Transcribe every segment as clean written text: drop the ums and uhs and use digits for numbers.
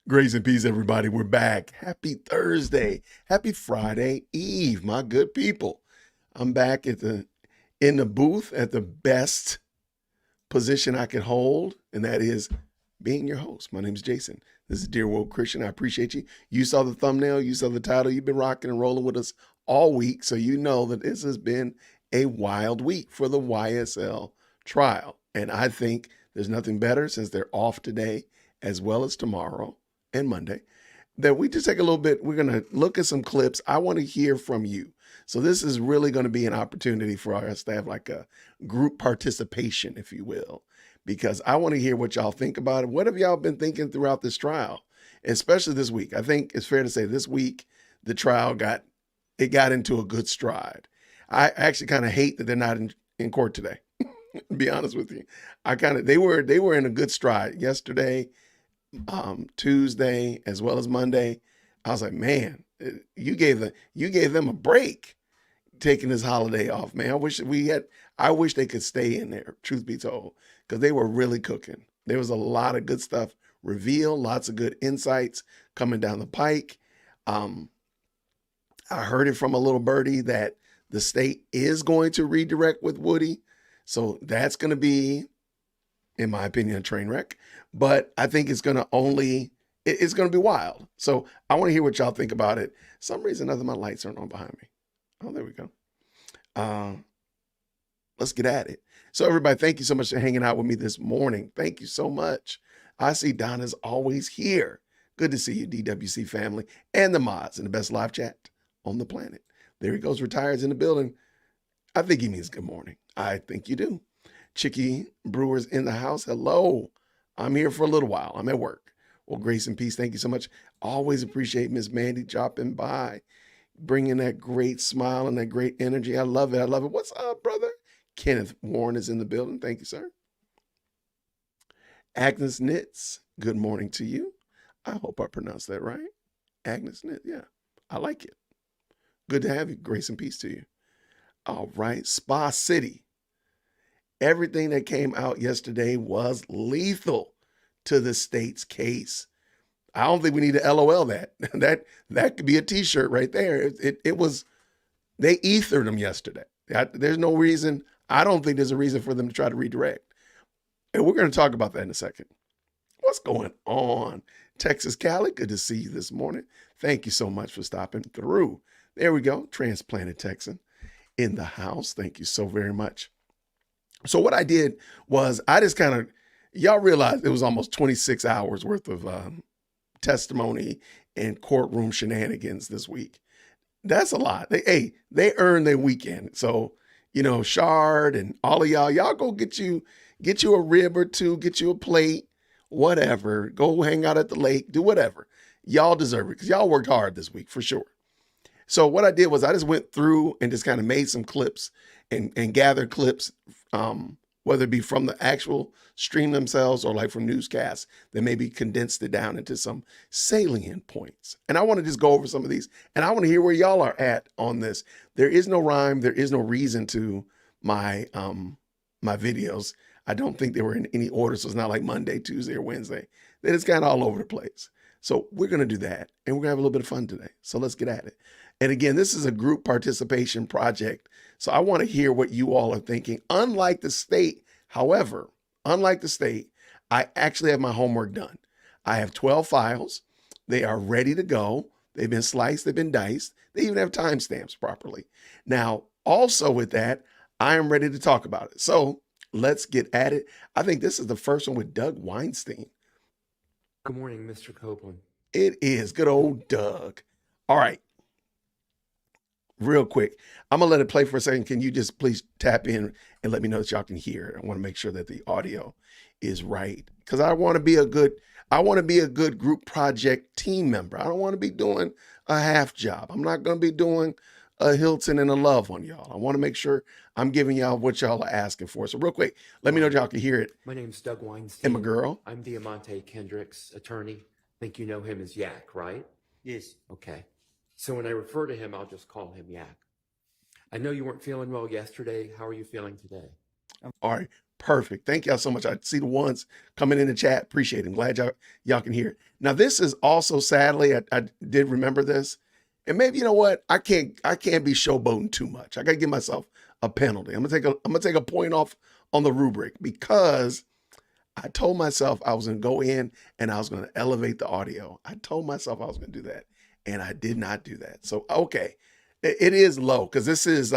Grace and peace, everybody. We're back. Happy Thursday. Happy Friday Eve, my good people. I'm back in the booth at the best position I can hold, and that is being your host. My name is Jason. This is Dear World Christian. I appreciate you. You saw the thumbnail, you saw the title. You've been rocking and rolling with us all week, so you know that this has been a wild week for the YSL trial. And I think there's nothing better, since they're off today as well as tomorrow and Monday, that we just take a little bit. We're going to look at some clips. I want to hear from you. So this is really going to be an opportunity for us to have like a group participation, if you will, because I want to hear what y'all think about it. What have y'all been thinking throughout this trial, especially this week? I think it's fair to say this week, the trial got into a good stride. I actually kind of hate that they're not in court today. To be honest with you, they were in a good stride yesterday, Tuesday, as well as Monday. I was like, man, you gave them a break taking this holiday off, man. I wish they could stay in there, truth be told, because they were really cooking. There was a lot of good stuff revealed, lots of good insights coming down the pike. I heard it from a little birdie that the state is going to redirect with Woody. So that's going to be, in my opinion, a train wreck. But I think it's going to be wild. So I want to hear what y'all think about it. For some reason, none of my lights aren't on behind me. Oh, there we go. Let's get at it. So everybody, thank you so much for hanging out with me this morning. Thank you so much. I see Donna's always here. Good to see you, DWC family, and the mods in the best live chat on the planet. There he goes, retires in the building. I think he means good morning. I think you do. Chicky Brewers in the house. Hello. I'm here for a little while. I'm at work. Well, grace and peace. Thank you so much. Always appreciate Miss Mandy dropping by, bringing that great smile and that great energy. I love it. I love it. What's up, brother? Kenneth Warren is in the building. Thank you, sir. Agnes Knits, good morning to you. I hope I pronounced that right. Agnes Knits, yeah. I like it. Good to have you. Grace and peace to you. All right. Spa City. Everything that came out yesterday was lethal to the state's case. I don't think we need to LOL that. That could be a t-shirt right there. It was, they ethered them yesterday. There's no reason. I don't think there's a reason for them to try to redirect. And we're going to talk about that in a second. What's going on? Texas Cali, good to see you this morning. Thank you so much for stopping through. There we go. Transplanted Texan in the house. Thank you so very much. So what I did was I just y'all realize it was almost 26 hours worth of testimony and courtroom shenanigans this week. That's a lot. They earned their weekend. So, Shard and all of y'all go get you a rib or two, get you a plate, whatever. Go hang out at the lake, do whatever. Y'all deserve it because y'all worked hard this week for sure. So what I did was I just went through and just kind of made some clips and gathered clips, whether it be from the actual stream themselves or like from newscasts that maybe condensed it down into some salient points. And I want to just go over some of these, and I want to hear where y'all are at on this. There is no rhyme. There is no reason to my videos. I don't think they were in any order, so it's not like Monday, Tuesday, or Wednesday. That it's kind of all over the place. So we're going to do that, and we're going to have a little bit of fun today. So let's get at it. And again, this is a group participation project. So I want to hear what you all are thinking. Unlike the state, however, I actually have my homework done. I have 12 files. They are ready to go. They've been sliced. They've been diced. They even have timestamps properly. Now, also with that, I am ready to talk about it. So let's get at it. I think this is the first one with Doug Weinstein. Good morning, Mr. Copeland. It is. Good old Doug. All right. Real quick, I'm going to let it play for a second. Can you just please tap in and let me know that y'all can hear it? I want to make sure that the audio is right, because I want to be a good group project team member. I don't want to be doing a half job. I'm not going to be doing a Hilton and a Love on y'all. I want to make sure I'm giving y'all what y'all are asking for. So real quick, let me know if y'all can hear it. My name's Doug Weinstein. And my girl. I'm Diamante Kendrick's attorney. Think you know him as Yak, right? Yes. Okay. So when I refer to him, I'll just call him Yak. I know you weren't feeling well yesterday. How are you feeling today? All right. Perfect. Thank y'all so much. I see the ones coming in the chat. Appreciate it. I'm glad y'all can hear it. Now, this is also sadly, I did remember this. And maybe you know what? I can't be showboating too much. I gotta give myself a penalty. I'm gonna take a point off on the rubric because I told myself I was gonna go in and I was gonna elevate the audio. I told myself I was gonna do that, and I did not do that. So okay, it is low because this is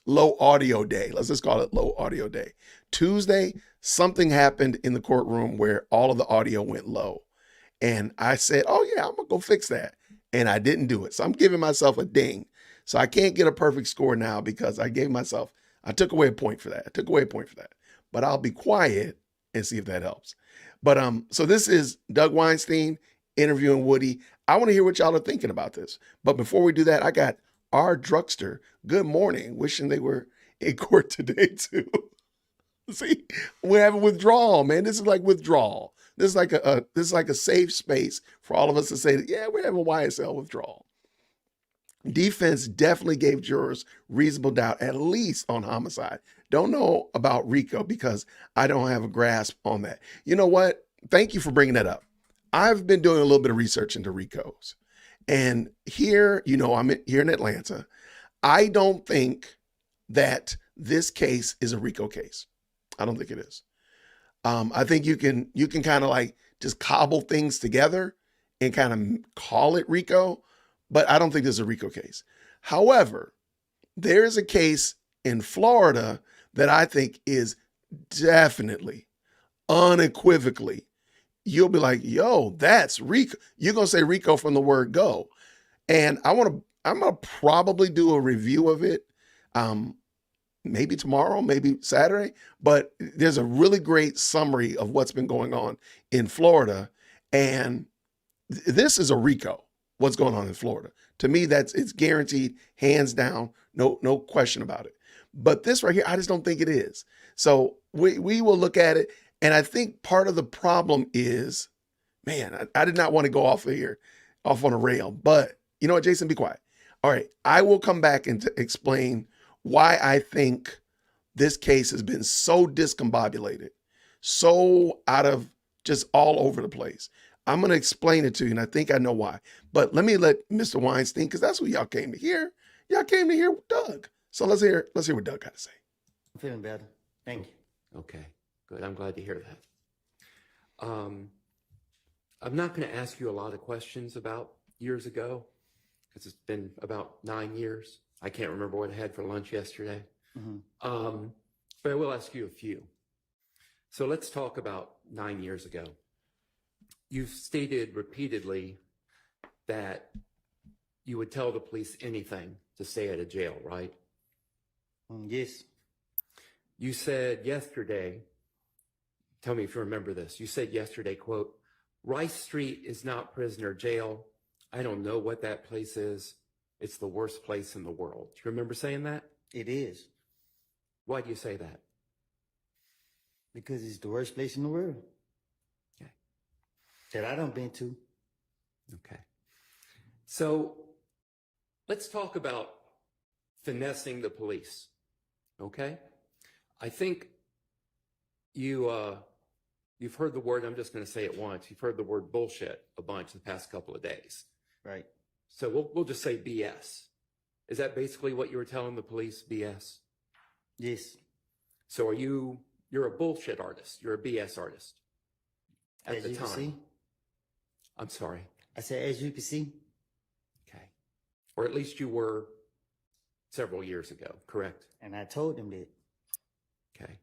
low audio day. Let's just call it low audio day. Tuesday, something happened in the courtroom where all of the audio went low. And I said, oh yeah, I'm gonna go fix that. And I didn't do it. So I'm giving myself a ding. So I can't get a perfect score now because I took away a point for that. But I'll be quiet and see if that helps. But so this is Doug Weinstein interviewing Woody. I want to hear what y'all are thinking about this. But before we do that, I got our drugster. Good morning. Wishing they were in court today too. See, we're having withdrawal, man. This is like withdrawal. This is like a safe space for all of us to say that, yeah, we're having YSL withdrawal. Defense definitely gave jurors reasonable doubt, at least on homicide. Don't know about RICO because I don't have a grasp on that. You know what? Thank you for bringing that up. I've been doing a little bit of research into RICOs. And here, I'm here in Atlanta. I don't think that this case is a RICO case. I don't think it is. I think you can kind of like just cobble things together and kind of call it RICO, but I don't think this is a RICO case. However, there is a case in Florida that I think is definitely, unequivocally, you'll be like, yo, that's RICO. You're going to say RICO from the word go. And I'm going to probably do a review of it. Maybe tomorrow, maybe Saturday, but there's a really great summary of what's been going on in Florida. And this is a RICO, what's going on in Florida. To me, it's guaranteed, hands down, no question about it. But this right here, I just don't think it is. So we will look at it. And I think part of the problem is, man, I did not want to go off on a rail, but you know what, Jason, be quiet. All right, I will come back and explain why I think this case has been so discombobulated, so out of just all over the place. I'm going to explain it to you, and I think I know why. But let Mr. Weinstein, because that's what y'all came to hear. Y'all came to hear Doug. So let's hear what Doug got to say. I'm feeling better. Thank you. Okay, good. I'm glad to hear that. I'm not going to ask you a lot of questions about years ago because it's been about 9 years. I can't remember what I had for lunch yesterday. Mm-hmm. But I will ask you a few. So let's talk about 9 years ago. You've stated repeatedly that you would tell the police anything to stay out of jail, right? Yes. You said yesterday, tell me if you remember this, you said yesterday, quote, Rice Street is not prisoner jail. I don't know what that place is. It's the worst place in the world. Do you remember saying that? It is. Why do you say that? Because it's the worst place in the world. Okay. That I done been to. Okay. So let's talk about finessing the police. Okay? I think you've heard the word, I'm just going to say it once, you've heard the word bullshit a bunch the past couple of days. Right. So we'll just say BS. Is that basically what you were telling the police, BS? Yes. So you're a bullshit artist. You're a BS artist. At As the you time. can see. I'm sorry. I said, as you can see. Okay. Or at least you were several years ago, correct? And I told them that. Okay.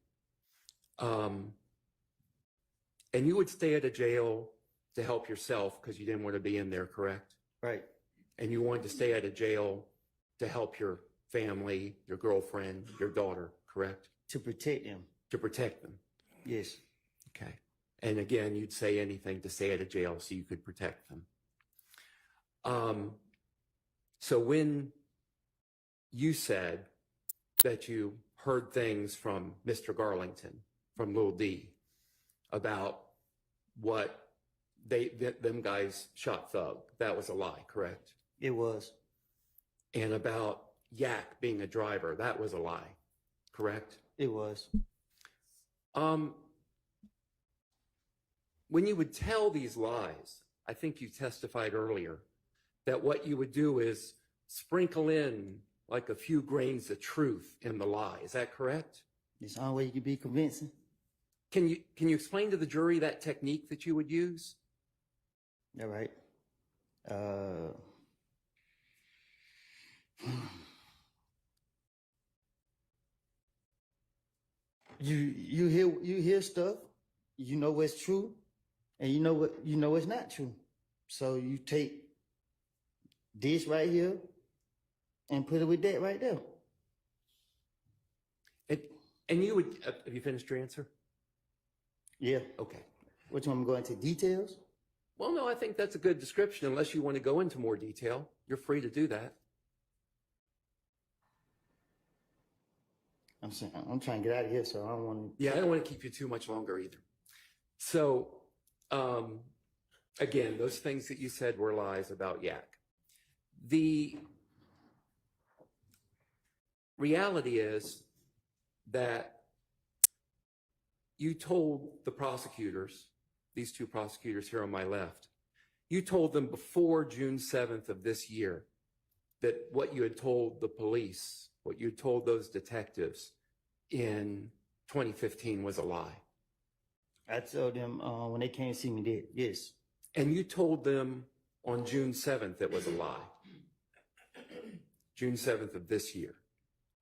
And you would stay at a jail to help yourself because you didn't want to be in there, correct? Right. And you wanted to stay at a jail to help your family, your girlfriend, your daughter, correct? To protect them. To protect them. Yes. Okay. And again, you'd say anything to stay at a jail so you could protect them. So when you said that you heard things from Mr. Garlington, from Lil D, about what them guys shot Thug, that was a lie, correct? It was. And about Yak being a driver, that was a lie, correct? It was. When you would tell these lies, I think you testified earlier that what you would do is sprinkle in like a few grains of truth in the lie. Is that correct? It's the only way you can be convincing. Can you explain to the jury that technique that you would use? All right. You hear stuff, you know what's true, and you know what's not true. So you take this right here and put it with that right there. And you would, have you finished your answer? Yeah. Okay. Which one? I'm going into details. Well, no, I think that's a good description. Unless you want to go into more detail, you're free to do that. I'm trying to get out of here, so I don't want to. Yeah, I don't want to keep you too much longer either. So, again, those things that you said were lies about Yak. The reality is that you told the prosecutors, these two prosecutors here on my left, you told them before June 7th of this year that what you had told the police, what you told those detectives in 2015 was a lie. I told them when they came to see me that, yes. And you told them on June 7th it was a lie. June 7th of this year.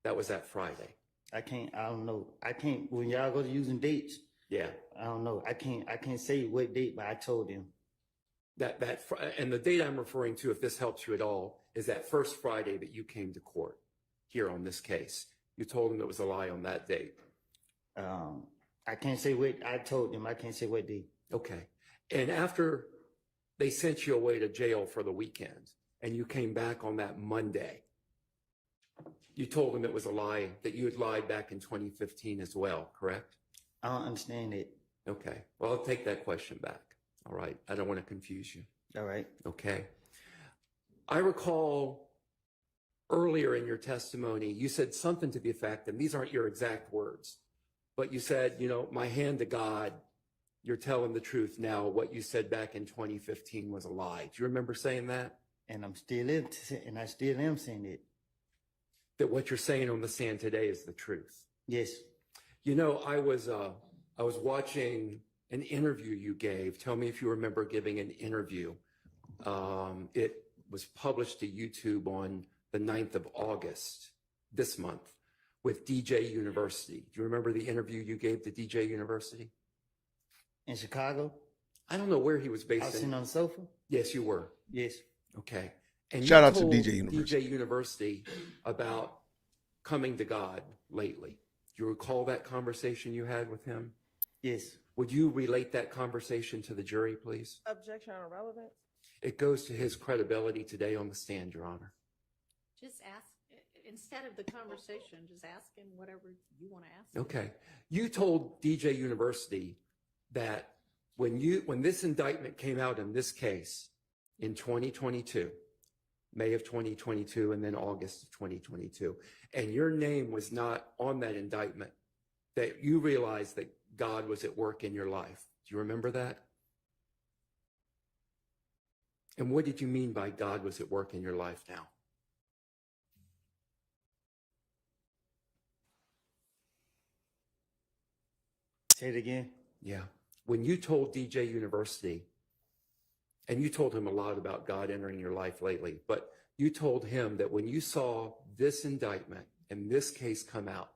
That was that Friday. I don't know. When y'all go to using dates, Yeah. I don't know. I can't say what date, but I told them. And the date I'm referring to, if this helps you at all, is that first Friday that you came to court here on this case. You told them it was a lie on that date. I can't say what I told them. I can't say what date. Okay. And after they sent you away to jail for the weekend and you came back on that Monday, you told them it was a lie, that you had lied back in 2015 as well, correct? I don't understand it. Okay. Well, I'll take that question back. All right. I don't want to confuse you. All right. Okay. I recall earlier in your testimony, you said something to the effect, and these aren't your exact words, but you said, my hand to God, you're telling the truth now. What you said back in 2015 was a lie. Do you remember saying that? And I still am saying it. That what you're saying on the stand today is the truth. Yes. I was watching an interview you gave. Tell me if you remember giving an interview. It was published to YouTube on the 9th of August this month with DJ University. Do you remember the interview you gave to DJ University? In Chicago? I don't know where he was I based was in. sitting on the sofa? Yes, you were. Yes. Okay. And Shout you out to told DJ University. DJ University about coming to God lately. Do you recall that conversation you had with him? Yes. Would you relate that conversation to the jury, please? Objection on relevance. It goes to his credibility today on the stand, Your Honor. Just ask, instead of the conversation, just ask him whatever you want to ask him. Okay. You told DJ University that when this indictment came out in this case in 2022, May of 2022, and then August of 2022, and your name was not on that indictment, that you realized that God was at work in your life. Do you remember that? And what did you mean by God was at work in your life now? Say it again. Yeah. When you told DJ University, and you told him a lot about God entering your life lately, but you told him that when you saw this indictment and this case come out,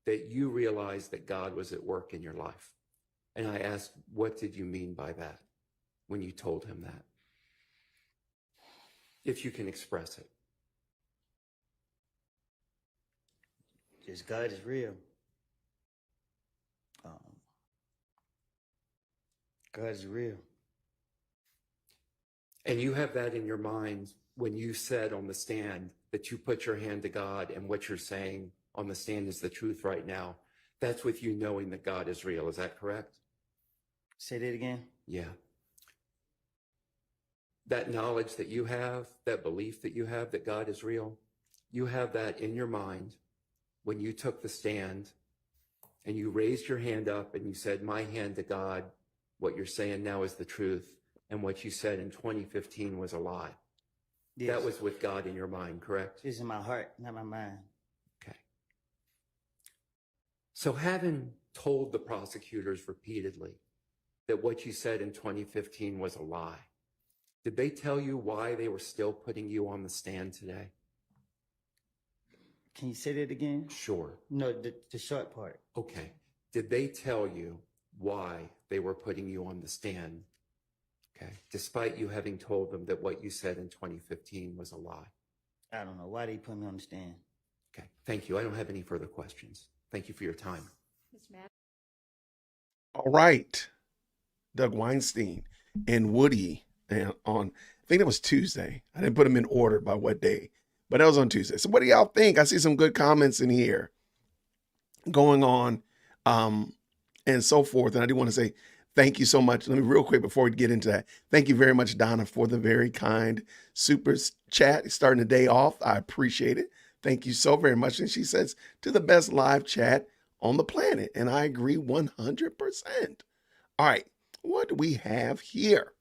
that you realized that God was at work in your life. And I asked, what did you mean by that when you told him that? If you can express it. Just God is real. God is real. And you have that in your mind when you said on the stand that you put your hand to God and what you're saying on the stand is the truth right now. That's with you knowing that God is real. Is that correct? Say that again. Yeah. That knowledge that you have, that belief that you have that God is real, you have that in your mind when you took the stand and you raised your hand up and you said, my hand to God, what you're saying now is the truth, and what you said in 2015 was a lie. Yes. That was with God in your mind, correct? It's in my heart, not my mind. Okay. So having told the prosecutors repeatedly that what you said in 2015 was a lie, did they tell you why they were still putting you on the stand today? Can you say that again? Sure. No, the short part. Okay. Did they tell you why they were putting you on the stand? Okay. Despite you having told them that what you said in 2015 was a lie. I don't know why they put me on the stand. Okay. Thank you. I don't have any further questions. Thank you for your time. Ms. Madden? All right. Doug Weinstein and Woody and on, I think it was Tuesday. I didn't put them in order by what day, but that was on Tuesday. So what do y'all think? I see some good comments in here going on and so forth. And I do want to say thank you so much. Let me real quick before we get into that. Thank you very much, Donna, for the very kind super chat starting the day off. I appreciate it. Thank you so very much. And she says, to the best live chat on the planet. And I agree 100%. All right. What do we have here?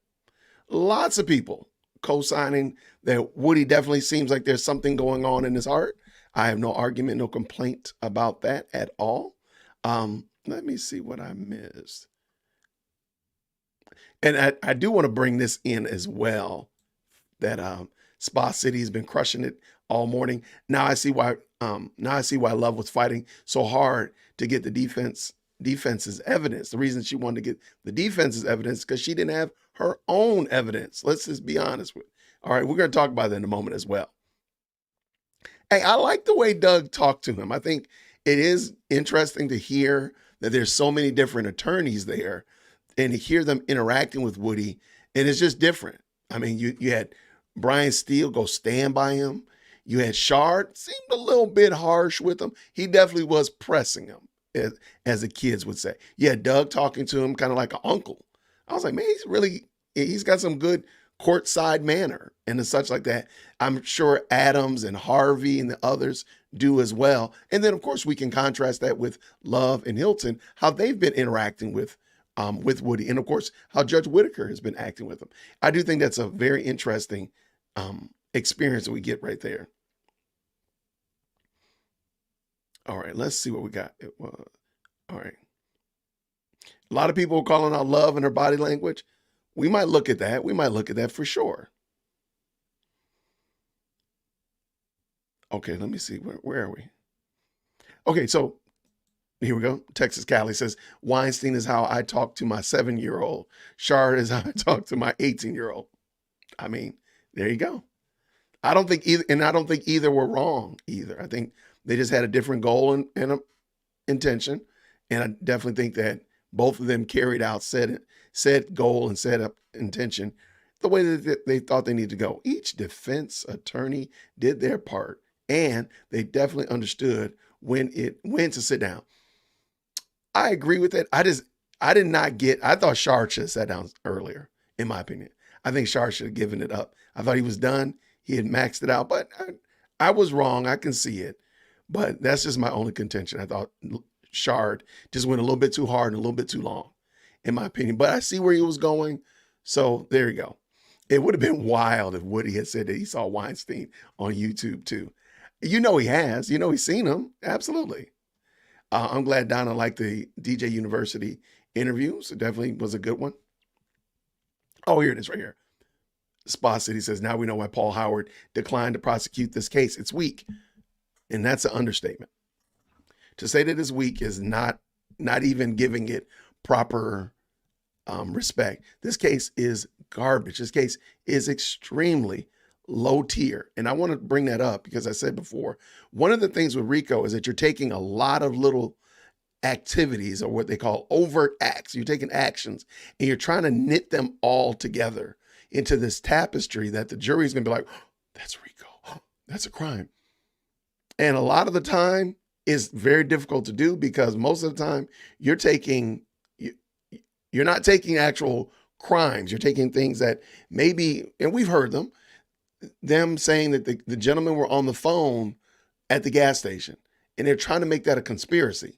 Lots of people co-signing that Woody definitely seems like there's something going on in his heart. I have no argument, no complaint about that at all. Let me see what I missed. And I do want to bring this in as well, that Spa City has been crushing it all morning. Now I see why Love was fighting so hard to get the defense's evidence. The reason she wanted to get the defense's evidence because she didn't have her own evidence. Let's just be honest with. All right, we're going to talk about that in a moment as well. Hey, I like the way Doug talked to him. I think it is interesting to hear that there's so many different attorneys there and to hear them interacting with Woody. And it's just different. I mean, you had Brian Steele go stand by him. You had Shard, seemed a little bit harsh with him. He definitely was pressing him, as the kids would say. You had Doug talking to him kind of like an uncle. I was like, man, he's got some good courtside manner and such like that. I'm sure Adams and Harvey and the others do as well. And then, of course, we can contrast that with Love and Hilton, how they've been interacting with Woody, and of course, how Judge Whitaker has been acting with him. I do think that's a very interesting experience that we get right there. All right, let's see what we got. All right. A lot of people calling out Love and her body language. We might look at that. We might look at that for sure. Okay, let me see. Where are we? Okay, so here we go. Texas Cali says, Weinstein is how I talk to my 7-year-old. Shard is how I talk to my 18-year-old. I mean, there you go. I don't think either were wrong either. I think they just had a different goal and a intention. And I definitely think that both of them carried out said goal and set up intention the way that they thought they needed to go. Each defense attorney did their part, and they definitely understood when to sit down. I agree with it. I thought Shard should have sat down earlier, in my opinion. I think Shard should have given it up. I thought he was done. He had maxed it out, but I was wrong. I can see it. But that's just my only contention. I thought Shard just went a little bit too hard and a little bit too long, in my opinion. But I see where he was going. So there you go. It would have been wild if Woody had said that he saw Weinstein on YouTube too. You know he has. You know he's seen him. Absolutely. I'm glad Donna liked the DJ University interview. So definitely was a good one. Oh, here it is right here. Spa City says, now we know why Paul Howard declined to prosecute this case. It's weak. And that's an understatement. To say that it's weak is not even giving it proper respect. This case is garbage. This case is extremely low tier. And I want to bring that up because I said before, one of the things with RICO is that you're taking a lot of little activities, or what they call overt acts. You're taking actions and you're trying to knit them all together into this tapestry that the jury is going to be like, oh, that's RICO. Oh, that's a crime. And a lot of the time it's very difficult to do because most of the time you're not taking actual crimes. You're taking things that maybe, and we've heard them saying that the gentlemen were on the phone at the gas station and they're trying to make that a conspiracy.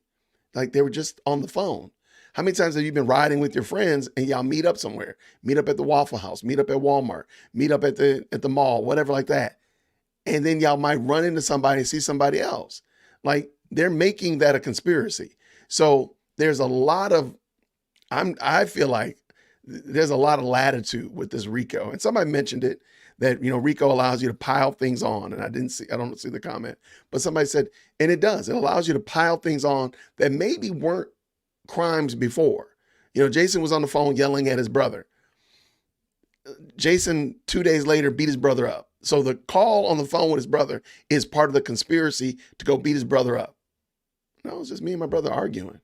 Like they were just on the phone. How many times have you been riding with your friends and y'all meet up somewhere? Meet up at the Waffle House, meet up at Walmart, meet up at the mall, whatever like that. And then y'all might run into somebody and see somebody else. Like they're making that a conspiracy. So there's a lot of I feel like there's a lot of latitude with this RICO. And somebody mentioned it that, RICO allows you to pile things on. And I don't see the comment, but somebody said, and it does, it allows you to pile things on that maybe weren't crimes before. Jason was on the phone yelling at his brother. Jason 2 days later beat his brother up. So the call on the phone with his brother is part of the conspiracy to go beat his brother up. No, it's just me and my brother arguing.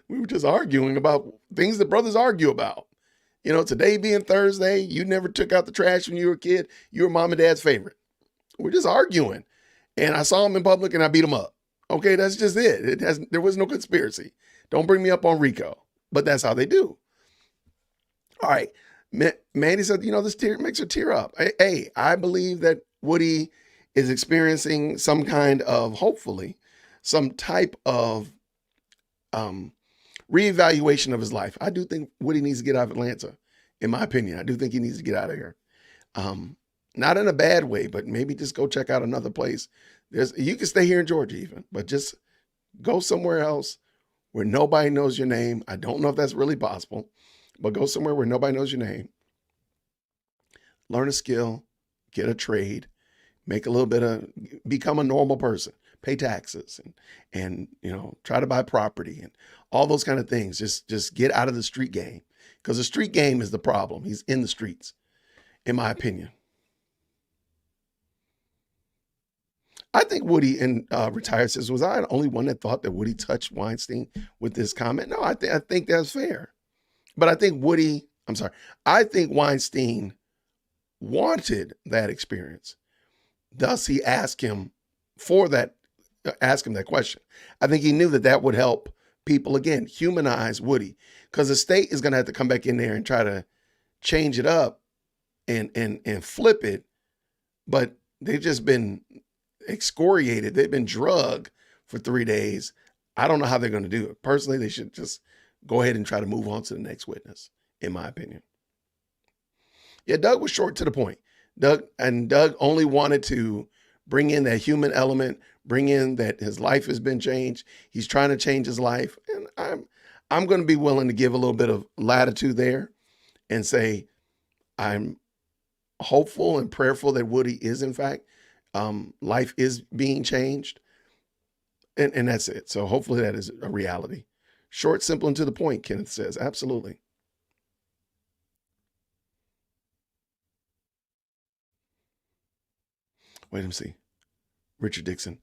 We were just arguing about things that brothers argue about. Today being Thursday, you never took out the trash when you were a kid. You were mom and dad's favorite. We're just arguing. And I saw him in public and I beat him up. Okay, that's just it. There was no conspiracy. Don't bring me up on RICO. But that's how they do. All right. Mandy said, this makes her tear up. Hey, I believe that Woody is experiencing some kind of, hopefully, some type of reevaluation of his life. I do think Woody needs to get out of Atlanta, in my opinion. I do think he needs to get out of here. Not in a bad way, but maybe just go check out another place. You can stay here in Georgia even, but just go somewhere else where nobody knows your name. I don't know if that's really possible, but go somewhere where nobody knows your name. Learn a skill, get a trade, become a normal person. Pay taxes and try to buy property and all those kind of things. Just get out of the street game, because the street game is the problem. He's in the streets, in my opinion. I think Woody retired says, was I the only one that thought that Woody touched Weinstein with this comment? No, I think that's fair. But I think I think Weinstein wanted that experience. Thus, he asked him that question. I think he knew that would help people, again, humanize Woody, because the state is going to have to come back in there and try to change it up and flip it. But they've just been excoriated. They've been drugged for 3 days. I don't know how they're going to do it. Personally, they should just go ahead and try to move on to the next witness, in my opinion. Yeah, Doug was short to the point. Doug only wanted to bring in that human element, bring in that his life has been changed. He's trying to change his life. And I'm going to be willing to give a little bit of latitude there and say, I'm hopeful and prayerful that Woody is, in fact, life is being changed. And that's it. So hopefully that is a reality. Short, simple, and to the point, Kenneth says. Absolutely. Wait and see. Richard Dixon.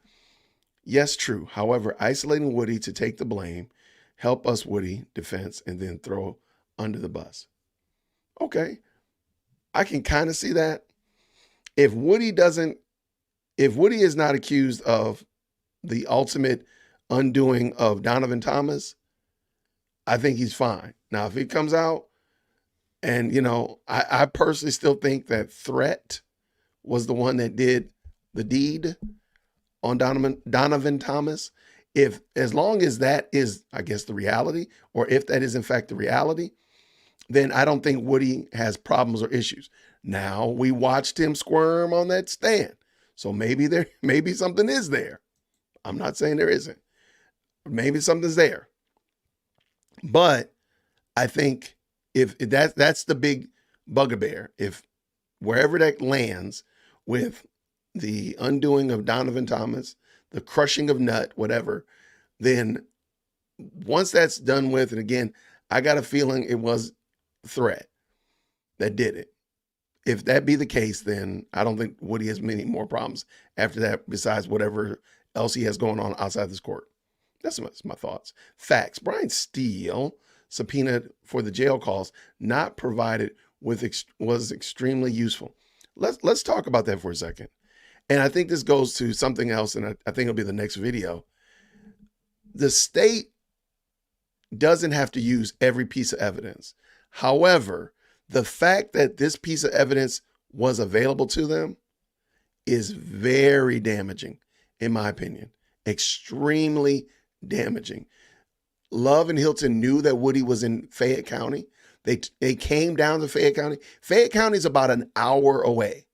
Yes, true. However, isolating Woody to take the blame, help us Woody defense, and then throw under the bus. Okay. I can kind of see that. If Woody is not accused of the ultimate undoing of Donovan Thomas, I think he's fine. Now, if he comes out and, I personally still think that Threat was the one that did the deed on Donovan Thomas. As long as that is, I guess, the reality, or if that is in fact the reality, then I don't think Woody has problems or issues. Now, we watched him squirm on that stand. So maybe something is there. I'm not saying there isn't. Maybe something's there. But I think if that's the big bugaboo, if wherever that lands with the undoing of Donovan Thomas, the crushing of Nut, whatever, then once that's done with, and again, I got a feeling it was Threat that did it. If that be the case, then I don't think Woody has many more problems after that, besides whatever else he has going on outside this court. That's my thoughts. Facts. Brian Steele, subpoenaed for the jail calls not provided was extremely useful. Let's talk about that for a second. And I think this goes to something else, and I think it'll be the next video. The state doesn't have to use every piece of evidence. However, the fact that this piece of evidence was available to them is very damaging, in my opinion. Extremely damaging. Love and Hilton knew that Woody was in Fayette County. They came down to Fayette County. Fayette County is about an hour away.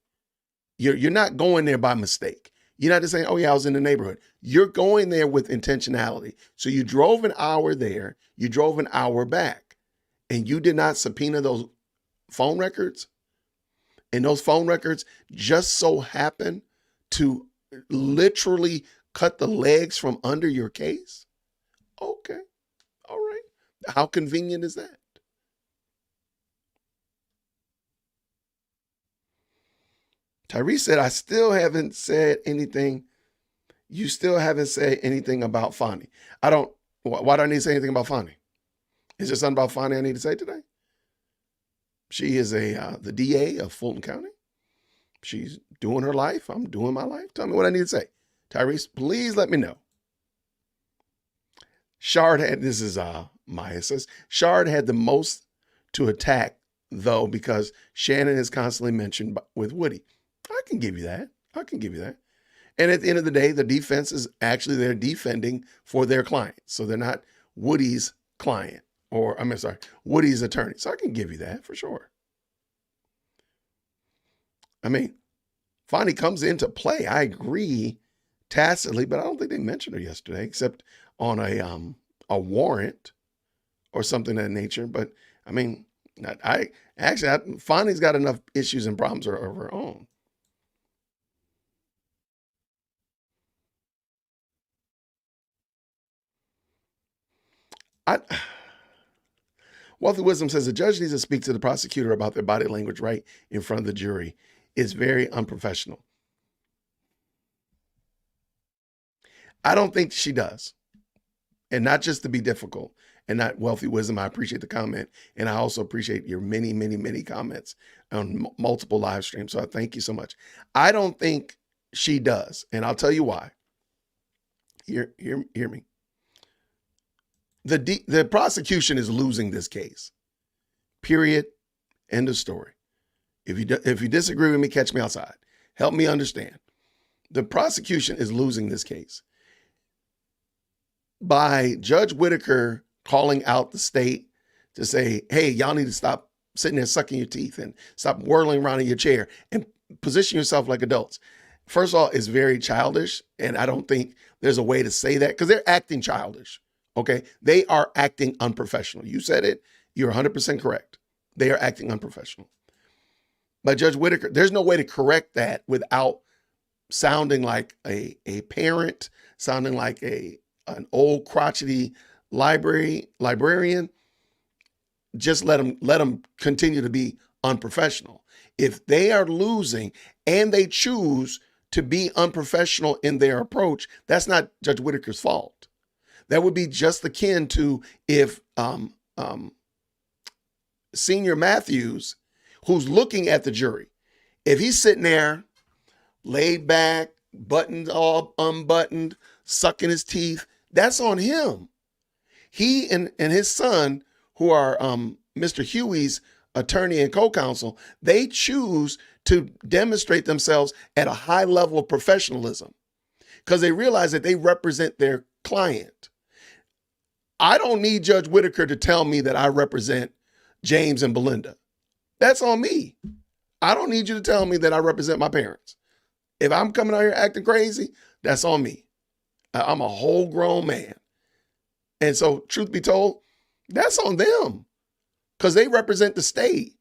You're not going there by mistake. You're not just saying, oh yeah, I was in the neighborhood. You're going there with intentionality. So you drove an hour there, you drove an hour back, and you did not subpoena those phone records. And those phone records just so happen to literally cut the legs from under your case. Okay. All right. How convenient is that? Tyrese said, I still haven't said anything. You still haven't said anything about Fonnie. Why do I need to say anything about Fonnie? Is there something about Fonnie I need to say today? She is the DA of Fulton County. She's doing her life. I'm doing my life. Tell me what I need to say. Tyrese, please let me know. Shard had, this is Maya says, Shard had the most to attack, though, because Shannon is constantly mentioned with Woody. I can give you that. I can give you that. And at the end of the day, the defense is actually they're defending for their client. So they're not Woody's client Woody's attorney. So I can give you that for sure. I mean, Fonnie comes into play. I agree tacitly, but I don't think they mentioned her yesterday except on a warrant or something of that nature. But I mean, Fonnie's got enough issues and problems of her own. Wealthy Wisdom says the judge needs to speak to the prosecutor about their body language right in front of the jury. It's very unprofessional. I don't think she does. And not just to be difficult and not Wealthy Wisdom. I appreciate the comment. And I also appreciate your many, many, many comments on multiple live streams. So I thank you so much. I don't think she does. And I'll tell you why. Hear me. The prosecution is losing this case. Period. End of story. If you disagree with me, catch me outside. Help me understand. The prosecution is losing this case. By Judge Whitaker calling out the state to say, hey, y'all need to stop sitting there sucking your teeth and stop whirling around in your chair and position yourself like adults. First of all, it's very childish. And I don't think there's a way to say that because they're acting childish. Okay. They are acting unprofessional. You said it. You're 100% correct. They are acting unprofessional. By Judge Whitaker, there's no way to correct that without sounding like a parent, sounding like an old crotchety librarian. Just let them continue to be unprofessional. If they are losing and they choose to be unprofessional in their approach, that's not Judge Whitaker's fault. That would be just akin to if Senior Matthews, who's looking at the jury, if he's sitting there laid back, buttons all unbuttoned, sucking his teeth, that's on him. He and his son, who are Mr. Huey's attorney and co-counsel, they choose to demonstrate themselves at a high level of professionalism because they realize that they represent their client. I don't need Judge Whitaker to tell me that I represent James and Belinda. That's on me. I don't need you to tell me that I represent my parents. If I'm coming out here acting crazy, that's on me. I'm a whole grown man. And so, truth be told, that's on them because they represent the state.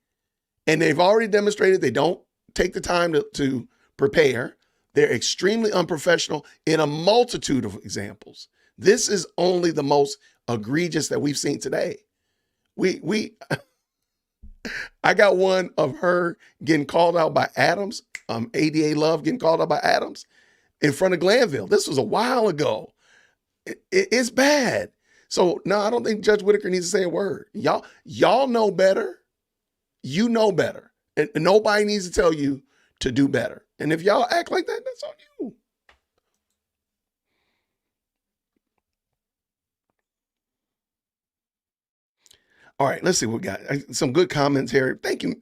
And they've already demonstrated they don't take the time to prepare. They're extremely unprofessional in a multitude of examples. This is only the most egregious that we've seen today. I got one of her getting called out by Adams, ADA Love getting called out by Adams in front of Glanville. This was a while ago. It's bad. So no, I don't think Judge Whitaker needs to say a word. Y'all know better. You know better. And nobody needs to tell you to do better. And if y'all act like that, that's on you. All right, let's see what we got. Some good comments here. Thank you,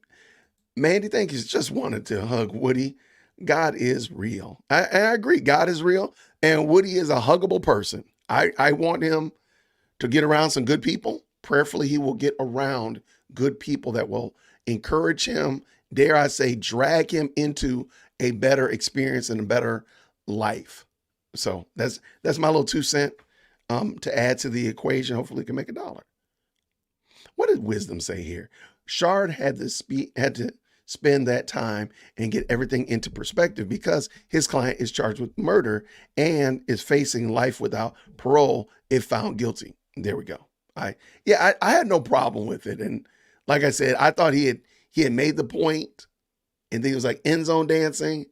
Mandy. Thank you. Just wanted to hug Woody. God is real. I agree. God is real. And Woody is a huggable person. I want him to get around some good people. Prayerfully, he will get around good people that will encourage him, dare I say, drag him into a better experience and a better life. So that's my little 2 cents to add to the equation. Hopefully, can make $1. What did wisdom say here? Shard had to spend that time and get everything into perspective because his client is charged with murder and is facing life without parole if found guilty. There we go. I had no problem with it. And like I said, I thought he had made the point, and then he was like end zone dancing,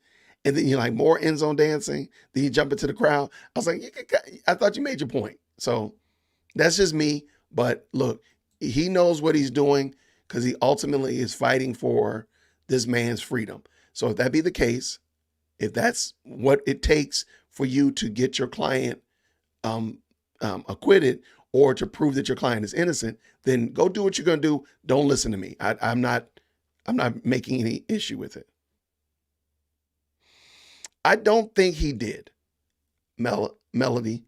and then you like more end zone dancing. Then you jump into the crowd. I was like, I thought you made your point. So that's just me. But look, he knows what he's doing because he ultimately is fighting for this man's freedom. So if that be the case, if that's what it takes for you to get your client acquitted or to prove that your client is innocent, then go do what you're going to do. Don't listen to me. I'm not making any issue with it. I don't think he did. Melody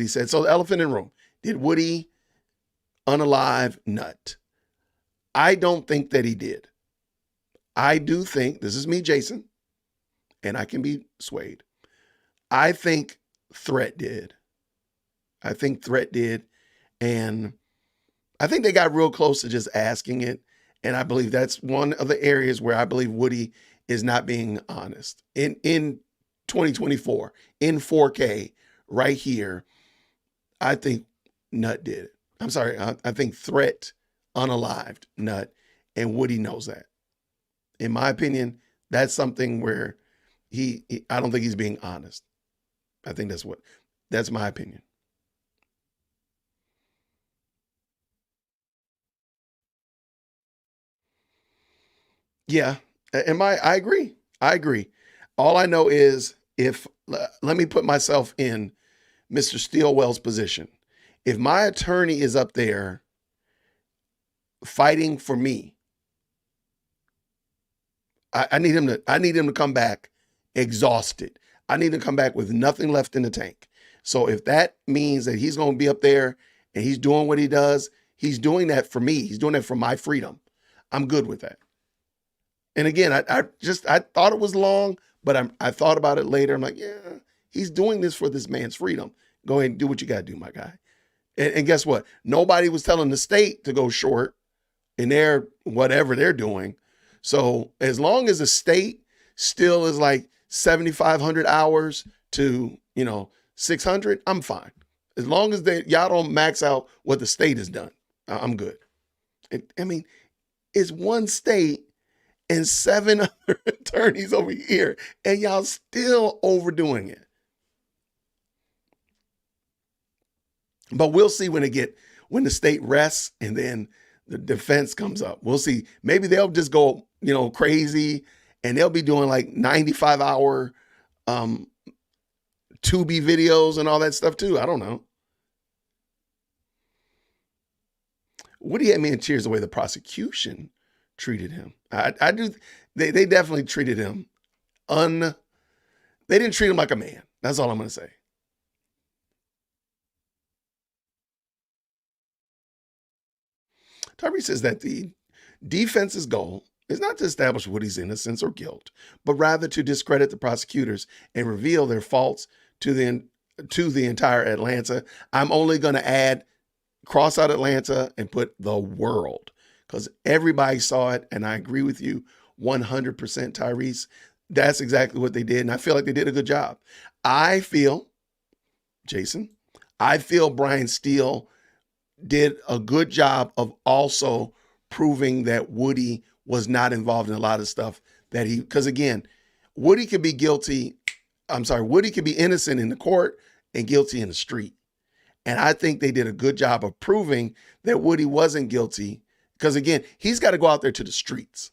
said, so the elephant in the room, did Woody unalive Nut? I don't think that he did. I do think, this is me, Jason, and I can be swayed. I think Threat did. And I think they got real close to just asking it. And I believe that's one of the areas where I believe Woody is not being honest. In 2024, in 4K, right here, I think Nut did it. I'm sorry, I think Threat unalived Nut, and Woody knows that. In my opinion, that's something where I don't think he's being honest. I think that's my opinion. Yeah, I agree. I agree. All I know is let me put myself in Mr. Steelwell's position. If my attorney is up there fighting for me, I need him to come back exhausted. I need to come back with nothing left in the tank. So if that means that he's going to be up there and he's doing what he does, he's doing that for me. He's doing that for my freedom. I'm good with that. And again, I thought it was long, but I thought about it later. I'm like, yeah, he's doing this for this man's freedom. Go ahead and do what you got to do, my guy. And guess what? Nobody was telling the state to go short in their whatever they're doing. So as long as the state still is like 7,500 hours to 600, I'm fine. As long as y'all don't max out what the state has done, I'm good. It's one state and 7 other attorneys over here, and y'all still overdoing it. But we'll see when the state rests and then the defense comes up. We'll see. Maybe they'll just go, crazy, and they'll be doing like 95-hour Tubi videos and all that stuff too. I don't know. Woody had me in tears the way the prosecution treated him. I do. They definitely treated him they didn't treat him like a man. That's all I'm going to say. Tyree says that the defense's goal is not to establish Woody's innocence or guilt, but rather to discredit the prosecutors and reveal their faults to the entire Atlanta. I'm only going to cross out Atlanta and put the world, because everybody saw it, and I agree with you 100%, Tyrese. That's exactly what they did, and I feel like they did a good job. Jason, Brian Steele did a good job of also proving that Woody was not involved in a lot of stuff because again, Woody could be innocent in the court and guilty in the street. And I think they did a good job of proving that Woody wasn't guilty because again, he's got to go out there to the streets.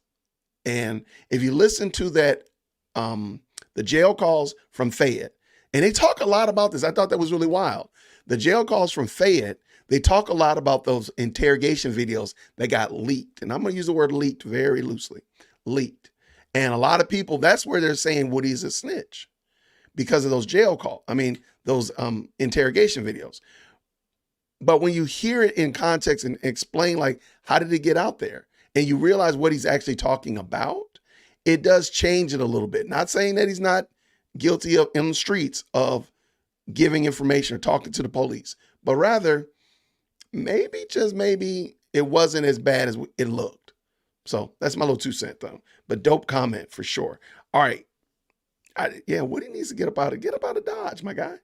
And if you listen to that, the jail calls from Fayette, and they talk a lot about this. I thought that was really wild. The jail calls from Fayette, they talk a lot about those interrogation videos that got leaked. And I'm going to use the word leaked very loosely. Leaked. And a lot of people, that's where they're saying Woody's a snitch. because of those those interrogation videos. But when you hear it in context and explain, like, how did it get out there? And you realize what he's actually talking about, it does change it a little bit. Not saying that he's not guilty of in the streets of giving information or talking to the police, but rather maybe, just maybe, it wasn't as bad as it looked. So that's my little 2 cents though. But dope comment for sure. All right. Woody needs to get up out of Dodge, my guy.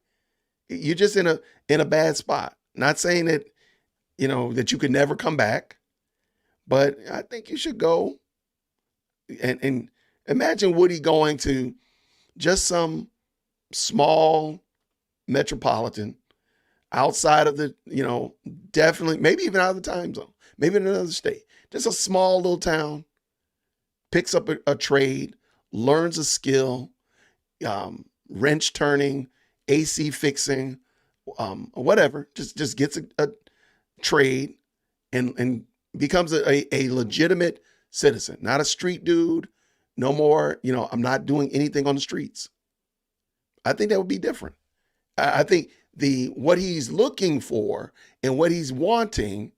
You're just in a bad spot. Not saying that, that you could never come back, but I think you should go and imagine Woody going to just some small metropolitan outside of the, definitely, maybe even out of the time zone, maybe in another state, just a small little town, picks up a trade, learns a skill, wrench turning, AC fixing, whatever, just gets a trade and becomes a legitimate citizen, not a street dude. No more, I'm not doing anything on the streets. I think that would be different. I think what he's looking for and what he's wanting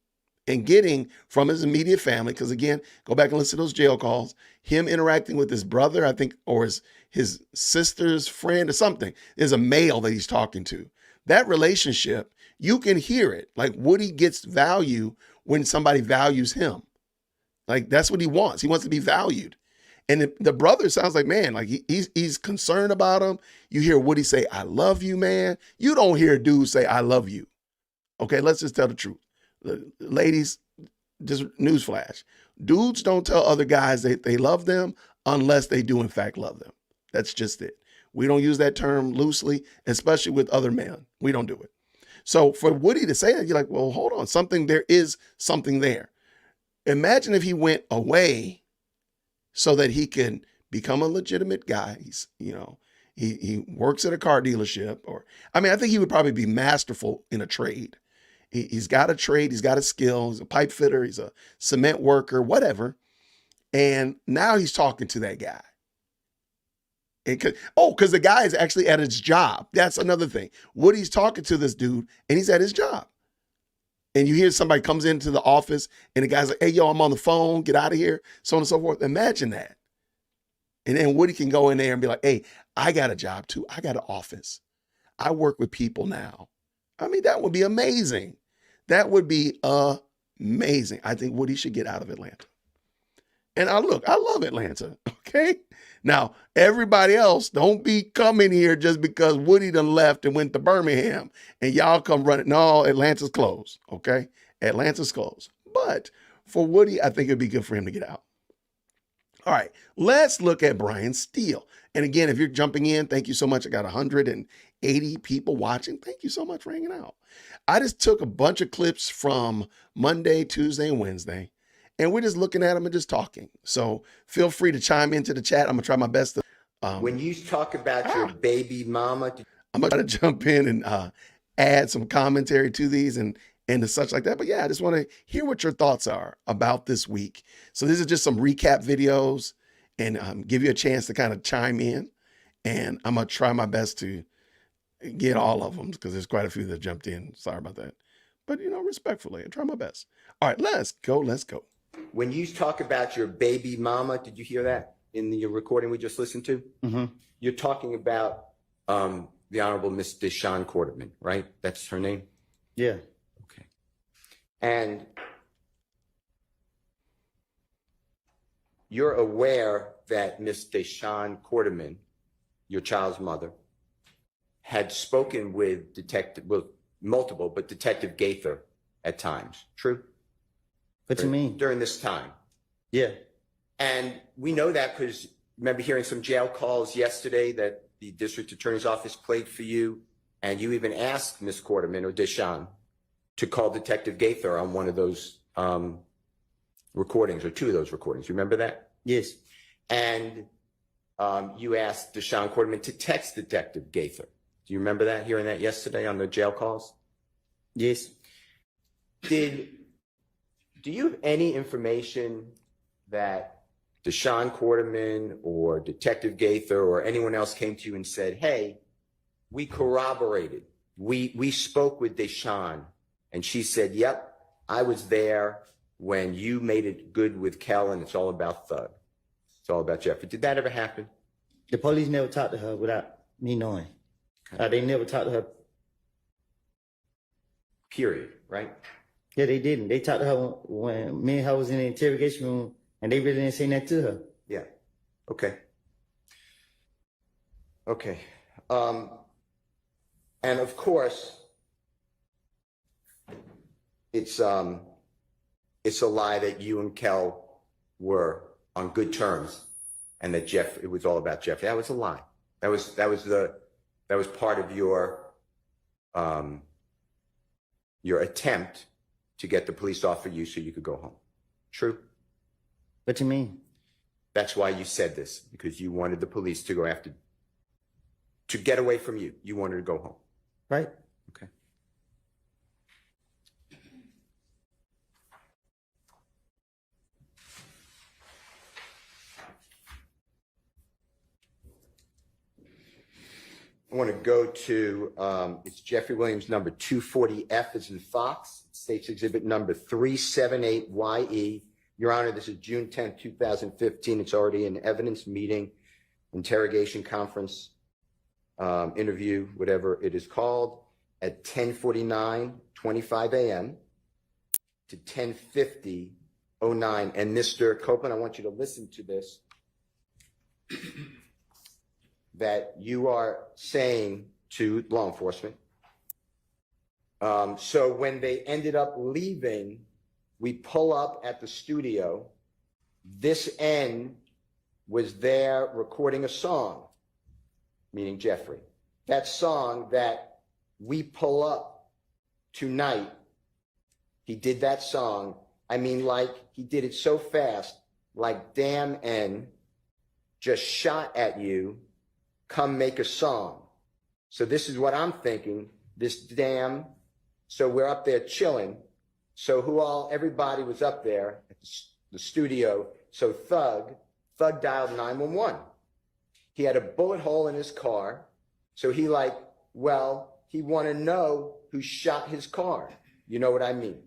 and getting from his immediate family, because again, go back and listen to those jail calls, him interacting with his brother, I think, or his sister's friend or something, is a male that he's talking to. That relationship, you can hear it. Like, Woody gets value when somebody values him. Like, that's what he wants. He wants to be valued. And the brother sounds like, man, like he's concerned about him. You hear Woody say, I love you, man. You don't hear a dude say, I love you. Okay, let's just tell the truth. Ladies, just newsflash. Dudes don't tell other guys that they love them unless they do in fact love them. That's just it. We don't use that term loosely, especially with other men. We don't do it. So for Woody to say that, you're like, well, hold on. There is something there. Imagine if he went away so that he can become a legitimate guy. He works at a car dealership, I think he would probably be masterful in a trade. He's got a trade, he's got a skill, he's a pipe fitter, he's a cement worker, whatever. And now he's talking to that guy. Because the guy is actually at his job. That's another thing. Woody's talking to this dude and he's at his job. And you hear somebody comes into the office and the guy's like, hey, yo, I'm on the phone, get out of here, so on and so forth. Imagine that. And then Woody can go in there and be like, hey, I got a job too. I got an office. I work with people now. That would be amazing. That would be amazing. I think Woody should get out of Atlanta. And I love Atlanta, okay? Now, everybody else, don't be coming here just because Woody done left and went to Birmingham and y'all come running. No, Atlanta's closed, okay? Atlanta's closed. But for Woody, I think it'd be good for him to get out. All right, let's look at Brian Steele. And again, if you're jumping in, thank you so much. I got 180 people watching. Thank you so much for hanging out. I just took a bunch of clips from Monday, Tuesday, and Wednesday, and we're just looking at them and just talking. So feel free to chime into the chat. I'm going to try my best to. When you talk about your baby mama. I'm going to try to jump in and add some commentary to these and such like that. But yeah, I just want to hear what your thoughts are about this week. So this is just some recap videos and give you a chance to kind of chime in. And I'm going to try my best to get all of them because there's quite a few that jumped in. Sorry about that. But, respectfully, I try my best. All right, let's go. When you talk about your baby mama, did you hear that in the recording we just listened to? Mm-hmm. You're talking about the Honorable Miss Deshawn Quarterman, right? That's her name? Yeah. Okay. And you're aware that Miss Deshawn Quarterman, your child's mother, had spoken with multiple, but Detective Gaither at times. True? What you mean? During this time. Yeah. And we know that because remember hearing some jail calls yesterday that the district attorney's office played for you, and you even asked Miss Quarterman or Deshawn to call Detective Gaither on one of those recordings or two of those recordings. Remember that? Yes. And you asked Deshawn Quarterman to text Detective Gaither. Do you remember that, hearing that yesterday on the jail calls? Yes. Do you have any information that Deshaun Quarterman or Detective Gaither or anyone else came to you and said, hey, we corroborated. We spoke with Deshaun, and she said, yep, I was there when you made it good with Kel, and it's all about Thug. It's all about Jeffrey. Did that ever happen? The police never talked to her without me knowing. They never talked to her. Period, right? Yeah, they didn't. They talked to her when me and her was in the interrogation room, and they really didn't say that to her. Yeah. Okay. Okay. And of course, it's a lie that you and Kel were on good terms, and that it was all about Jeffrey. That was a lie. That was part of your attempt to get the police off of you so you could go home. True? What you mean? That's why you said this, because you wanted the police to go after, to get away from you. You wanted to go home. Right? Okay. I want to go to, it's Jeffrey Williams number 240F as in Fox, State's Exhibit number 378YE. Your Honor, this is June 10th, 2015. It's already an evidence meeting, interrogation conference, interview, whatever it is called, at 10:49:25 a.m. to 10:50:09. And Mr. Copeland, I want you to listen to this. That you are saying to law enforcement. So when they ended up leaving, we pull up at the studio. This N was there recording a song, meaning Jeffrey. That song that we pull up tonight, he did that song. I mean, like, he did it so fast, like, damn N just shot at you. Come make a song. So this is what I'm thinking. This damn. So we're up there chilling. So everybody was up there at the studio. So Thug dialed 911. He had a bullet hole in his car. So he want to know who shot his car. You know what I mean?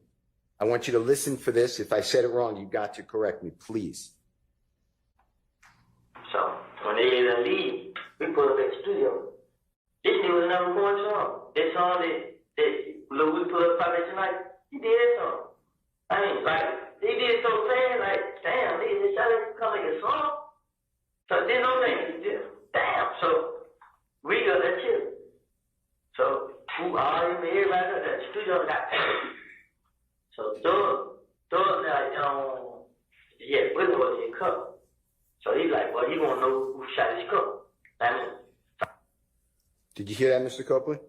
I want you to listen for this. If I said it wrong, you got to correct me, please. So when they didn't leave, we put up at the studio. This nigga was number one song. That song that Lil we put up probably tonight, he did that song. I mean, like, he did it so fast, like, damn, nigga just shot us to come make a song. So there's no thing. Damn. So we got that shit. So everybody at the studio got paid. So Doug now, yeah, Willie was in cup. So he's like, well, he gonna know who shot his cup. Did you hear that, Mr. Copeland?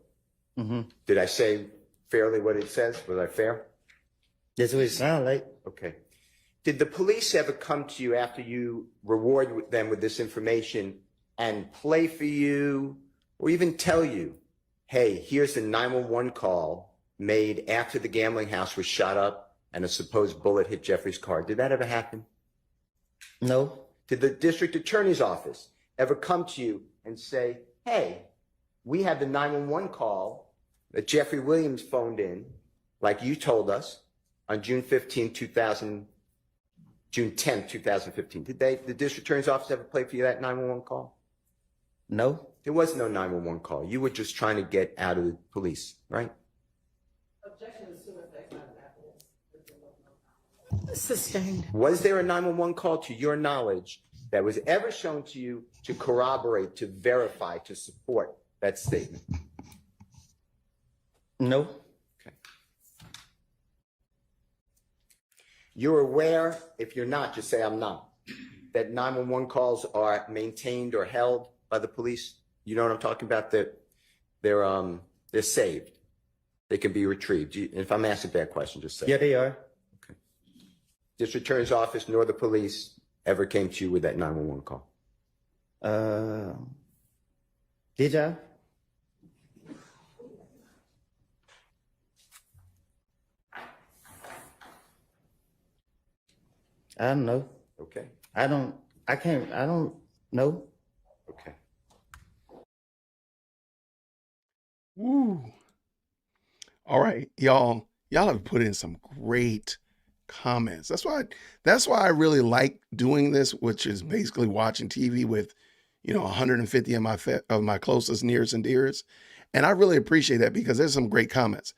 Mm-hmm. Did I say fairly what it says? Was I fair? That's what it sounded like. Okay. Did the police ever come to you after you reward them with this information and play for you or even tell you, hey, here's a 911 call made after the gambling house was shot up and a supposed bullet hit Jeffrey's car? Did that ever happen? No. Did the district attorney's office ever come to you and say, hey, we had the 911 call that Jeffrey Williams phoned in, like you told us, on June 10th, 2015. Did the district attorney's office ever play for you that 911 call? No. There was no 911 call. You were just trying to get out of the police, right? Sustained. Was there a 911 call to your knowledge that was ever shown to you to corroborate, to verify, to support that statement? No. Okay. You're aware, if you're not, just say I'm not, that 911 calls are maintained or held by the police? You know what I'm talking about? They're saved. They can be retrieved. If I'm asking a bad question, just say. Yeah, they are. Okay. District Attorney's Office nor the police ever came to you with that 911 call? Did y'all? I don't know. Okay. I don't know. Okay. Woo. All right, y'all have put in some great comments. That's why I really like doing this, which is basically watching TV with, 150 of my closest, nearest, and dearest. And I really appreciate that because there's some great comments.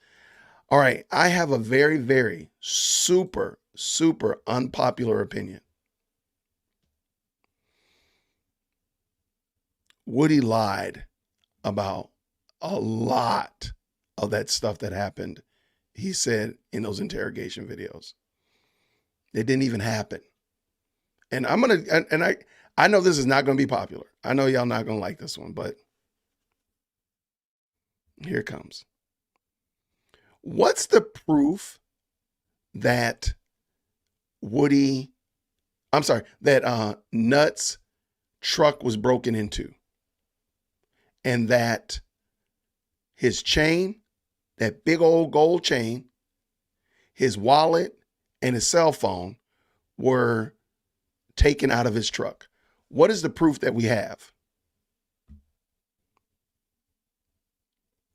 All right, I have a very, very super, super unpopular opinion. Woody lied about a lot of that stuff that happened, he said in those interrogation videos. It didn't even happen. And I know this is not going to be popular. I know y'all not going to like this one, but here it comes. What's the proof that Nuts' truck was broken into and that his chain, that big old gold chain, his wallet, and his cell phone were taken out of his truck? What is the proof that we have?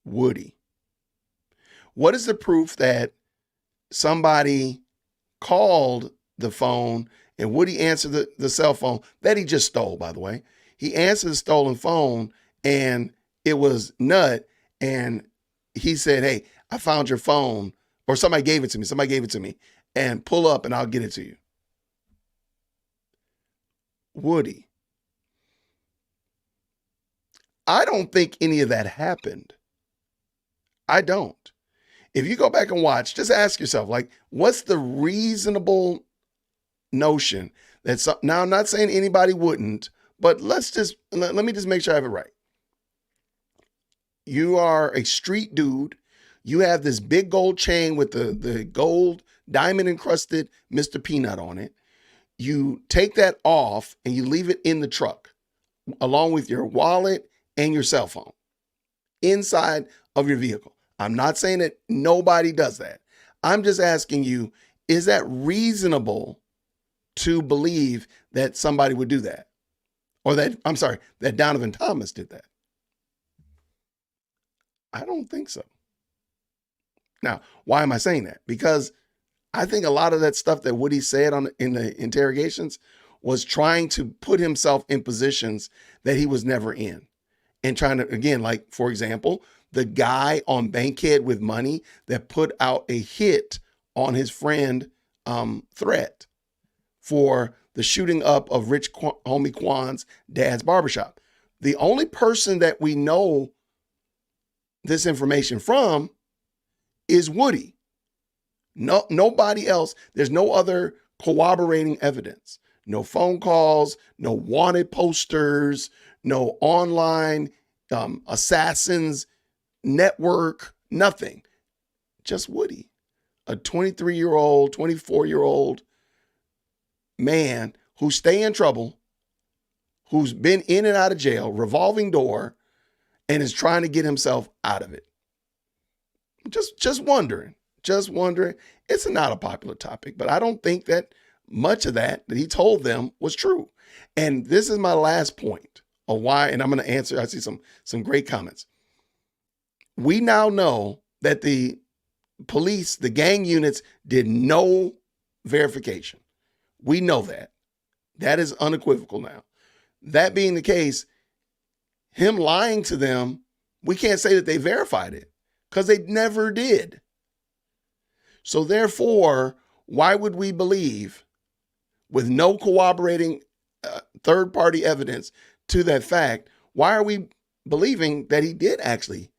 Woody. What is the proof that somebody called the phone and Woody answered the cell phone that he just stole, by the way? He answered the stolen phone and it was Nut, and he said, hey, I found your phone, or somebody gave it to me, and pull up and I'll get it to you. Woody. I don't think any of that happened. I don't. If you go back and watch, just ask yourself, like, what's the reasonable notion that now I'm not saying anybody wouldn't, but let me just make sure I have it right. You are a street dude. You have this big gold chain with the gold diamond encrusted Mr. Peanut on it. You take that off and you leave it in the truck along with your wallet and your cell phone inside of your vehicle. I'm not saying that nobody does that. I'm just asking you, is that reasonable to believe that somebody would do that? Or that Donovan Thomas did that? I don't think so. Now, why am I saying that? Because I think a lot of that stuff that Woody said in the interrogations was trying to put himself in positions that he was never in. And trying to, again, like, for example, the guy on Bankhead with Money that put out a hit on his friend Threat for the shooting up of Rich Homie Quan's dad's barbershop. The only person that we know this information from is Woody. No, nobody else. There's no other corroborating evidence. No phone calls, no wanted posters, no online assassins network, nothing. Just Woody, a 23-year-old, 24-year-old man who's staying in trouble, who's been in and out of jail, revolving door, and is trying to get himself out of it. Just wondering. It's not a popular topic, but I don't think that much of that he told them was true. And this is my last point of why, and I'm going to answer, I see some great comments. We now know that the police, the gang units, did no verification. We know that. That is unequivocal now. That being the case, him lying to them, we can't say that they verified it because they never did. So therefore, why would we believe, with no corroborating third-party evidence to that fact, why are we believing that he did actually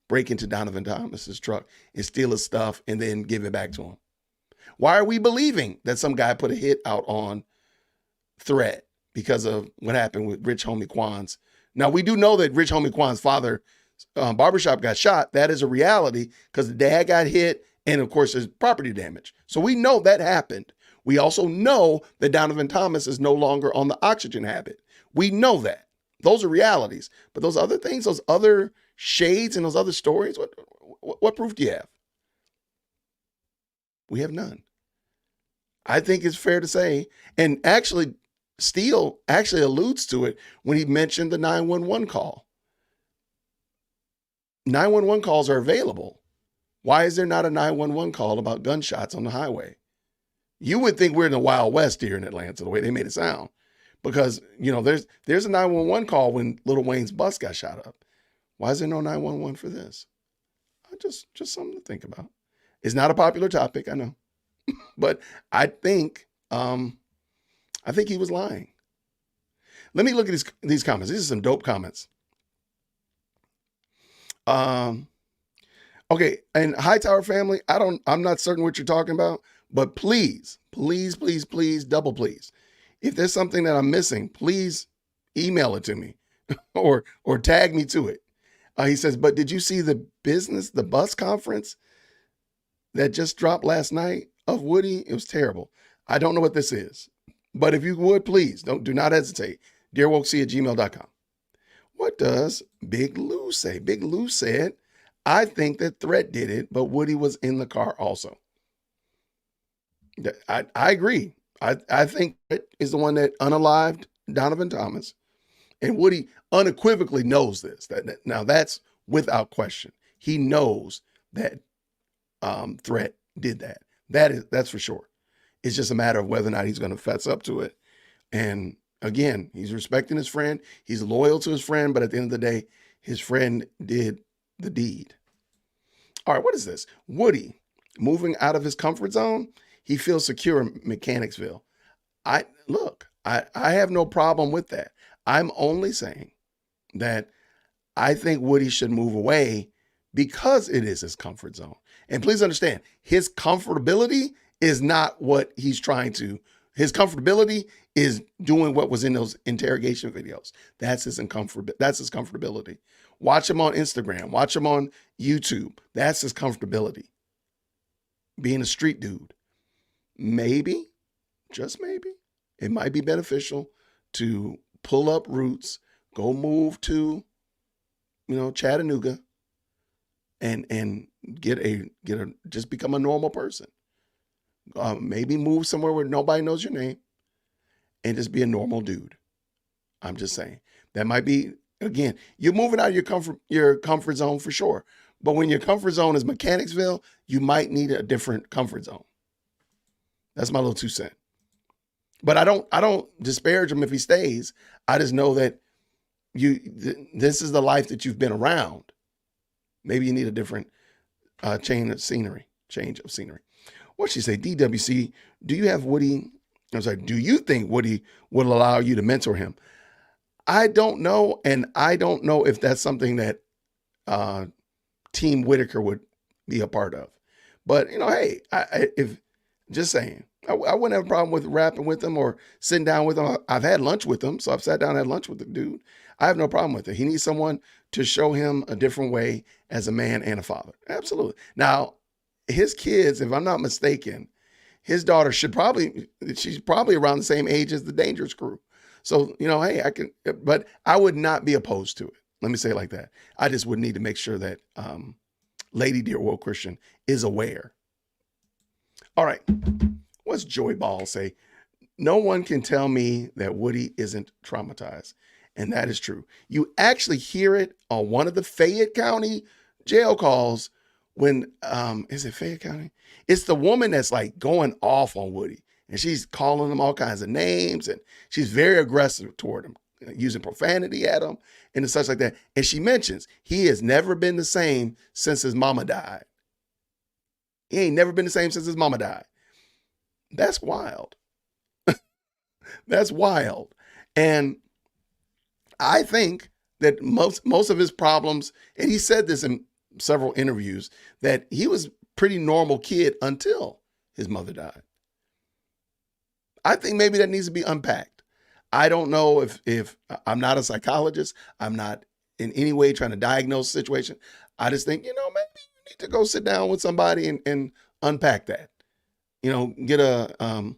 break into Donovan Thomas's truck and steal his stuff and then give it back to him? Why are we believing that some guy put a hit out on Threat because of what happened with Rich Homie Quan's? Now, we do know that Rich Homie Quan's father barbershop got shot. That is a reality because the dad got hit and, of course, there's property damage. So we know that happened. We also know that Donovan Thomas is no longer on the oxygen habit. We know that. Those are realities. But those other things, those other shades and those other stories, what proof do you have? We have none. I think it's fair to say, and actually, Steele actually alludes to it when he mentioned the 911 call. 911 calls are available. Why is there not a 911 call about gunshots on the highway? You would think we're in the Wild West here in Atlanta, the way they made it sound. Because, there's a 911 call when Lil Wayne's bus got shot up. Why is there no 911 for this? Just something to think about. It's not a popular topic, I know. But I think he was lying. Let me look at these comments. These are some dope comments. Okay, and Hightower family, I'm not certain what you're talking about, but please, double please. If there's something that I'm missing, please email it to me or tag me to it. He says, but did you see the bus conference that just dropped last night of Woody? It was terrible. I don't know what this is, but if you would, please do not hesitate. DearWokesee@gmail.com. What does Big Lou say? Big Lou said, I think that Threat did it, but Woody was in the car also. I agree. I think Threat is the one that unalived Donovan Thomas. And Woody unequivocally knows this. Now that's without question. He knows that Threat did that. That's for sure. It's just a matter of whether or not he's going to fess up to it. And again, he's respecting his friend. He's loyal to his friend, but at the end of the day, his friend did the deed. All right, what is this? Woody moving out of his comfort zone. He feels secure in Mechanicsville. I have no problem with that. I'm only saying that I think Woody should move away because it is his comfort zone. And please understand, his comfortability is not what he's trying to. His comfortability is doing what was in those interrogation videos. That's his comfortability. Watch him on Instagram. Watch him on YouTube. That's his comfortability. Being a street dude. Maybe, just maybe, it might be beneficial to pull up roots, go move to, Chattanooga, and just become a normal person. Maybe move somewhere where nobody knows your name and just be a normal dude. I'm just saying that might be, again, you're moving out of your comfort zone for sure. But when your comfort zone is Mechanicsville, you might need a different comfort zone. That's my little 2 cents. But I don't disparage him if he stays. I just know that this is the life that you've been around. Maybe you need a different change of scenery. What she say? DWC, do you think Woody would allow you to mentor him? I don't know. And I don't know if that's something that Team Whitaker would be a part of. But, hey, just saying, I wouldn't have a problem with rapping with him or sitting down with him. I've had lunch with him, so I've sat down and had lunch with the dude. I have no problem with it. He needs someone to show him a different way as a man and a father. Absolutely. Now, his kids, if I'm not mistaken, his daughter she's probably around the same age as the Dangerous Crew. So, hey, but I would not be opposed to it. Let me say it like that. I just would need to make sure that Lady Dear Woke Christian is aware. All right. What's Joy Ball say? No one can tell me that Woody isn't traumatized. And that is true. You actually hear it on one of the Fayette County jail calls when, is it Fayette County? It's the woman that's like going off on Woody. And she's calling him all kinds of names. And she's very aggressive toward him, using profanity at him and such like that. And she mentions he has never been the same since his mama died. He ain't never been the same since his mama died. That's wild. That's wild. And I think that most of his problems, and he said this in several interviews, that he was a pretty normal kid until his mother died. I think maybe that needs to be unpacked. I don't know if I'm not a psychologist. I'm not in any way trying to diagnose the situation. I just think, maybe you need to go sit down with somebody and unpack that. Get a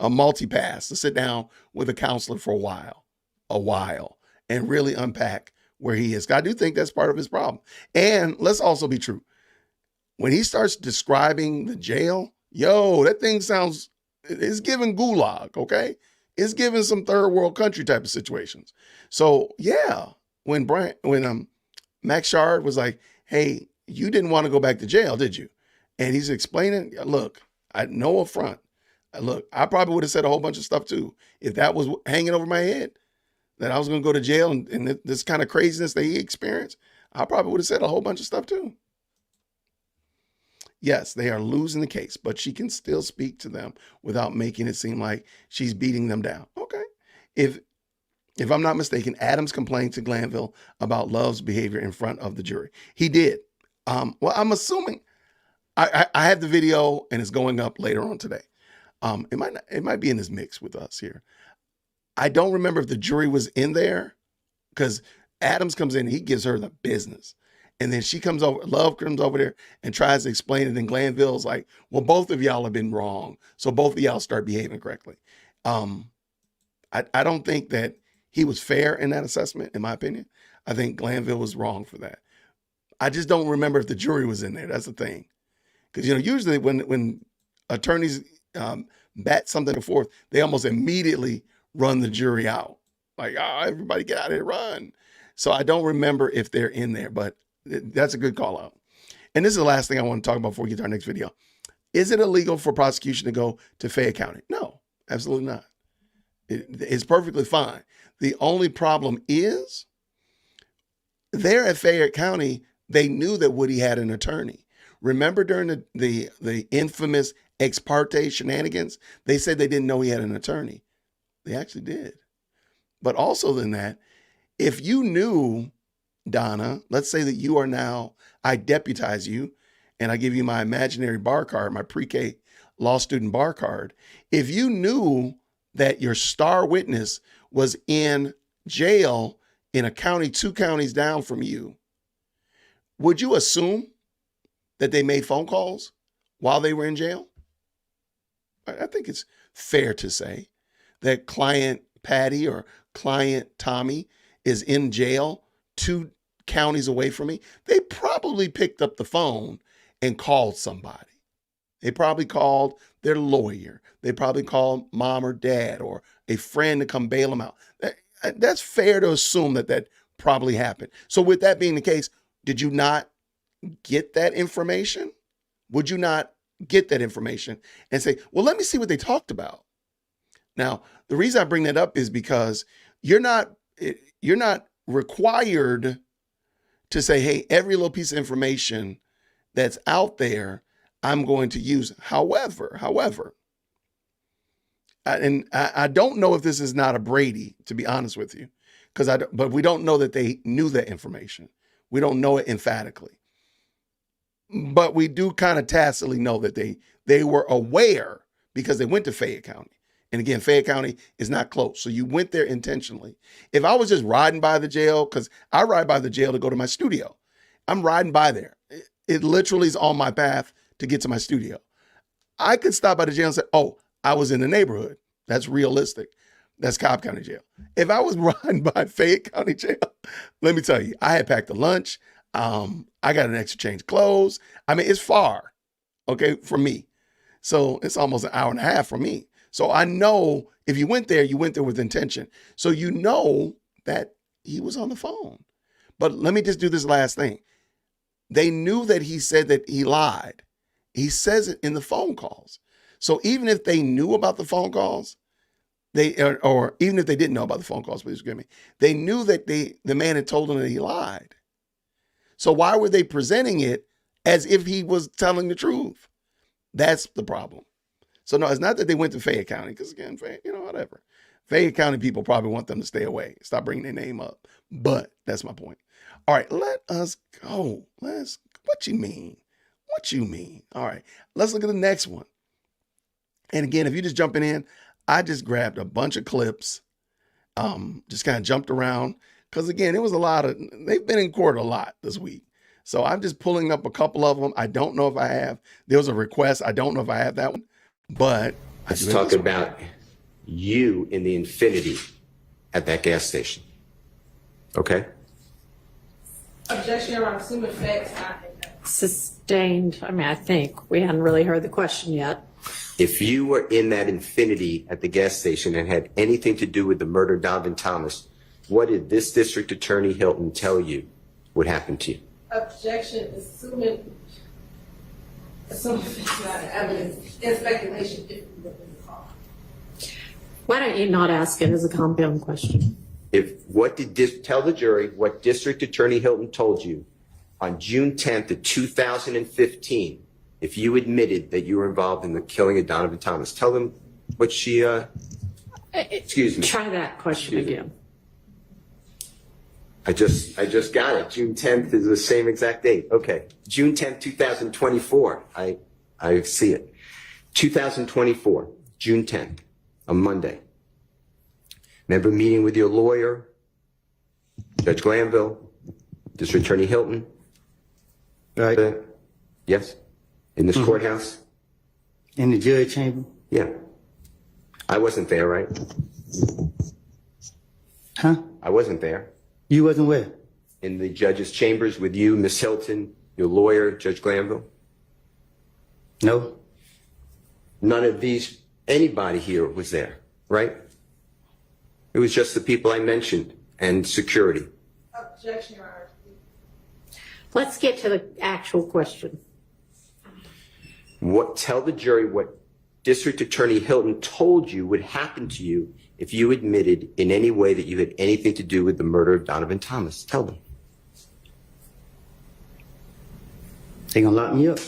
multi-pass to sit down with a counselor for a while, and really unpack where he is. I do think that's part of his problem. And let's also be true. When he starts describing the jail, that thing it's giving gulag, okay? It's giving some third world country type of situations. So yeah, when Max Shard was like, "Hey, you didn't want to go back to jail, did you?" And he's explaining, look, no affront. Look, I probably would have said a whole bunch of stuff too if that was hanging over my head, that I was going to go to jail and this kind of craziness that he experienced. I probably would have said a whole bunch of stuff too. Yes, they are losing the case, but she can still speak to them without making it seem like she's beating them down. Okay. If I'm not mistaken, Adams complained to Glanville about Love's behavior in front of the jury. He did. Well, I'm assuming I have the video and it's going up later on today. It might be in this mix with us here. I don't remember if the jury was in there, because Adams comes in and he gives her the business. And then she comes over, Love comes over there and tries to explain it. And Glanville's like, well, both of y'all have been wrong. So both of y'all start behaving correctly. I don't think that he was fair in that assessment, in my opinion. I think Glanville was wrong for that. I just don't remember if the jury was in there. That's the thing. Because, usually when attorneys bat something forth, they almost immediately run the jury out. Like, everybody get out of here, run. So I don't remember if they're in there, but that's a good call out. And this is the last thing I want to talk about before we get to our next video. Is it illegal for prosecution to go to Fayette County? No, absolutely not. It's perfectly fine. The only problem is there at Fayette County, they knew that Woody had an attorney. Remember during the infamous ex parte shenanigans, they said they didn't know he had an attorney. They actually did. But also than that, if you knew, Donna, let's say that you are now, I deputize you and I give you my imaginary bar card, my pre-K law student bar card. If you knew that your star witness was in jail in a county 2 counties down from you, would you assume that they made phone calls while they were in jail? I think it's fair to say that client Patty or client Tommy is in jail 2 counties away from me. They probably picked up the phone and called somebody. They probably called their lawyer. They probably called mom or dad or a friend to come bail them out. That's fair to assume that probably happened. So with that being the case, did you not get that information? Would you not get that information and say, well, let me see what they talked about? Now, the reason I bring that up is because you're not required to say, hey, every little piece of information that's out there, I'm going to use. However, I don't know if this is not a Brady, to be honest with you, but we don't know that they knew that information. We don't know it emphatically, but we do kind of tacitly know that they were aware because they went to Fayette County. And again, Fayette County is not close. So you went there intentionally. If I was just riding by the jail, because I ride by the jail to go to my studio, I'm riding by there. It literally is on my path to get to my studio. I could stop by the jail and say, oh, I was in the neighborhood. That's realistic. That's Cobb County Jail. If I was riding by Fayette County Jail, let me tell you, I had packed a lunch. I got an extra change of clothes. I mean, it's far, okay, from me. So it's almost an hour and a half from me. So I know if you went there with intention. So you know that he was on the phone. But let me just do this last thing. They knew that he said that he lied. He says it in the phone calls. So even if they knew about the phone calls, or even if they didn't know about the phone calls, please forgive me, they knew that the man had told them that he lied. So why were they presenting it as if he was telling the truth? That's the problem. So no, it's not that they went to Fayette County, because again, whatever. Fayette County people probably want them to stay away, stop bringing their name up. But that's my point. All right, let us go. What you mean? What you mean? All right, let's look at the next one. And again, if you're just jumping in, I just grabbed a bunch of clips, just kind of jumped around. Because again, it was they've been in court a lot this week. So I'm just pulling up a couple of them. I don't know if I have. There was a request. I don't know if I have that one. But let's talk about you in the Infinity at that gas station. Okay? Objection, Your Honor. Facts. Sustained. I mean, I think we hadn't really heard the question yet. If you were in that Infinity at the gas station and had anything to do with the murder of Donovan Thomas, what did this District Attorney Hilton tell you would happen to you? Objection, assuming it's not evidence, it's speculation if you look in the car. Why don't you not ask it as a compound question? Tell the jury what District Attorney Hilton told you on June 10th of 2015, if you admitted that you were involved in the killing of Donovan Thomas. Tell them what she, excuse me. Try that question again. I just got it. June 10th is the same exact date. Okay. June 10th, 2024. I see it. 2024, June 10th, a Monday. Remember meeting with your lawyer, Judge Glanville, District Attorney Hilton? Right. Yes? In this courthouse? In the judge chamber. Yeah. I wasn't there, right? Huh? I wasn't there. You wasn't where? In the judge's chambers with you, Miss Hilton, your lawyer, Judge Glanville? No. None of anybody here was there, right? It was just the people I mentioned and security. Objection, Your Honor. Let's get to the actual question. Tell the jury what District Attorney Hilton told you would happen to you if you admitted in any way that you had anything to do with the murder of Donovan Thomas. Tell them. They gonna lock me up.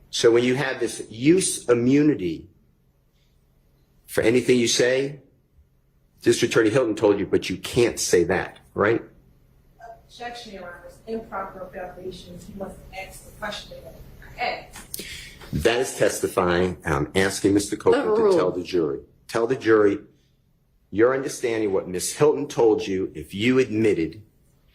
So when you have this use immunity for anything you say, District Attorney Hilton told you, but you can't say that, right? Objection, Your Honor. Improper foundations. You must ask the question that I asked. That is testifying, and I'm asking Mr. Copeland to tell the jury. Tell the jury your understanding what Ms. Hilton told you if you admitted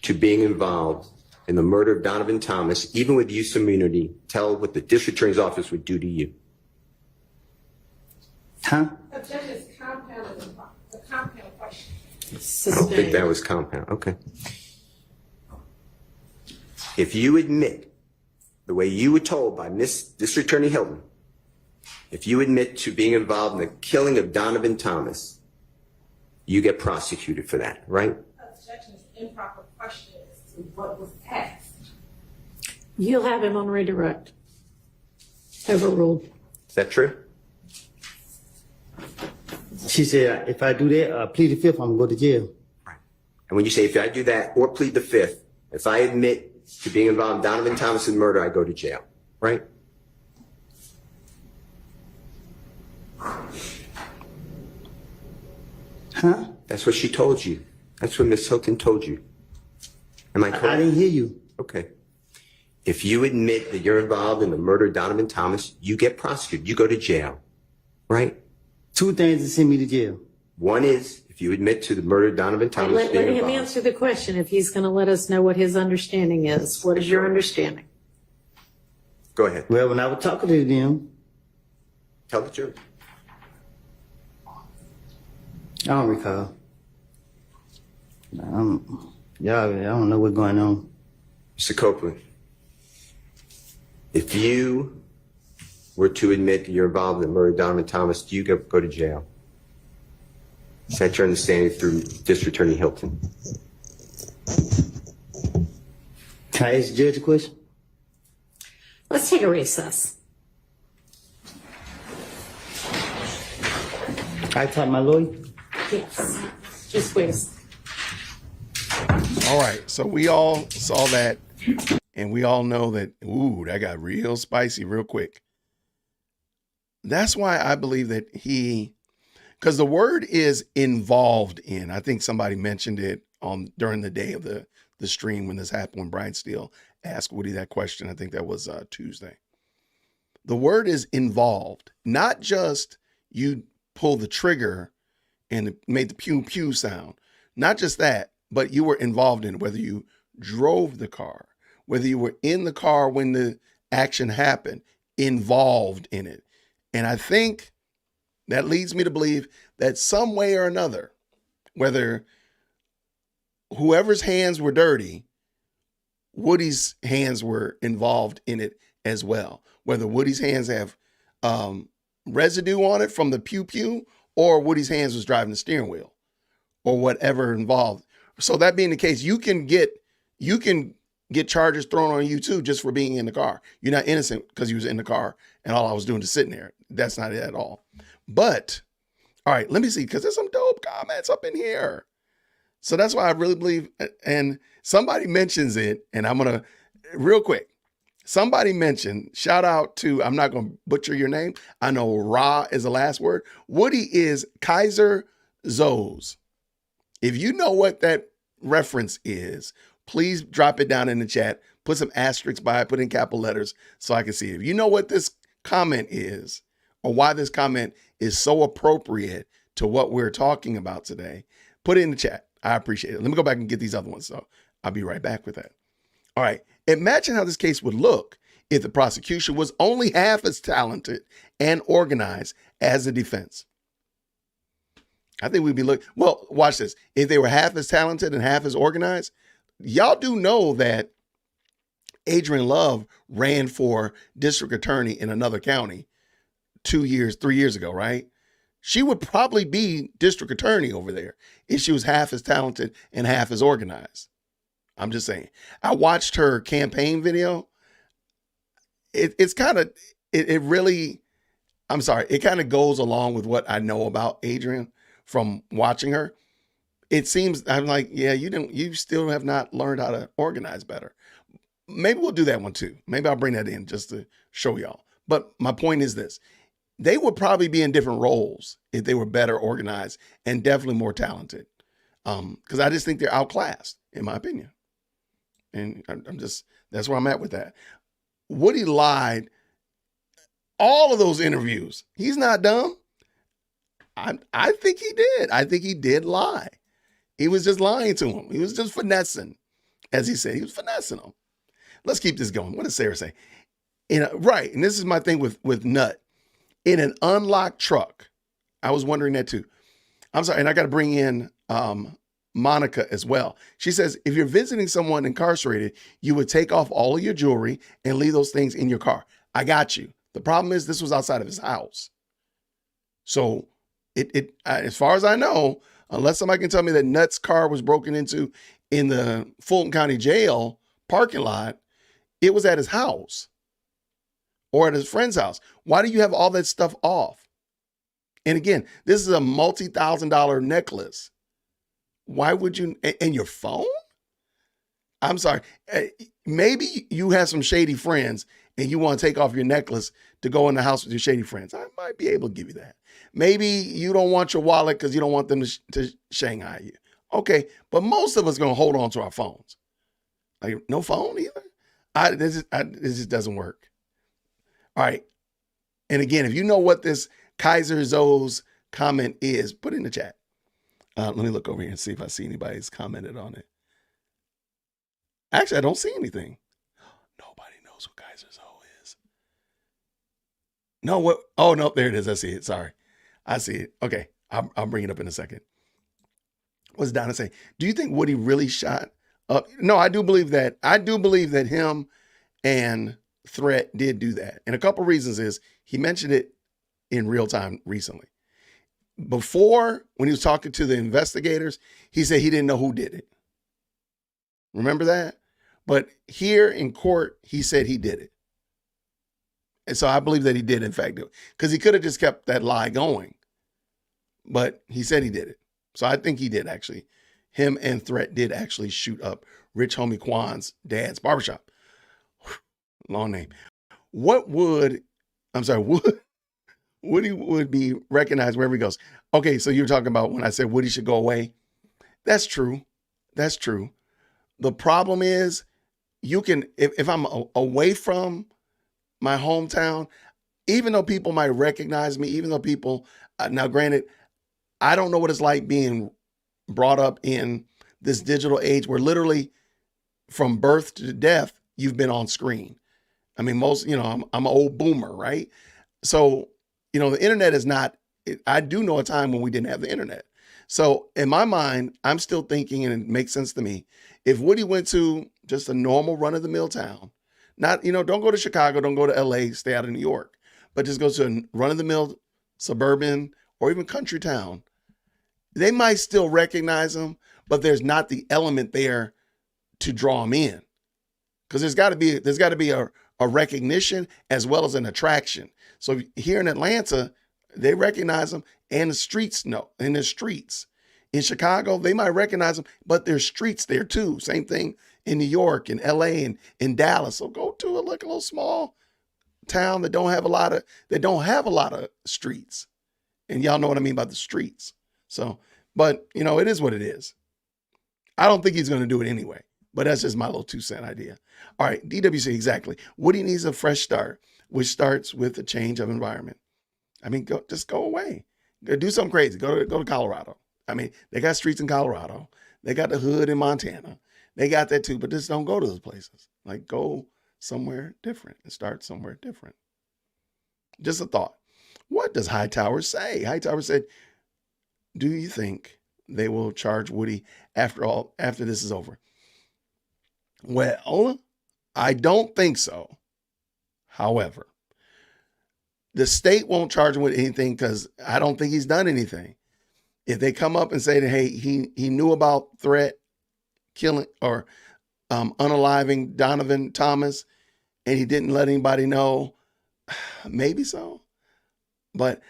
to being involved in the murder of Donovan Thomas, even with use immunity. Tell what the District Attorney's Office would do to you. Huh? Objection is compound and a compound question. I don't think that was compound. Okay. If you admit, the way you were told by Miss District Attorney Hilton, if you admit to being involved in the killing of Donovan Thomas, you get prosecuted for that, right? Objection is improper question as to what was asked. You'll have him on redirect. Overruled. Is that true? She said, if I do that, plead the fifth, I'm gonna go to jail. Right. And when you say, if I do that or plead the fifth, if I admit to being involved in Donovan Thomas's murder, I go to jail, right? Huh? That's what she told you. That's what Miss Hilton told you. Am I correct? I didn't hear you. Okay. If you admit that you're involved in the murder of Donovan Thomas, you get prosecuted. You go to jail, right? Two things to send me to jail. One is if you admit to the murder of Donovan Thomas Let being him involved. answer the question if he's going to let us know what his understanding is. What is your understanding? Go ahead. Well, when I was talking to them, Tell the jury. I don't recall. I don't know what's going on. Mr. Copeland, if you were to admit that you're involved in the murder of Donovan Thomas, do you go to jail? Is that your understanding through District Attorney Hilton? Can I ask the judge a question? Let's take a recess. I talk to my lawyer. Yes. Just wait a second. All right. So we all saw that, and we all know that, ooh, that got real spicy real quick. That's why I believe that because the word is involved in. I think somebody mentioned it during the day of the stream when this happened, when Brian Steele asked Woody that question. I think that was Tuesday. The word is involved, not just you pull the trigger and it made the pew pew sound. Not just that, but you were involved in it, whether you drove the car, whether you were in the car when the action happened, involved in it. And I think that leads me to believe that some way or another, whether whoever's hands were dirty, Woody's hands were involved in it as well, whether Woody's hands have residue on it from the pew pew, or Woody's hands was driving the steering wheel, or whatever involved. So that being the case, you can get charges thrown on you too just for being in the car. You're not innocent because you was in the car and all I was doing is sitting there. That's not it at all. But all right, let me see, because there's some dope comments up in here. So that's why I really believe, and somebody mentions it, and I'm gonna real quick. Somebody mentioned, shout out to, I'm not gonna butcher your name. I know Ra is the last word. Woody is Kaiser Zoes. If you know what that reference is, please drop it down in the chat. Put some asterisks by it, put in capital letters so I can see it. If you know what this comment is, or why this comment is so appropriate to what we're talking about today, put it in the chat. I appreciate it. Let me go back and get these other ones. So I'll be right back with that. All right. Imagine how this case would look if the prosecution was only half as talented and organized as the defense. I think we'd be looking, well, watch this. If they were half as talented and half as organized, y'all do know that Adrian Love ran for district attorney in another county 3 years ago, right? She would probably be district attorney over there if she was half as talented and half as organized. I'm just saying. I watched her campaign video. It kind of goes along with what I know about Adrian from watching her. It seems, I'm like, yeah, you still have not learned how to organize better. Maybe we'll do that one too. Maybe I'll bring that in just to show y'all. But my point is this. They would probably be in different roles if they were better organized and definitely more talented. Because I just think they're outclassed, in my opinion. And that's where I'm at with that. Woody lied all of those interviews. He's not dumb. I think he did. I think he did lie. He was just lying to him. He was just finessing, as he said. He was finessing him. Let's keep this going. What does Sarah say? Right, and this is my thing with Nut. In an unlocked truck. I was wondering that too. I'm sorry, and I got to bring in Monica as well. She says, if you're visiting someone incarcerated, you would take off all of your jewelry and leave those things in your car. I got you. The problem is this was outside of his house. So as far as I know, unless somebody can tell me that Nut's car was broken into in the Fulton County Jail parking lot, it was at his house or at his friend's house. Why do you have all that stuff off? And again, this is a multi-$1,000 necklace. Why would you, and your phone? I'm sorry. Maybe you have some shady friends and you want to take off your necklace to go in the house with your shady friends. I might be able to give you that. Maybe you don't want your wallet because you don't want them to Shanghai you. Okay, but most of us are going to hold on to our phones. Like, no phone either? This just doesn't work. All right. And again, if you know what this Kaiser Zoe's comment is, put it in the chat. Let me look over here and see if I see anybody's commented on it. Actually, I don't see anything. Nobody knows what Kaiser Zoe is. No, what? Oh, no, there it is. I see it. Sorry. I see it. Okay. I'll bring it up in a second. What's Donna saying? Do you think Woody really shot up? No, I do believe that. I do believe that him and Threat did do that. And a couple reasons is he mentioned it in real time recently. Before, when he was talking to the investigators, he said he didn't know who did it. Remember that? But here in court, he said he did it. And so I believe that he did, in fact, do it. Because he could have just kept that lie going. But he said he did it. So I think he did, actually. Him and Threat did actually shoot up Rich Homie Quan's dad's barbershop. Long name. Woody would be recognized wherever he goes. Okay, so you're talking about when I said Woody should go away. That's true. That's true. The problem is you can, if I'm away from my hometown, even though people might recognize me, even though people, now granted, I don't know what it's like being brought up in this digital age where literally from birth to death, you've been on screen. I mean, I'm an old boomer, right? So, the internet is not, I do know a time when we didn't have the internet. So in my mind, I'm still thinking, and it makes sense to me, if Woody went to just a normal run of the mill town, Not, don't go to Chicago, don't go to LA, stay out of New York, but just go to a run-of-the-mill suburban or even country town. They might still recognize them, but there's not the element there to draw them in. Because there's got to be a recognition as well as an attraction. So here in Atlanta, they recognize them, and the streets know. In the streets, in Chicago, they might recognize them, but there's streets there too. Same thing in New York, and LA, and in Dallas. So go to a little small town that don't have a lot of streets, and y'all know what I mean by the streets. So, but it is what it is. I don't think he's going to do it anyway. But that's just my little 2-cent idea. All right, DWC, exactly. Woody needs a fresh start, which starts with a change of environment. I mean, just go away. Go do something crazy. Go to Colorado. I mean, they got streets in Colorado. They got the hood in Montana. They got that too, but just don't go to those places. Like, go somewhere different and start somewhere different. Just a thought. What does Hightower say? Hightower said, do you think they will charge Woody after this is over? Well, I don't think so. However, the state won't charge him with anything because I don't think he's done anything. If they come up and say that, hey, he knew about threat, killing, or unaliving Donovan Thomas, and he didn't let anybody know, maybe so. But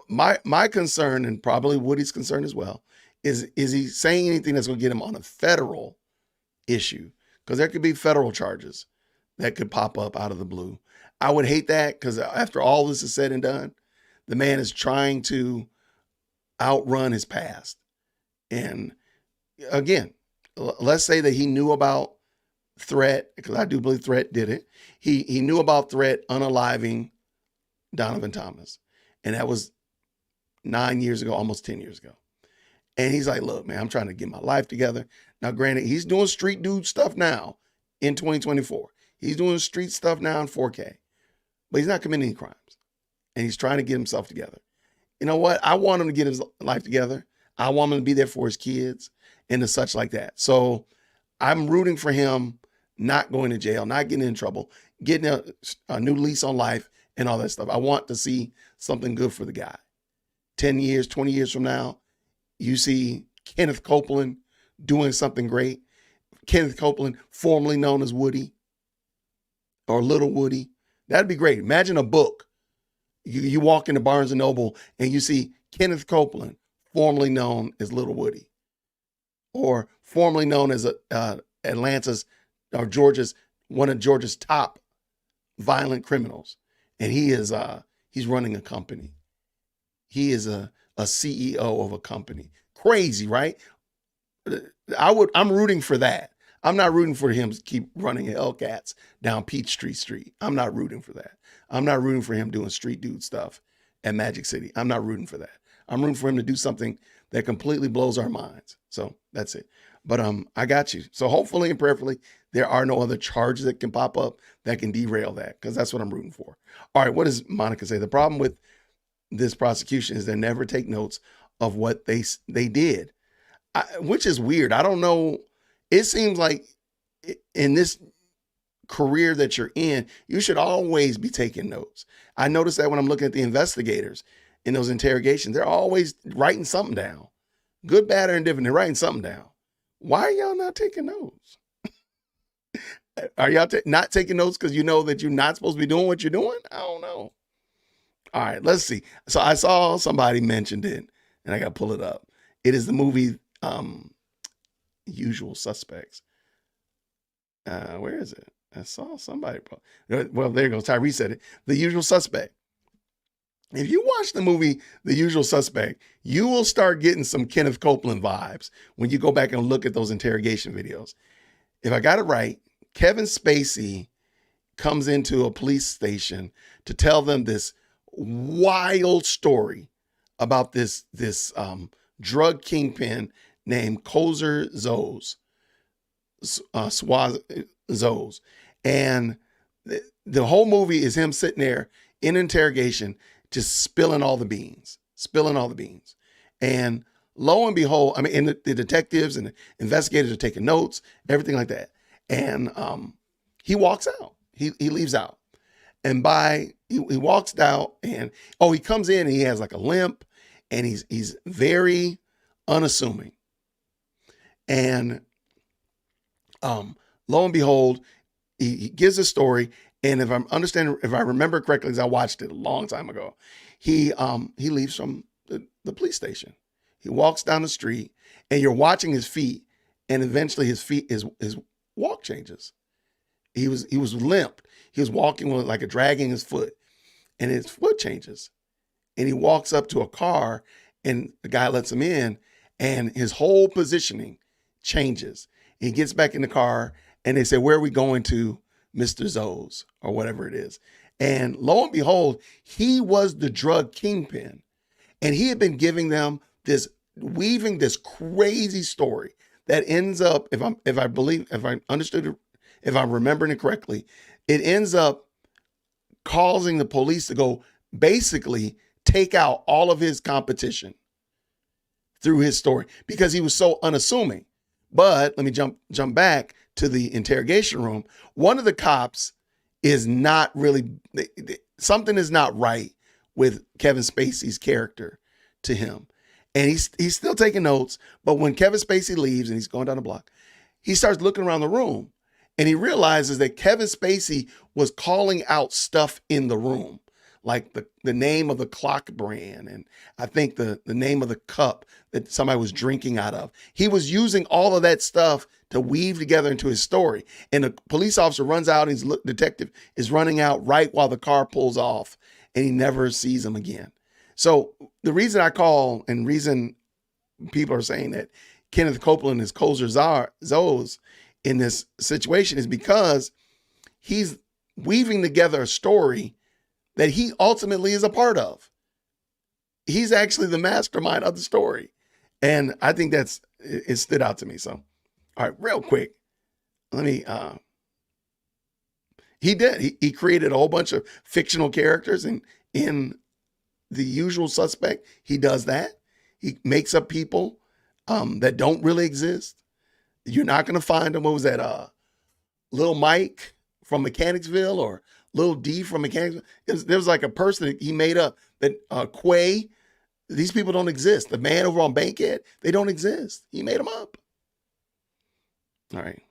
my concern, and probably Woody's concern as well, is he saying anything that's going to get him on a federal issue? Because there could be federal charges that could pop up out of the blue. I would hate that, because after all this is said and done, the man is trying to outrun his past. And again, let's say that he knew about threat, because I do believe threat did it. He knew about threat unaliving Donovan Thomas. And that was 9 years ago, almost 10 years ago. And he's like, look, man, I'm trying to get my life together. Now, granted, he's doing street dude stuff now in 2024. He's doing street stuff now in 4K, but he's not committing any crimes. And he's trying to get himself together. You know what? I want him to get his life together. I want him to be there for his kids and the such like that. So I'm rooting for him not going to jail, not getting in trouble, getting a new lease on life and all that stuff. I want to see something good for the guy. 10 years, 20 years from now, you see Kenneth Copeland doing something great. Kenneth Copeland, formerly known as Woody or Little Woody. That'd be great. Imagine a book. You walk into Barnes & Noble and you see Kenneth Copeland, formerly known as Little Woody, or formerly known as Atlanta's or Georgia's, one of Georgia's top violent criminals. And he's running a company. He is a CEO of a company. Crazy, right? I'm rooting for that. I'm not rooting for him to keep running Hellcats down Peachtree Street. I'm not rooting for that. I'm not rooting for him doing street dude stuff at Magic City. I'm not rooting for that. I'm rooting for him to do something that completely blows our minds. So that's it. But I got you. So hopefully and prayerfully, there are no other charges that can pop up that can derail that, because that's what I'm rooting for. All right, what does Monica say? The problem with this prosecution is they never take notes of what they did, which is weird. I don't know. It seems like in this career that you're in, you should always be taking notes. I noticed that when I'm looking at the investigators in those interrogations, they're always writing something down. Good, bad, or indifferent, they're writing something down. Why are y'all not taking notes? Are y'all not taking notes because you know that you're not supposed to be doing what you're doing? I don't know. All right, let's see. So I saw somebody mentioned it, and I got to pull it up. It is the movie Usual Suspects. Where is it? I saw somebody. Well, there you go. Tyree said it. The Usual Suspect. If you watch the movie The Usual Suspect, you will start getting some Kenneth Copeland vibes when you go back and look at those interrogation videos. If I got it right, Kevin Spacey comes into a police station to tell them this wild story about this drug kingpin named Kozer Zoes. And the whole movie is him sitting there in interrogation, just spilling all the beans. And lo and behold, I mean, and the detectives and the investigators are taking notes, everything like that. And he walks out. He leaves out. And he walks out and he comes in and he has like a limp and he's very unassuming. And lo and behold, he gives a story. And if I remember correctly, because I watched it a long time ago, he leaves from the police station. He walks down the street and you're watching his feet, and eventually his walk changes. He was limp. He was walking with like a dragging his foot, and his foot changes. And he walks up to a car, and the guy lets him in, and his whole positioning changes. He gets back in the car, and they say, "Where are we going to, Mr. Zoes?" or whatever it is. And lo and behold, he was the drug kingpin, and he had been giving them weaving this crazy story that ends up, if I'm remembering it correctly, it ends up causing the police to go basically take out all of his competition through his story because he was so unassuming. But let me jump back to the interrogation room. One of the cops is not really, something is not right with Kevin Spacey's character to him. And he's still taking notes, but when Kevin Spacey leaves and he's going down the block, he starts looking around the room and he realizes that Kevin Spacey was calling out stuff in the room, like the name of the clock brand, and I think the name of the cup that somebody was drinking out of. He was using all of that stuff to weave together into his story. And the police officer runs out, and his detective is running out right while the car pulls off, and he never sees him again. So the reason I call, and reason people are saying that Kenneth Copeland is Kozer Zoes in this situation is because he's weaving together a story that he ultimately is a part of. He's actually the mastermind of the story. And I think it stood out to me. So, all right, real quick, let me, he created a whole bunch of fictional characters, and in The Usual Suspect, he does that. He makes up people that don't really exist. You're not going to find them. What was that? Lil Mike from Mechanicsville, or Lil D from Mechanicsville. There was like a person that he made up, that Quay. These people don't exist. The man over on Bankhead, they don't exist. He made them up. All right.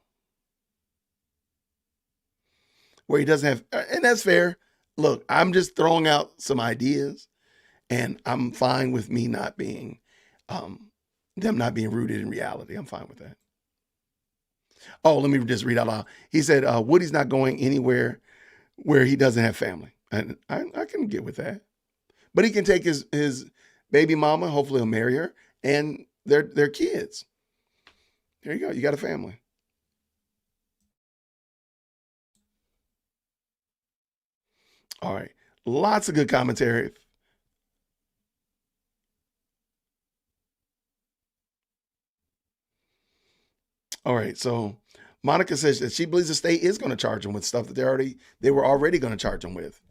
Where he doesn't have, and that's fair. Look, I'm just throwing out some ideas, and I'm fine with me not being, them not being rooted in reality. I'm fine with that. Oh, let me just read out loud. He said, Woody's not going anywhere where he doesn't have family. And I can get with that. But he can take his baby mama, hopefully he'll marry her, and their kids. There you go. You got a family. All right. Lots of good commentary. All right. So Monica says that she believes the state is going to charge them with stuff that they were already going to charge them with.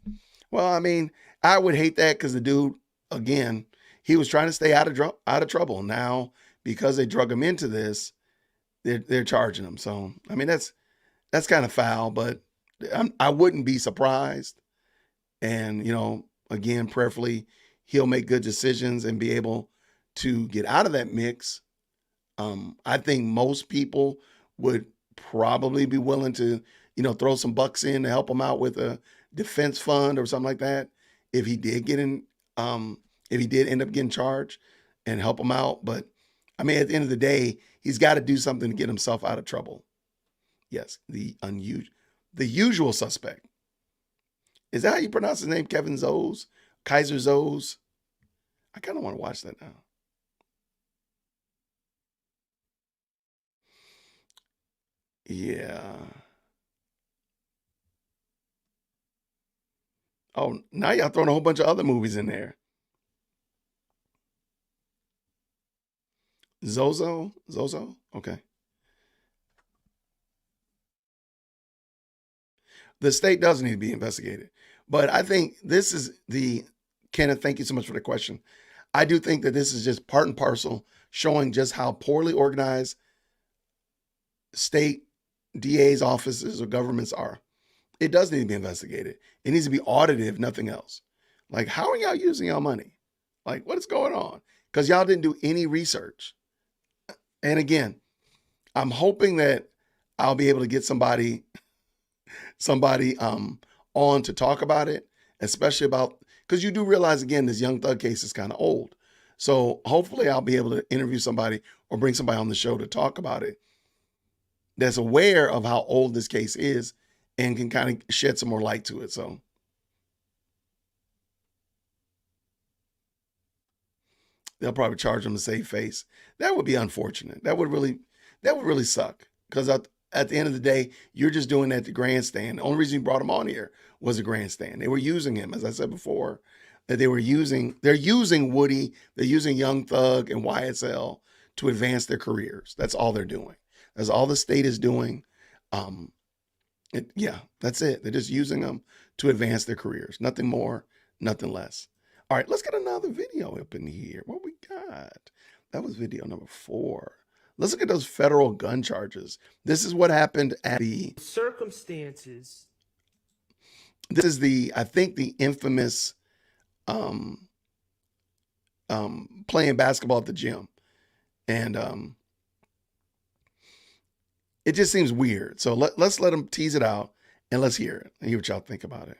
Well, I mean, I would hate that because the dude, again, he was trying to stay out of trouble. Now, because they drug him into this, they're charging him. So, I mean, that's kind of foul, but I wouldn't be surprised. And, again, prayerfully, he'll make good decisions and be able to get out of that mix. I think most people would probably be willing to, throw some bucks in to help him out with a defense fund or something like that. If he did if he did end up getting charged, and help him out. But I mean, at the end of the day, he's got to do something to get himself out of trouble. Yes, the usual suspect. Is that how you pronounce his name? Kevin Zoes? Kaiser Zoes? I kind of want to watch that now. Yeah. Oh, now y'all throwing a whole bunch of other movies in there. Zozo? Okay. The state does need to be investigated. But I think this is Kenneth, thank you so much for the question. I do think that this is just part and parcel showing just how poorly organized state DA's offices or governments are. It does need to be investigated. It needs to be audited, if nothing else. Like, how are y'all using y'all money? Like, what is going on? Because y'all didn't do any research. And again, I'm hoping that I'll be able to get somebody on to talk about it, especially about, because you do realize again this Young Thug case is kind of old. So hopefully I'll be able to interview somebody or bring somebody on the show to talk about it that's aware of how old this case is and can kind of shed some more light to it. So they'll probably charge them to save face. That would be unfortunate. That would really suck. Because at the end of the day, you're just doing that to grandstand. The only reason you brought him on here was a grandstand. They were using him, as I said before, that they're using Woody, they're using Young Thug and YSL to advance their careers. That's all they're doing. That's all the state is doing. Yeah, that's it. They're just using them to advance their careers. Nothing more, nothing less. All right, let's get another video up in here. What we got? That was video number 4. Let's look at those federal gun charges. This is what happened at the circumstances. This is I think the infamous playing basketball at the gym. And it just seems weird. So let's let them tease it out and let's hear it and hear what y'all think about it.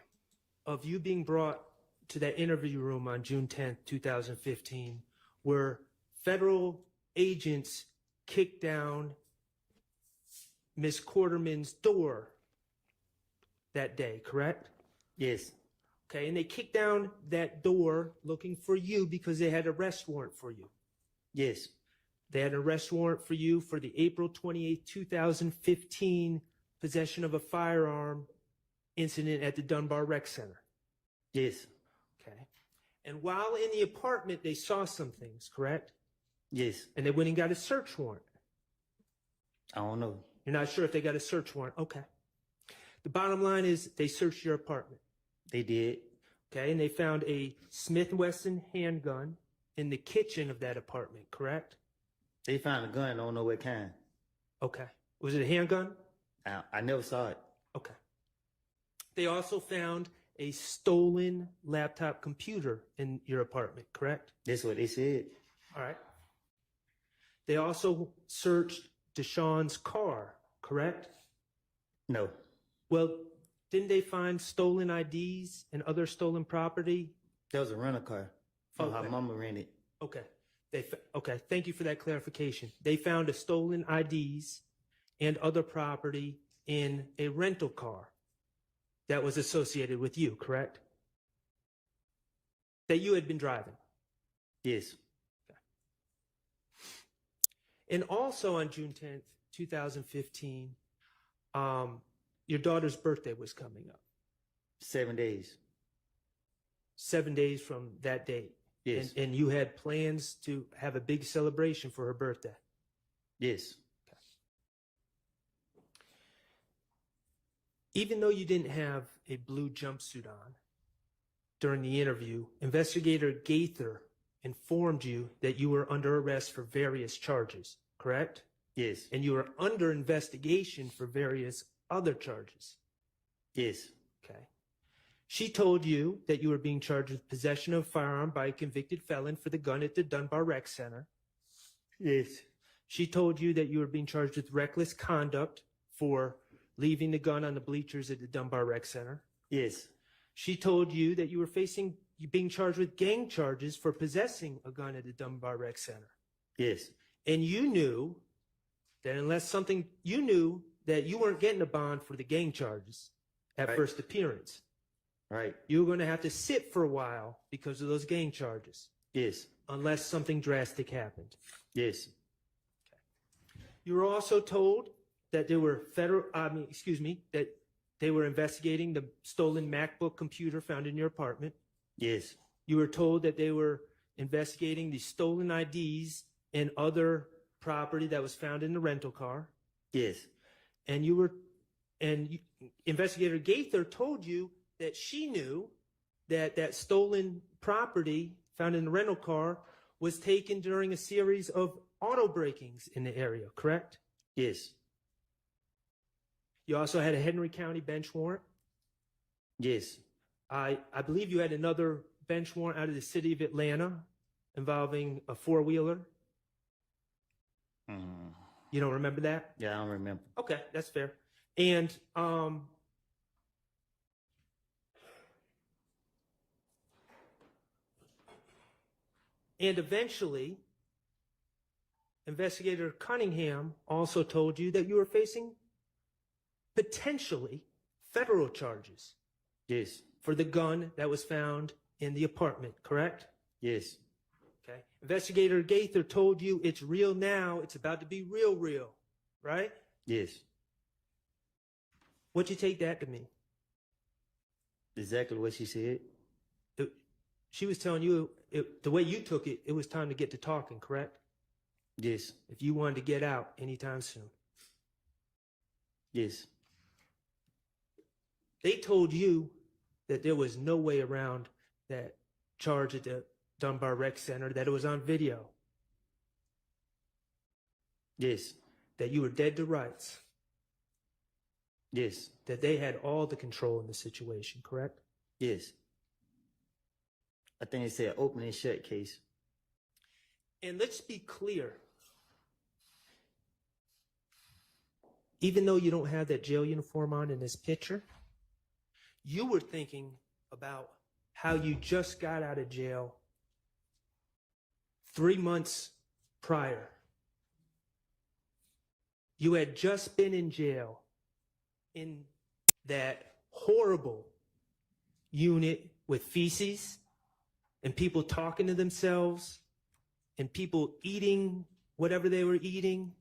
Of you being brought to that interview room on June 10th, 2015, where federal agents kicked down Miss Quarterman's door that day, correct? Yes. Okay, and they kicked down that door looking for you because they had an arrest warrant for you. Yes. They had an arrest warrant for you for the April 28th, 2015 possession of a firearm incident at the Dunbar Rec Center. Yes. Okay. And while in the apartment, they saw some things, correct? Yes. And they went and got a search warrant. I don't know. You're not sure if they got a search warrant. Okay. The bottom line is they searched your apartment. They did. Okay. And they found a Smith & Wesson handgun in the kitchen of that apartment, correct? They found a gun. I don't know what kind. Okay. Was it a handgun? I never saw it. Okay. They also found a stolen laptop computer in your apartment, correct? That's what they said. All right. They also searched Deshaun's car, correct? No. Well, didn't they find stolen IDs and other stolen property? That was a rental car from her Okay. mama rented. Okay. Okay. Thank you for that clarification. They found a stolen IDs and other property in a rental car that was associated with you, correct? That you had been driving. Yes. And also on June 10th, 2015, your daughter's birthday was coming up. 7 days. 7 days from that date. Yes. And you had plans to have a big celebration for her birthday. Yes. Even though you didn't have a blue jumpsuit on during the interview, investigator Gaither informed you that you were under arrest for various charges, correct? Yes. And you were under investigation for various other charges. Yes. Okay. She told you that you were being charged with possession of a firearm by a convicted felon for the gun at the Dunbar Rec Center. Yes. She told you that you were being charged with reckless conduct for leaving the gun on the bleachers at the Dunbar Rec Center. Yes. She told you that you were being charged with gang charges for possessing a gun at the Dunbar Rec Center. Yes. And you knew that you knew that you weren't getting a bond for the gang charges at Right. first appearance. Right. You were going to have to sit for a while because of those gang charges, Yes. unless something drastic happened. Yes. You were also told that that they were investigating the stolen MacBook computer found in your apartment. Yes. You were told that they were investigating the stolen IDs and other property that was found in the rental car. Yes. And investigator Gaither told you that she knew that stolen property found in the rental car was taken during a series of auto breakings in the area, correct? Yes. You also had a Henry County bench warrant Yes. I believe you had another bench warrant out of the city of Atlanta involving a four-wheeler. Mm. You don't remember that? Yeah, I don't remember. Okay, that's fair. And eventually, Investigator Cunningham also told you that you were facing potentially federal charges Yes. for the gun that was found in the apartment, correct? Yes. Okay. Investigator Gaither told you it's real now, it's about to be real, right? Yes. What'd you take that to mean? Exactly what she said. She was telling you, the way you took it, it was time to get to talking, correct? Yes. If you wanted to get out anytime soon. Yes. They told you that there was no way around that charge at the Dunbar Rec Center, that it was on video, Yes. that you were dead to rights, Yes. that they had all the control in the situation, correct? Yes. I think it said open and shut case. And let's be clear. Even though you don't have that jail uniform on in this picture, you were thinking about how you just got out of jail 3 months prior. You had just been in jail in that horrible unit with feces and people talking to themselves and people eating whatever they were eating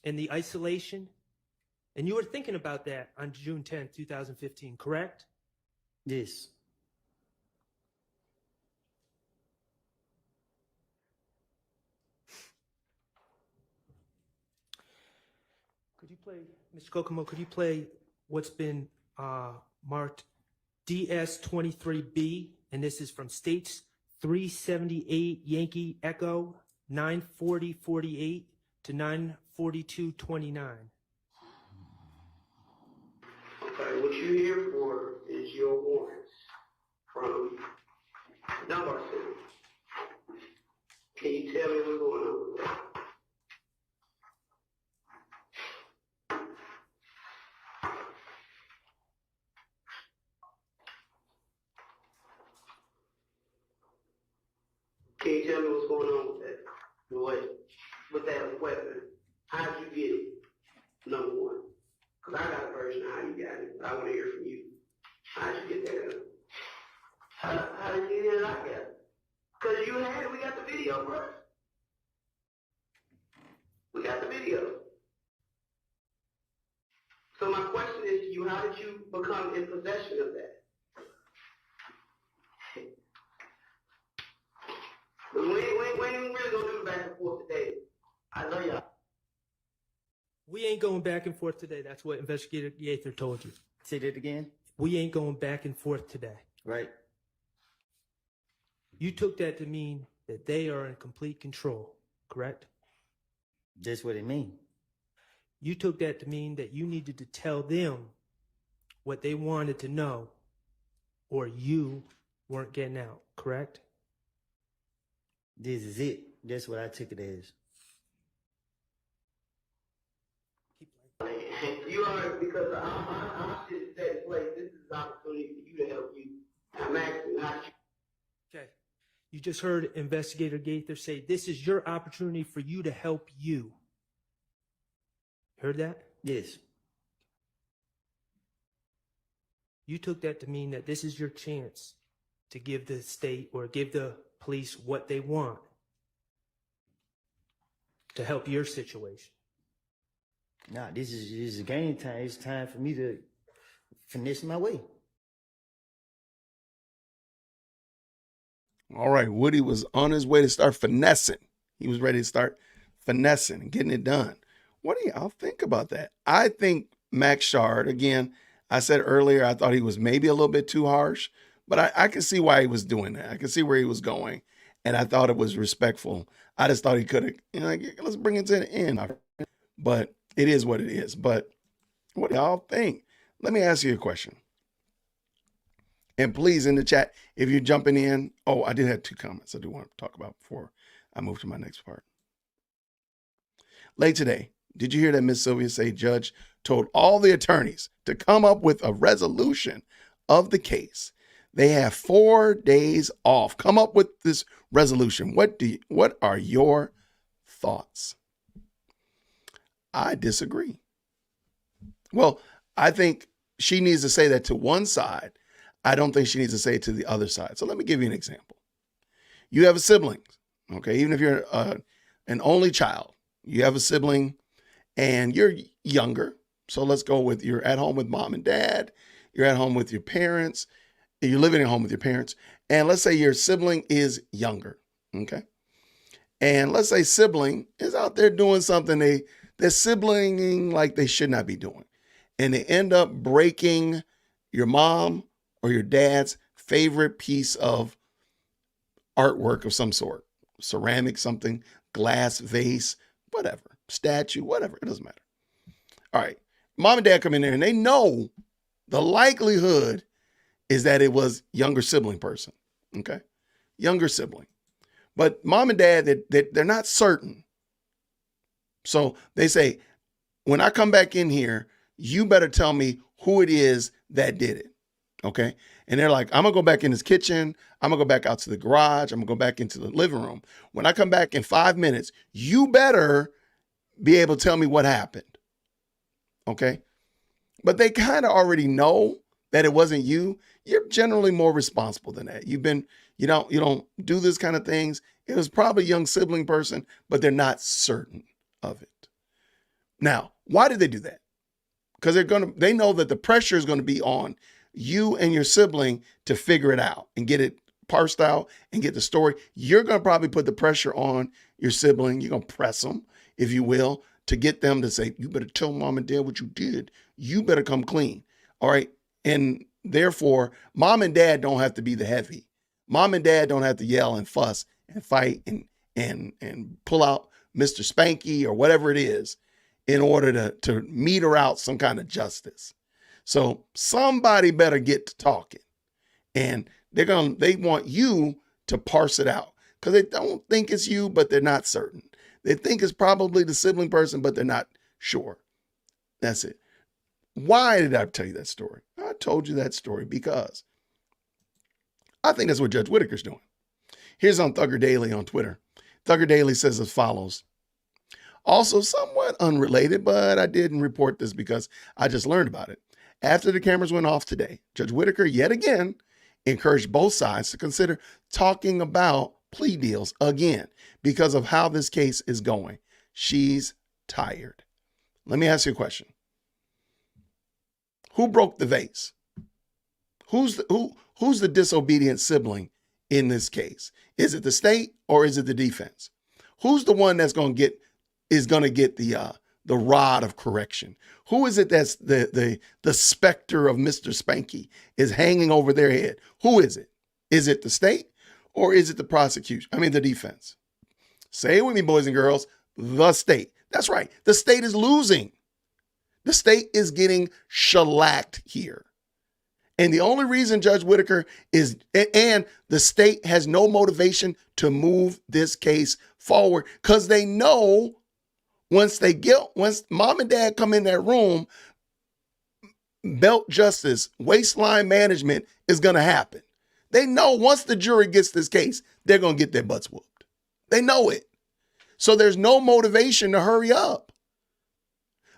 and the isolation. And you were thinking about that on June 10th, 2015, correct? Yes. Could you play, Mr. Kokomo, could you play what's been marked DS23B, and this is from States 378 Yankee Echo 94048 to 94229. Okay, what you're here for is your warrants from Dunbar Center. Can you tell me what's going on with that? Can you tell me what's going on with that? With that weapon? How'd you get it? Number one. Because I got a version of how you got it, but I want to hear from you. How'd you get that gun? How did you get it? I got it. Because you had it. We got the video, bro. We got the video. So my question is to you, how did you become in possession of that? We ain't really gonna do the back and forth today. I love y'all. We ain't going back and forth today. That's what Investigator Gaither told you. Say that again. We ain't going back and forth today. Right. You took that to mean that they are in complete control, correct? That's what it means. You took that to mean that you needed to tell them what they wanted to know, or you weren't getting out, correct? This is it. That's what I took it as. You are, because I'm sitting in that place. This is an opportunity for you to help you. I'm asking how you. Okay. You just heard Investigator Gaither say, this is your opportunity for you to help you. Heard that? Yes. You took that to mean that this is your chance to give the state or give the police what they want to help your situation. Nah, this is game time. It's time for me to finesse my way. All right, Woody was on his way to start finessing. He was ready to start finessing and getting it done. What do y'all think about that? I think Max Shard, again, I said earlier, I thought he was maybe a little bit too harsh, but I can see why he was doing that. I can see where he was going, and I thought it was respectful. I just thought he could have, like, let's bring it to the end. But it is what it is. But what do y'all think? Let me ask you a question. And please, in the chat, if you're jumping in, oh, I did have 2 comments I do want to talk about before I move to my next part. Late today, did you hear that Miss Sylvia say judge told all the attorneys to come up with a resolution of the case? They have 4 days off. Come up with this resolution. What are your thoughts? I disagree. Well, I think she needs to say that to one side. I don't think she needs to say it to the other side. So let me give you an example. You have a sibling, okay? Even if you're an only child, you have a sibling and you're younger. So let's go with you're at home with mom and dad. You're at home with your parents. You're living at home with your parents. And let's say your sibling is younger, okay? And let's say sibling is out there doing something they're siblinging like they should not be doing. And they end up breaking your mom or your dad's favorite piece of artwork of some sort, ceramic something, glass vase, whatever, statue, whatever, it doesn't matter. All right, mom and dad come in there and they know the likelihood is that it was younger sibling person, okay? Younger sibling. But mom and dad, they're not certain. So they say, when I come back in here, you better tell me who it is that did it, okay? And they're like, I'm going to go back in this kitchen. I'm going to go back out to the garage. I'm going to go back into the living room. When I come back in 5 minutes, you better be able to tell me what happened, okay? But they kind of already know that it wasn't you. You're generally more responsible than that. You don't do this kind of things. It was probably a young sibling person, but they're not certain of it. Now, why did they do that? Because they know that the pressure is going to be on you and your sibling to figure it out and get it parsed out and get the story. You're going to probably put the pressure on your sibling. You're going to press them, if you will, to get them to say, you better tell mom and dad what you did. You better come clean. All right. And therefore, mom and dad don't have to be the heavy. Mom and dad don't have to yell and fuss and fight and pull out Mr. Spanky or whatever it is in order to meter out some kind of justice. So somebody better get to talking, and they want you to parse it out because they don't think it's you, but they're not certain. They think it's probably the sibling person, but they're not sure. That's it. Why did I tell you that story? I told you that story because I think that's what Judge Whitaker's doing. Here's on Thugger Daily on Twitter. Thugger Daily says as follows. Also somewhat unrelated, but I didn't report this because I just learned about it. After the cameras went off today, Judge Whitaker yet again encouraged both sides to consider talking about plea deals again because of how this case is going. She's tired. Let me ask you a question. Who broke the vase? Who's the disobedient sibling in this case? Is it the state or is it the defense? Who's the one that's going to get the rod of correction? Who is it that's the specter of Mr. Spanky is hanging over their head? Who is it? Is it the state or is it the prosecution? I mean, the defense. Say it with me, boys and girls. The state. That's right. The state is losing. The state is getting shellacked here. And the only reason Judge Whitaker and the state has no motivation to move this case forward because they know once mom and dad come in that room, belt justice, waistline management is going to happen. They know once the jury gets this case, they're going to get their butts whooped. They know it. So there's no motivation to hurry up.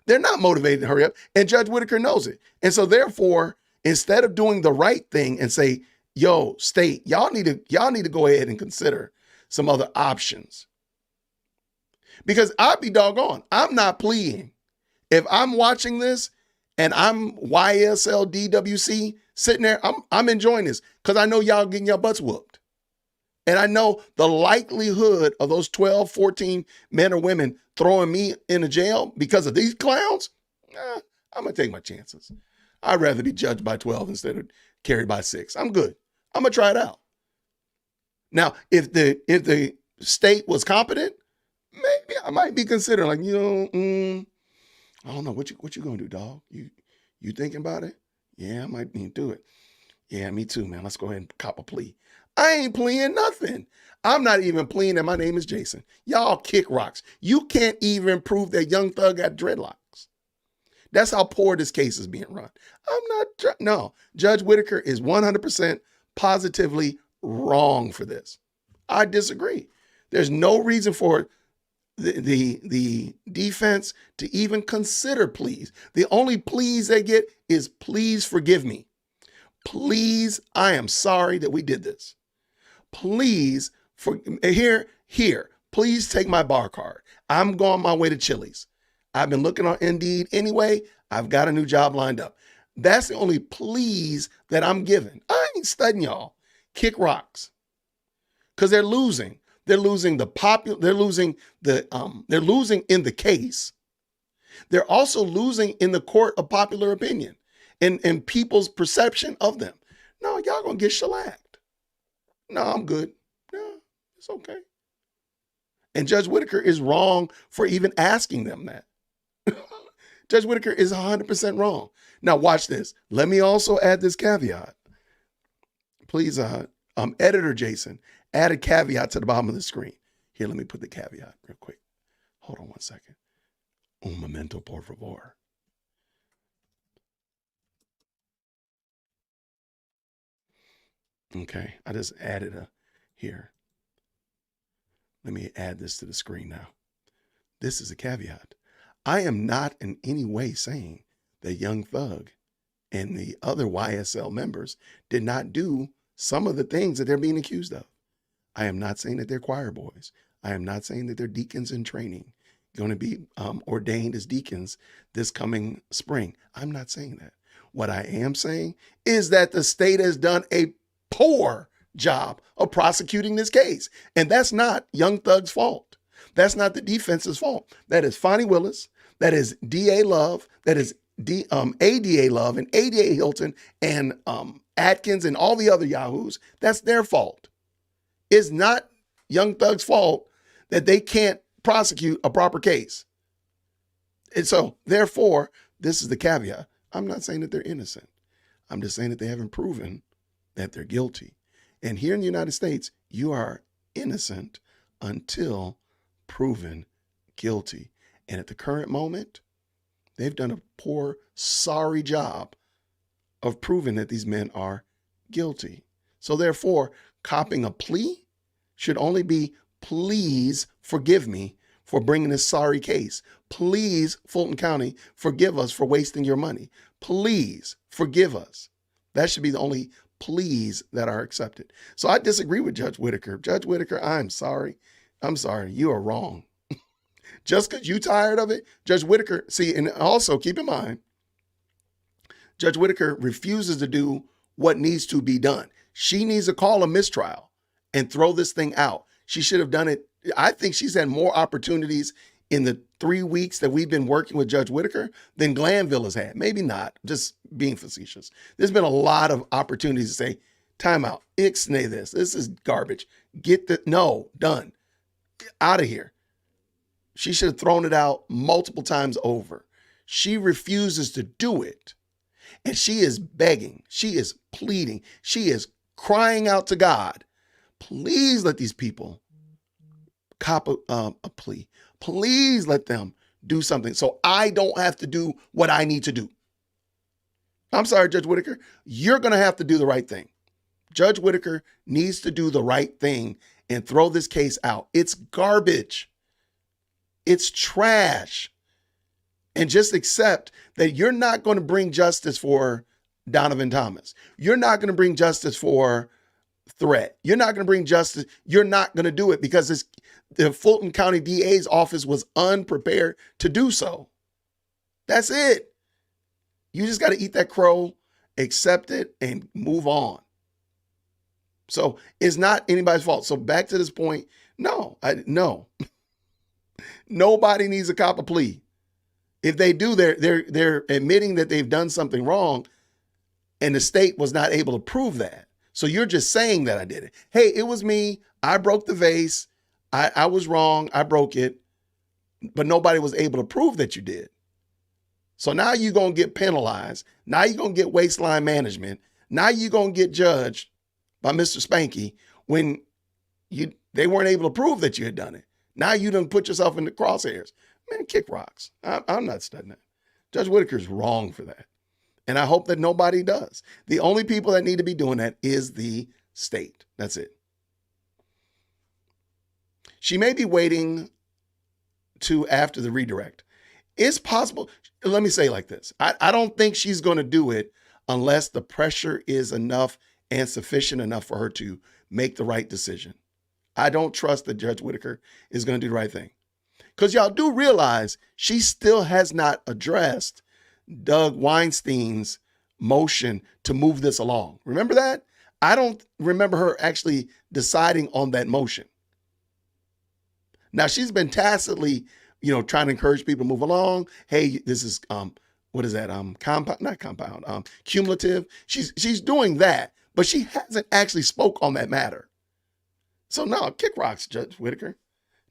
They're not motivated to hurry up. And Judge Whitaker knows it. And so therefore, instead of doing the right thing and say, yo, state, y'all need to go ahead and consider some other options. Because I'd be doggone, I'm not pleading. If I'm watching this and I'm YSL DWC sitting there, I'm enjoying this because I know y'all getting your butts whooped. And I know the likelihood of those 12, 14 men or women throwing me in a jail because of these clowns, I'm going to take my chances. I'd rather be judged by 12 instead of carried by 6. I'm good. I'm going to try it out. Now, if the state was competent, maybe I might be considering like, I don't know. What you going to do, dog? You thinking about it? Yeah, I might need to do it. Yeah, me too, man. Let's go ahead and cop a plea. I ain't pleading nothing. I'm not even pleading that my name is Jason. Y'all kick rocks. You can't even prove that Young Thug got dreadlocks. That's how poor this case is being run. No. Judge Whitaker is 100% positively wrong for this. I disagree. There's no reason for the defense to even consider pleas. The only pleas they get is please forgive me. Please, I am sorry that we did this. Please, please take my bar card. I'm going my way to Chili's. I've been looking on Indeed anyway. I've got a new job lined up. That's the only pleas that I'm giving. I ain't studying y'all. Kick rocks. Because they're losing. They're losing they're losing in the case. They're also losing in the court of popular opinion and people's perception of them. No, y'all gonna get shellacked. No, I'm good. No, it's okay. And Judge Whitaker is wrong for even asking them that. Judge Whitaker is 100% wrong. Now watch this. Let me also add this caveat. Please, editor Jason, add a caveat to the bottom of the screen. Here, let me put the caveat real quick. Hold on one second. Un momento, por favor. Okay, I just added here. Let me add this to the screen now. This is a caveat. I am not in any way saying that Young Thug and the other YSL members did not do some of the things that they're being accused of. I am not saying that they're choir boys. I am not saying that they're deacons in training, going to be ordained as deacons this coming spring. I'm not saying that. What I am saying is that the state has done a poor job of prosecuting this case. And that's not Young Thug's fault. That's not the defense's fault. That is Fonnie Willis. That is DA Love. That is ADA Love and ADA Hilton and Atkins and all the other yahoos. That's their fault. It's not Young Thug's fault that they can't prosecute a proper case. And so, therefore, this is the caveat. I'm not saying that they're innocent. I'm just saying that they haven't proven that they're guilty. And here in the United States, you are innocent until proven guilty. And at the current moment, they've done a poor, sorry job of proving that these men are guilty. So therefore, copping a plea should only be, please forgive me for bringing this sorry case. Please, Fulton County, forgive us for wasting your money. Please forgive us. That should be the only pleas that are accepted. So I disagree with Judge Whitaker. Judge Whitaker, I'm sorry. I'm sorry. You are wrong. Just because you're tired of it, Judge Whitaker, see, and also keep in mind, Judge Whitaker refuses to do what needs to be done. She needs to call a mistrial and throw this thing out. She should have done it. I think she's had more opportunities in the 3 weeks that we've been working with Judge Whitaker than Glanville has had. Maybe not, just being facetious. There's been a lot of opportunities to say, time out, ixnay this. This is garbage. Done. Out of here. She should have thrown it out multiple times over. She refuses to do it. And she is begging. She is pleading. She is crying out to God. Please let these people cop a plea. Please let them do something so I don't have to do what I need to do. I'm sorry, Judge Whitaker. You're going to have to do the right thing. Judge Whitaker needs to do the right thing and throw this case out. It's garbage. It's trash. And just accept that you're not going to bring justice for Donovan Thomas. You're not going to bring justice for Threat. You're not going to bring justice. You're not going to do it because the Fulton County DA's office was unprepared to do so. That's it. You just got to eat that crow, accept it, and move on. So it's not anybody's fault. So back to this point, no. Nobody needs a cop a plea. If they do, they're admitting that they've done something wrong, and the state was not able to prove that. So you're just saying that I did it. Hey, it was me. I broke the vase. I was wrong. I broke it. But nobody was able to prove that you did. So now you're going to get penalized. Now you're going to get waistline management. Now you're going to get judged by Mr. Spanky when they weren't able to prove that you had done it. Now you done put yourself in the crosshairs. Man, kick rocks. I'm not studying that. Judge Whitaker's wrong for that. And I hope that nobody does. The only people that need to be doing that is the state. That's it. She may be waiting to after the redirect. It's possible. Let me say it like this. I don't think she's going to do it unless the pressure is enough and sufficient enough for her to make the right decision. I don't trust that Judge Whitaker is going to do the right thing. Because y'all do realize she still has not addressed Doug Weinstein's motion to move this along. Remember that? I don't remember her actually deciding on that motion. Now, she's been tacitly, trying to encourage people to move along. Hey, this is, what is that? Cumulative. She's doing that, but she hasn't actually spoke on that matter. So no, kick rocks, Judge Whitaker.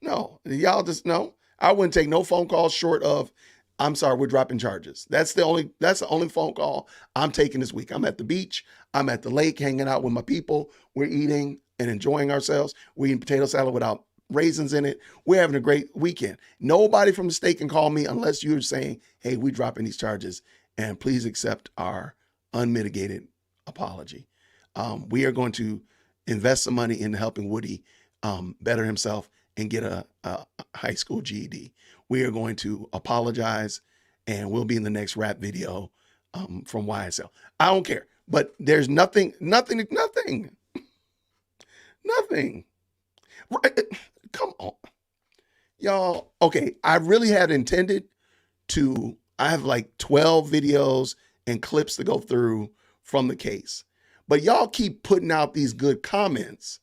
No, y'all just no. I wouldn't take no phone calls short of, I'm sorry, we're dropping charges. That's the only phone call I'm taking this week. I'm at the beach. I'm at the lake hanging out with my people. We're eating and enjoying ourselves. We're eating potato salad without raisins in it. We're having a great weekend. Nobody from the state can call me unless you're saying, hey, we're dropping these charges and please accept our unmitigated apology. We are going to invest some money in helping Woody better himself and get a high school GED. We are going to apologize and we'll be in the next rap video from YSL. I don't care, but there's nothing. Right? Come on, y'all. Okay, I really had intended to, I have like 12 videos and clips to go through from the case, but y'all keep putting out these good comments.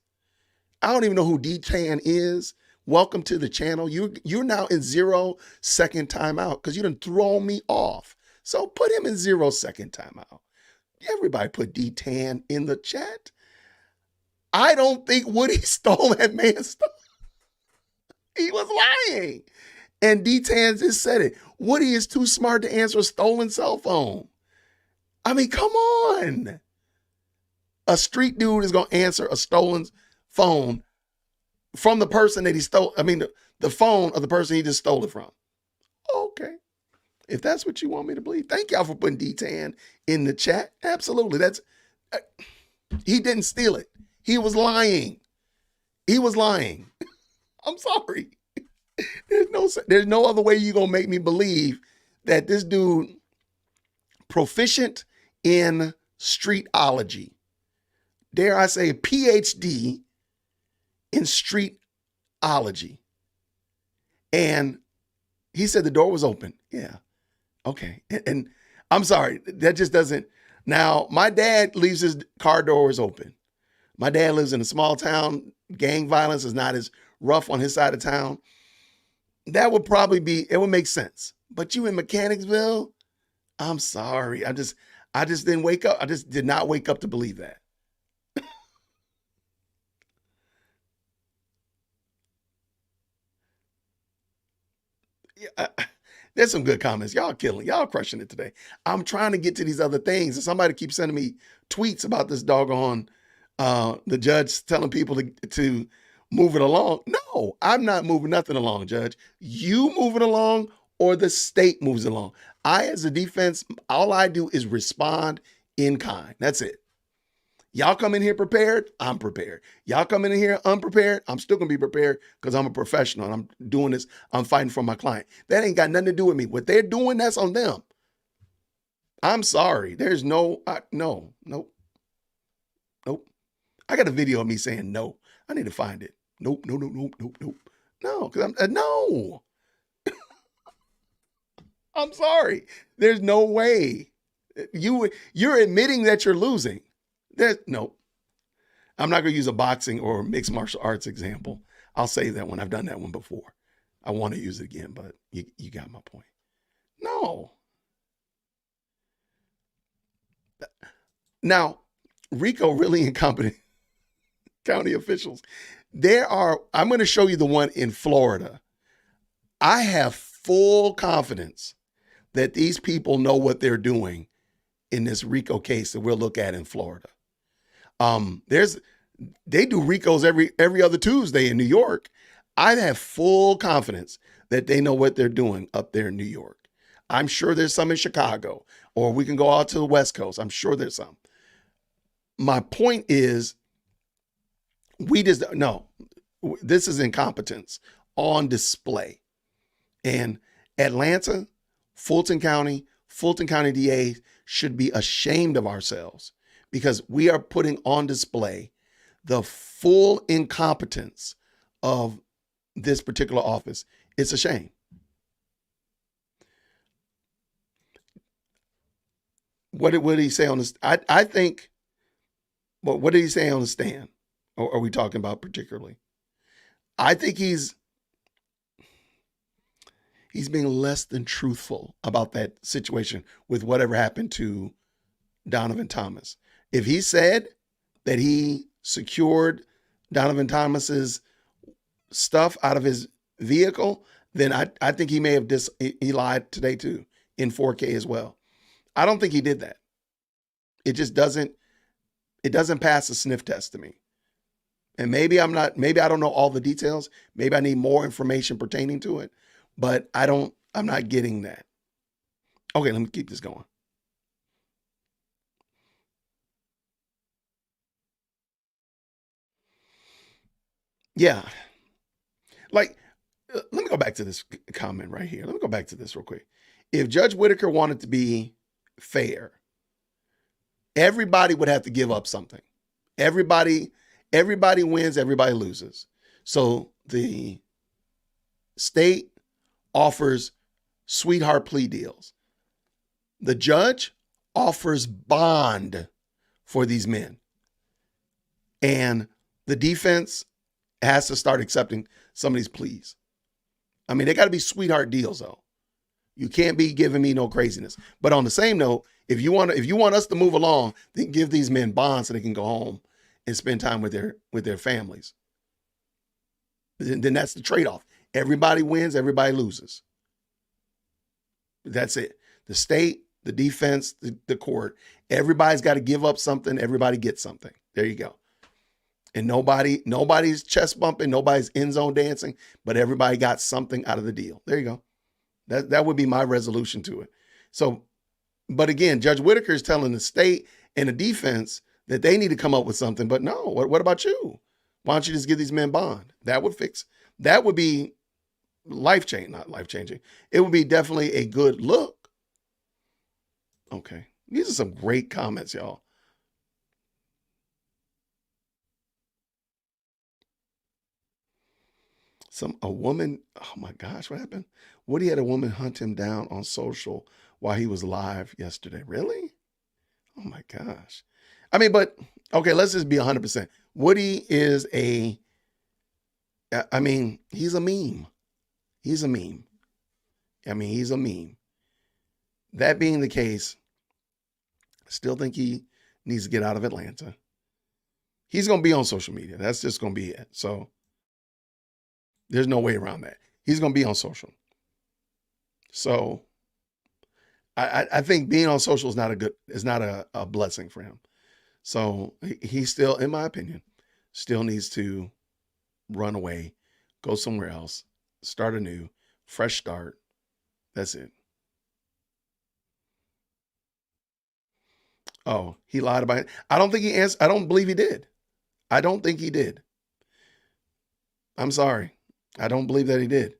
I don't even know who D-Tan is. Welcome to the channel. You're now in 0-second timeout because you done thrown me off. So put him in 0-second timeout. Everybody put D-Tan in the chat. I don't think Woody stole that man's stuff. He was lying. And D-Tan just said it. Woody is too smart to answer a stolen cell phone. I mean, come on. A street dude is going to answer a stolen phone from the person that he stole. I mean, the phone of the person he just stole it from. Okay. If that's what you want me to believe. Thank y'all for putting D-Tan in the chat. Absolutely. He didn't steal it. He was lying. He was lying. I'm sorry. There's no other way you're going to make me believe that this dude proficient in streetology, dare I say a PhD in streetology. And he said the door was open. Yeah. Okay. And I'm sorry, that just doesn't. Now, my dad leaves his car doors open. My dad lives in a small town. Gang violence is not as rough on his side of town. That would probably it would make sense. But you in Mechanicsville, I'm sorry. I just didn't wake up. I just did not wake up to believe that. Yeah, there's some good comments. Y'all killing. Y'all crushing it today. I'm trying to get to these other things. And somebody keeps sending me tweets about this doggone the judge telling people to move it along. No, I'm not moving nothing along, Judge. You move it along or the state moves it along. I, as a defense, all I do is respond in kind. That's it. Y'all come in here prepared, I'm prepared. Y'all come in here unprepared, I'm still gonna be prepared because I'm a professional and I'm doing this, I'm fighting for my client. That ain't got nothing to do with me. What they're doing, that's on them. I'm sorry. There's nope. I got a video of me saying no. I need to find it. Nope. No, because no. I'm sorry. There's no way. You're admitting that you're losing. No. I'm not going to use a boxing or mixed martial arts example. I'll save that one. I've done that one before. I want to use it again, but you got my point. No. Now, Rico really incompetent county officials. I'm going to show you the one in Florida. I have full confidence that these people know what they're doing in this RICO case that we'll look at in Florida. They do RICOs every other Tuesday in New York. I have full confidence that they know what they're doing up there in New York. I'm sure there's some in Chicago, or we can go out to the West Coast. I'm sure there's some. My point is, this is incompetence on display. And Atlanta, Fulton County DA should be ashamed of ourselves because we are putting on display the full incompetence of this particular office. It's a shame. What did he say on this? I think, what did he say on the stand? Or are we talking about particularly? I think he's being less than truthful about that situation with whatever happened to Donovan Thomas. If he said that he secured Donovan Thomas's stuff out of his vehicle, then I think he may have he lied today too in 4K as well. I don't think he did that. It just doesn't pass the sniff test to me. And maybe I don't know all the details. Maybe I need more information pertaining to it, but I'm not getting that. Okay, let me keep this going. Yeah. Like, let me go back to this comment right here. Let me go back to this real quick. If Judge Whitaker wanted to be fair, everybody would have to give up something. Everybody wins, everybody loses. So the state offers sweetheart plea deals. The judge offers bond for these men. And the defense has to start accepting some of these pleas. I mean, they got to be sweetheart deals, though. You can't be giving me no craziness. But on the same note, if you want us to move along, then give these men bonds so they can go home and spend time with their families. Then that's the trade-off. Everybody wins, everybody loses. That's it. The state, the defense, the court, everybody's got to give up something. Everybody gets something. There you go. And nobody's chest bumping, nobody's end zone dancing, but everybody got something out of the deal. There you go. That would be my resolution to it. So, but again, Judge Whitaker is telling the state and the defense that they need to come up with something. But no, what about you? Why don't you just give these men bond? That would be life-changing, not life-changing. It would be definitely a good look. Okay. These are some great comments, y'all. A woman, oh my gosh, what happened? Woody had a woman hunt him down on social while he was live yesterday. Really? Oh my gosh. I mean, but okay, let's just be 100%. Woody is he's a meme. He's a meme. He's a meme. That being the case, I still think he needs to get out of Atlanta. He's going to be on social media. That's just going to be it. So there's no way around that. He's going to be on social. So I think being on social is not a blessing for him. So he still, in my opinion, still needs to run away, go somewhere else, start anew, fresh start. That's it. Oh, he lied about it. I don't think he answered. I don't believe he did. I don't think he did. I'm sorry. I don't believe that he did.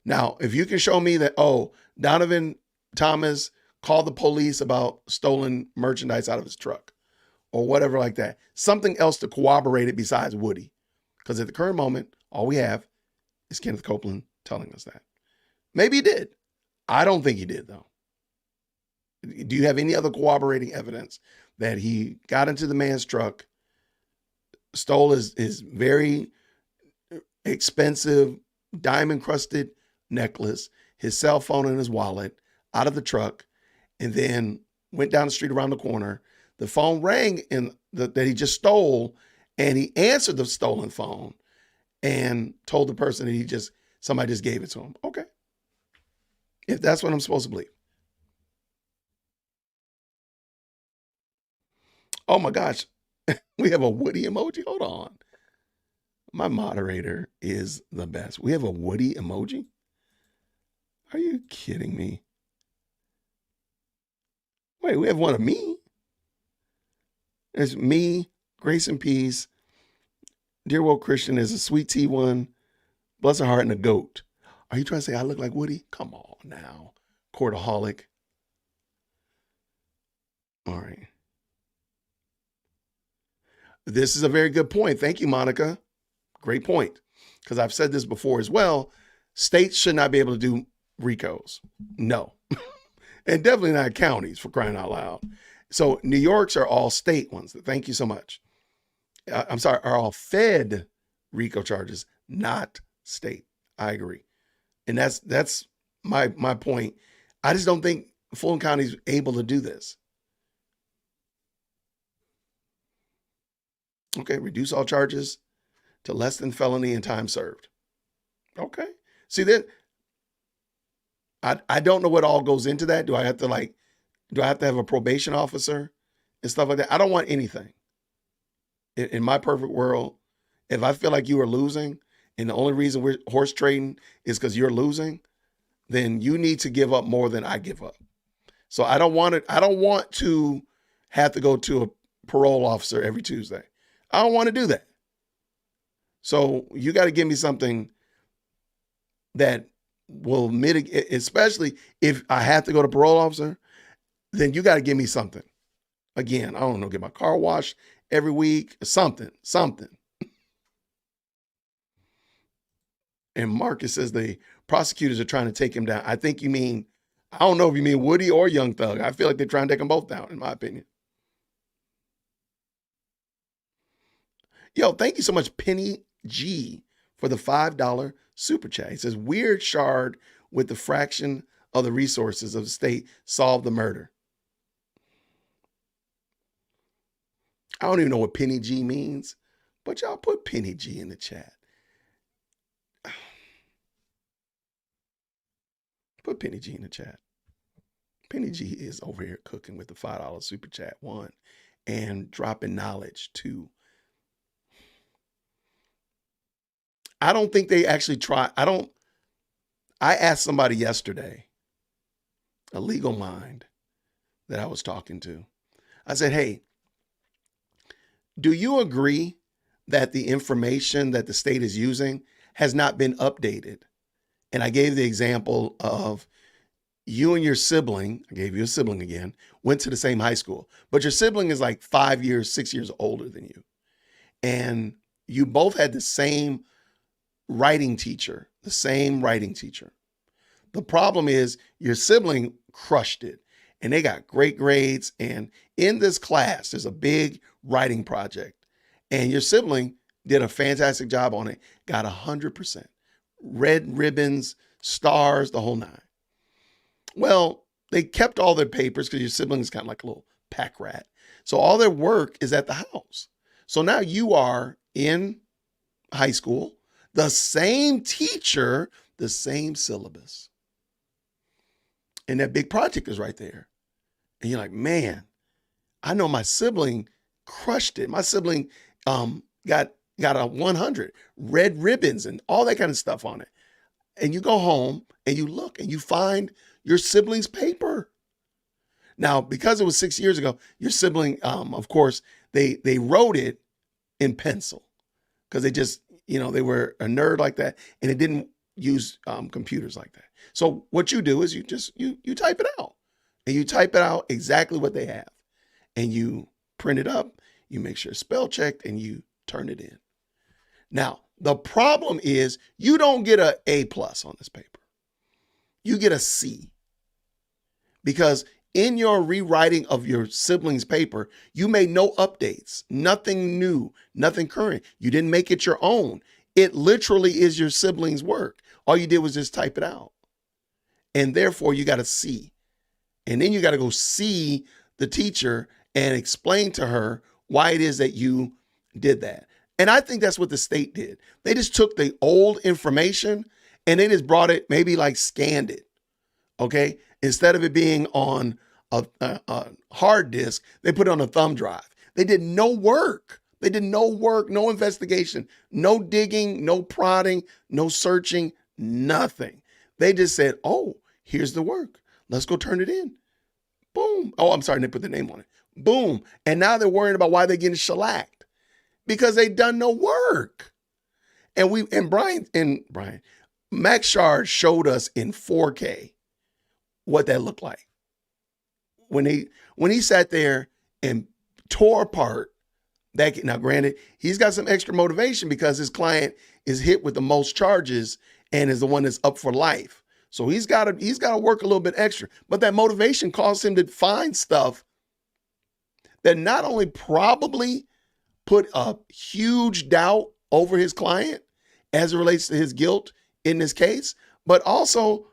Now, if you can show me that, Donovan Thomas called the police about stolen merchandise out of his truck or whatever like that, something else to corroborate it besides Woody. Because at the current moment, all we have is Kenneth Copeland telling us that. Maybe he did. I don't think he did, though. Do you have any other corroborating evidence that he got into the man's truck, stole his very expensive diamond-crusted necklace, his cell phone and his wallet out of the truck, and then went down the street around the corner? The phone rang that he just stole, and he answered the stolen phone and told the person that somebody just gave it to him. Okay. If that's what I'm supposed to believe. Oh my gosh. We have a Woody emoji. Hold on. My moderator is the best. We have a Woody emoji? Are you kidding me? Wait, we have one of me? There's me, Grace and Peace, Dear World Christian, there's a Sweet Tea one, Bless Her Heart, and a goat. Are you trying to say I look like Woody? Come on now. Courtaholic. All right. This is a very good point. Thank you, Monica. Great point. Because I've said this before as well. States should not be able to do RICOs. No. And definitely not counties, for crying out loud. So New York's are all state ones. Thank you so much. I'm sorry, are all Fed RICO charges, not state. I agree. And that's my point. I just don't think Fulton County is able to do this. Okay, reduce all charges to less than felony and time served. Okay. See that I don't know what all goes into that. Do I have to have a probation officer and stuff like that? I don't want anything. In my perfect world, if I feel like you are losing and the only reason we're horse trading is because you're losing, then you need to give up more than I give up. So I don't want to have to go to a parole officer every Tuesday. I don't want to do that. So you got to give me something that will mitigate, especially if I have to go to parole officer, then you got to give me something. Again, I don't know, get my car washed every week, something. And Marcus says the prosecutors are trying to take him down. I think you mean, I don't know if you mean Woody or Young Thug. I feel like they're trying to take them both down, in my opinion. Yo, thank you so much, Penny G, for the $5 super chat. He says, weird shard with the fraction of the resources of the state solved the murder. I don't even know what Penny G means, but y'all put Penny G in the chat. Put Penny G in the chat. Penny G is over here cooking with the $5 super chat, 1, and dropping knowledge, 2. I don't think they actually try. I asked somebody yesterday, a legal mind that I was talking to. I said, hey, do you agree that the information that the state is using has not been updated? And I gave the example of you and your sibling, I gave you a sibling again, went to the same high school, but your sibling is like 5 years, 6 years older than you. And you both had the same writing teacher. The problem is your sibling crushed it and they got great grades. And in this class, there's a big writing project and your sibling did a fantastic job on it, got 100%. Red ribbons, stars, the whole 9. Well, they kept all their papers because your sibling is kind of like a little pack rat. So all their work is at the house. So now you are in high school, the same teacher, the same syllabus. And that big project is right there. And you're like, man, I know my sibling crushed it. My sibling got a 100, red ribbons and all that kind of stuff on it. And you go home and you look and you find your sibling's paper. Now, because it was 6 years ago, your sibling, of course, they wrote it in pencil because they just, they were a nerd like that and it didn't use computers like that. So what you do is you type it out and you type it out exactly what they have and you print it up, you make sure it's spell checked and you turn it in. Now, the problem is you don't get an A+ on this paper. You get a C because in your rewriting of your sibling's paper, you made no updates, nothing new, nothing current. You didn't make it your own. It literally is your sibling's work. All you did was just type it out. And therefore you got a C. And then you got to go see the teacher and explain to her why it is that you did that. And I think that's what the state did. They just took the old information and they just brought it, maybe like scanned it. Okay. Instead of it being on a hard disk, they put it on a thumb drive. They did no work. They did no work, no investigation, no digging, no prodding, no searching, nothing. They just said, oh, here's the work. Let's go turn it in. Boom. Oh, I'm sorry, they put the name on it. Boom. And now they're worrying about why they're getting shellacked because they done no work. And Brian, Max Shard showed us in 4K what that looked like. When he sat there and tore apart that. Now, granted, he's got some extra motivation because his client is hit with the most charges and is the one that's up for life. So he's got to work a little bit extra. But that motivation caused him to find stuff that not only probably put a huge doubt over his client as it relates to his guilt in this case, but also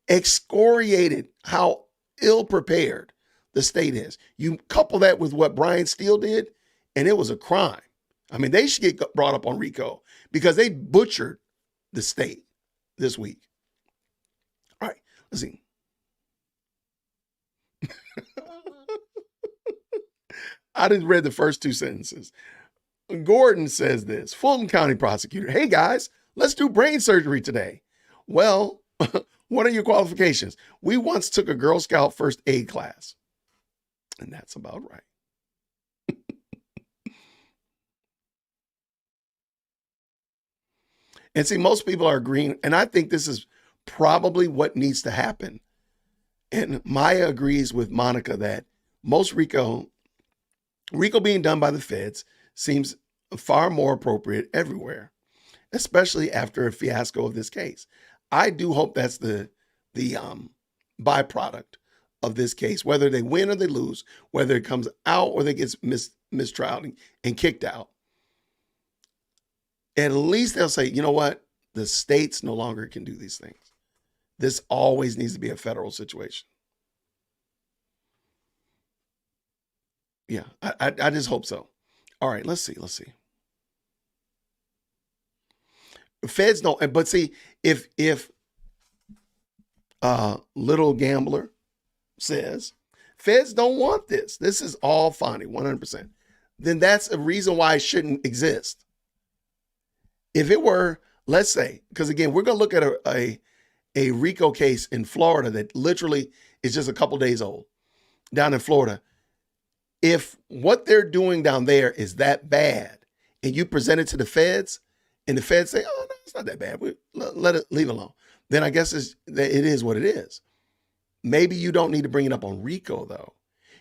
excoriated how ill prepared the state is. You couple that with what Brian Steele did, and it was a crime. I mean, they should get brought up on RICO because they butchered the state this week. All right, let's see. I just read the first two sentences. Gordon says this, Fulton County prosecutor. Hey guys, let's do brain surgery today. Well, what are your qualifications? We once took a Girl Scout first aid class. And that's about right. And see, most people are agreeing, and I think this is probably what needs to happen. And Maya agrees with Monica that most RICO being done by the feds seems far more appropriate everywhere, especially after a fiasco of this case. I do hope that's the byproduct of this case, whether they win or they lose, whether it comes out or they get mistrialed and kicked out. At least they'll say, you know what? The states no longer can do these things. This always needs to be a federal situation. Yeah, I just hope so. All right, let's see. Feds don't, but see, if Little Gambler says feds don't want this, this is all funny, 100%, then that's a reason why it shouldn't exist. If it were, let's say, because again, we're going to look at a RICO case in Florida that literally is just a couple days old down in Florida. If what they're doing down there is that bad and you present it to the feds and the feds say, oh, no, it's not that bad, leave it alone, then I guess it is what it is. Maybe you don't need to bring it up on RICO, though.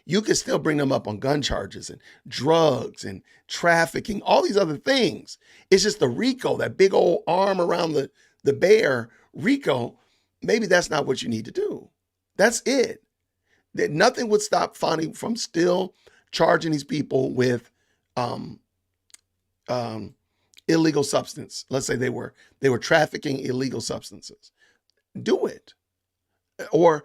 You can still bring them up on gun charges and drugs and trafficking, all these other things. It's just the RICO, that big old arm around the bear, RICO, maybe that's not what you need to do. That's it. That nothing would stop Fonnie from still charging these people with illegal substance. Let's say they were trafficking illegal substances. Do it. Or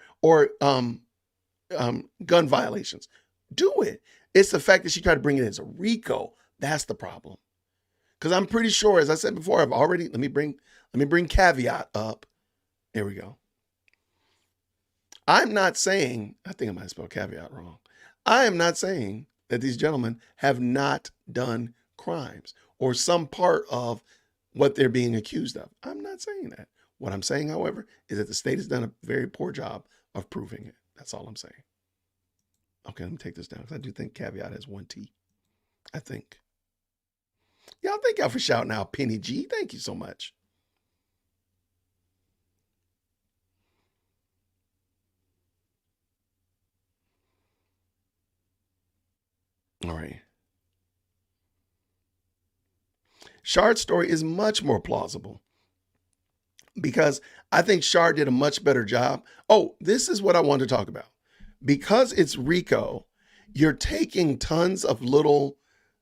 gun violations. Do it. It's the fact that she tried to bring it as a RICO. That's the problem. Because I'm pretty sure, as I said before, I've already, let me bring caveat up. There we go. I'm not saying, I think I might have spelled caveat wrong. I am not saying that these gentlemen have not done crimes or some part of what they're being accused of. I'm not saying that. What I'm saying, however, is that the state has done a very poor job of proving it. That's all I'm saying. Okay, let me take this down because I do think caveat has one T. I think. Y'all, thank y'all for shouting out Penny G. Thank you so much. All right. Shard's story is much more plausible because I think Shard did a much better job. Oh, this is what I want to talk about. Because it's RICO, you're taking tons of little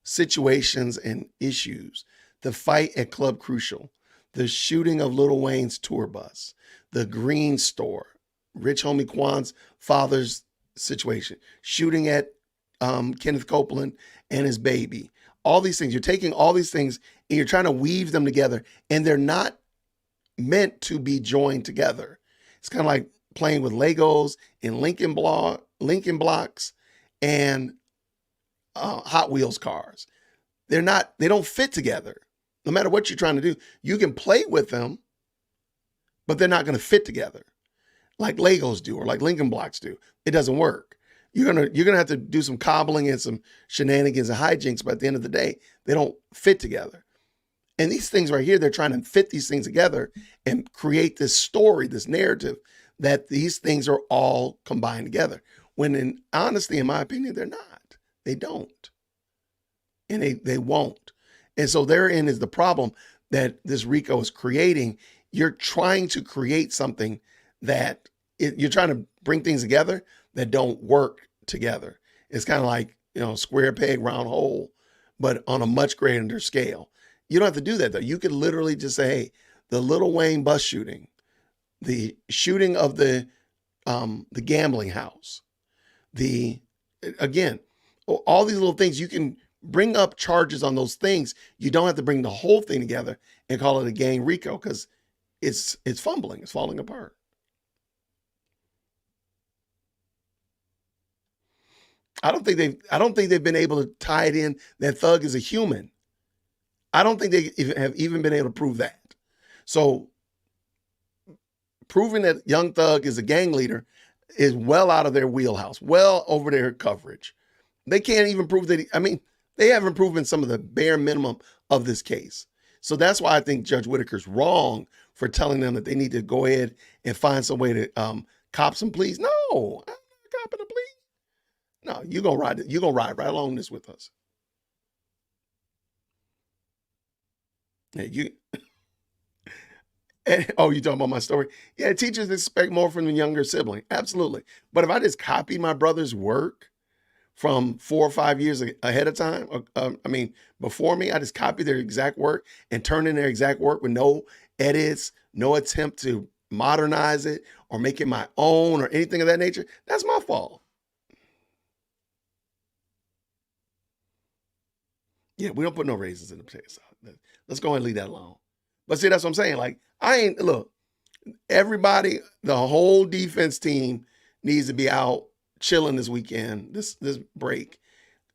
situations and issues. The fight at Club Crucial, the shooting of Lil Wayne's tour bus, the Green Store, Rich Homie Quan's father's situation, shooting at Kenneth Copeland and his baby. All these things. You're taking all these things and you're trying to weave them together, and they're not meant to be joined together. It's kind of like playing with Legos and Lincoln blocks and Hot Wheels cars. They don't fit together. No matter what you're trying to do, you can play with them, but they're not going to fit together like Legos do or like Lincoln Blocks do. It doesn't work. You're gonna have to do some cobbling and some shenanigans and hijinks, but at the end of the day, they don't fit together. And these things right here, they're trying to fit these things together and create this story, this narrative that these things are all combined together. When in honesty, in my opinion, they're not. They don't. And they won't. And so therein is the problem that this RICO is creating. You're trying to create something that you're trying to bring things together that don't work together. It's kind of like, square peg, round hole, but on a much greater scale. You don't have to do that though. You could literally just say, hey, the Little Wayne bus shooting, the shooting of the gambling house, again, all these little things, you can bring up charges on those things. You don't have to bring the whole thing together and call it a gang RICO because it's fumbling, it's falling apart. I don't think they've been able to tie it in that Thug is a human. I don't think they have even been able to prove that. So proving that Young Thug is a gang leader is well out of their wheelhouse, well over their coverage. They can't even prove that. They haven't proven some of the bare minimum of this case. So that's why I think Judge Whitaker's wrong for telling them that they need to go ahead and find some way to cop some pleas. No, I'm not copping a plea. No, you're gonna ride right along this with us. Yeah, you talking about my story? Yeah, teachers expect more from the younger sibling. Absolutely. But if I just copied my brother's work from 4 or 5 years ahead of time, before me, I just copied their exact work and turned in their exact work with no edits, no attempt to modernize it or make it my own or anything of that nature, that's my fault. Yeah, we don't put no raisins in the potato salad. Let's go ahead and leave that alone. But see, that's what I'm saying. Like, everybody, the whole defense team needs to be out chilling this weekend, this break,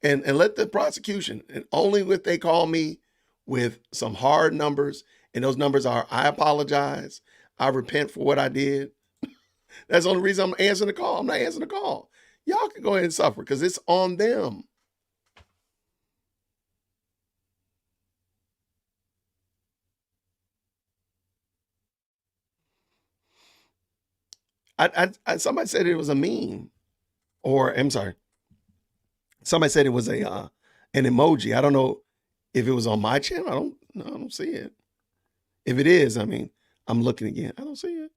and let the prosecution, and only if they call me with some hard numbers, and those numbers are, I apologize, I repent for what I did. That's the only reason I'm answering the call. I'm not answering the call. Y'all can go ahead and suffer because it's on them. Somebody said it was a meme, or I'm sorry, somebody said it was an emoji. I don't know if it was on my channel. I don't see it. If it is, I'm looking again. I don't see it.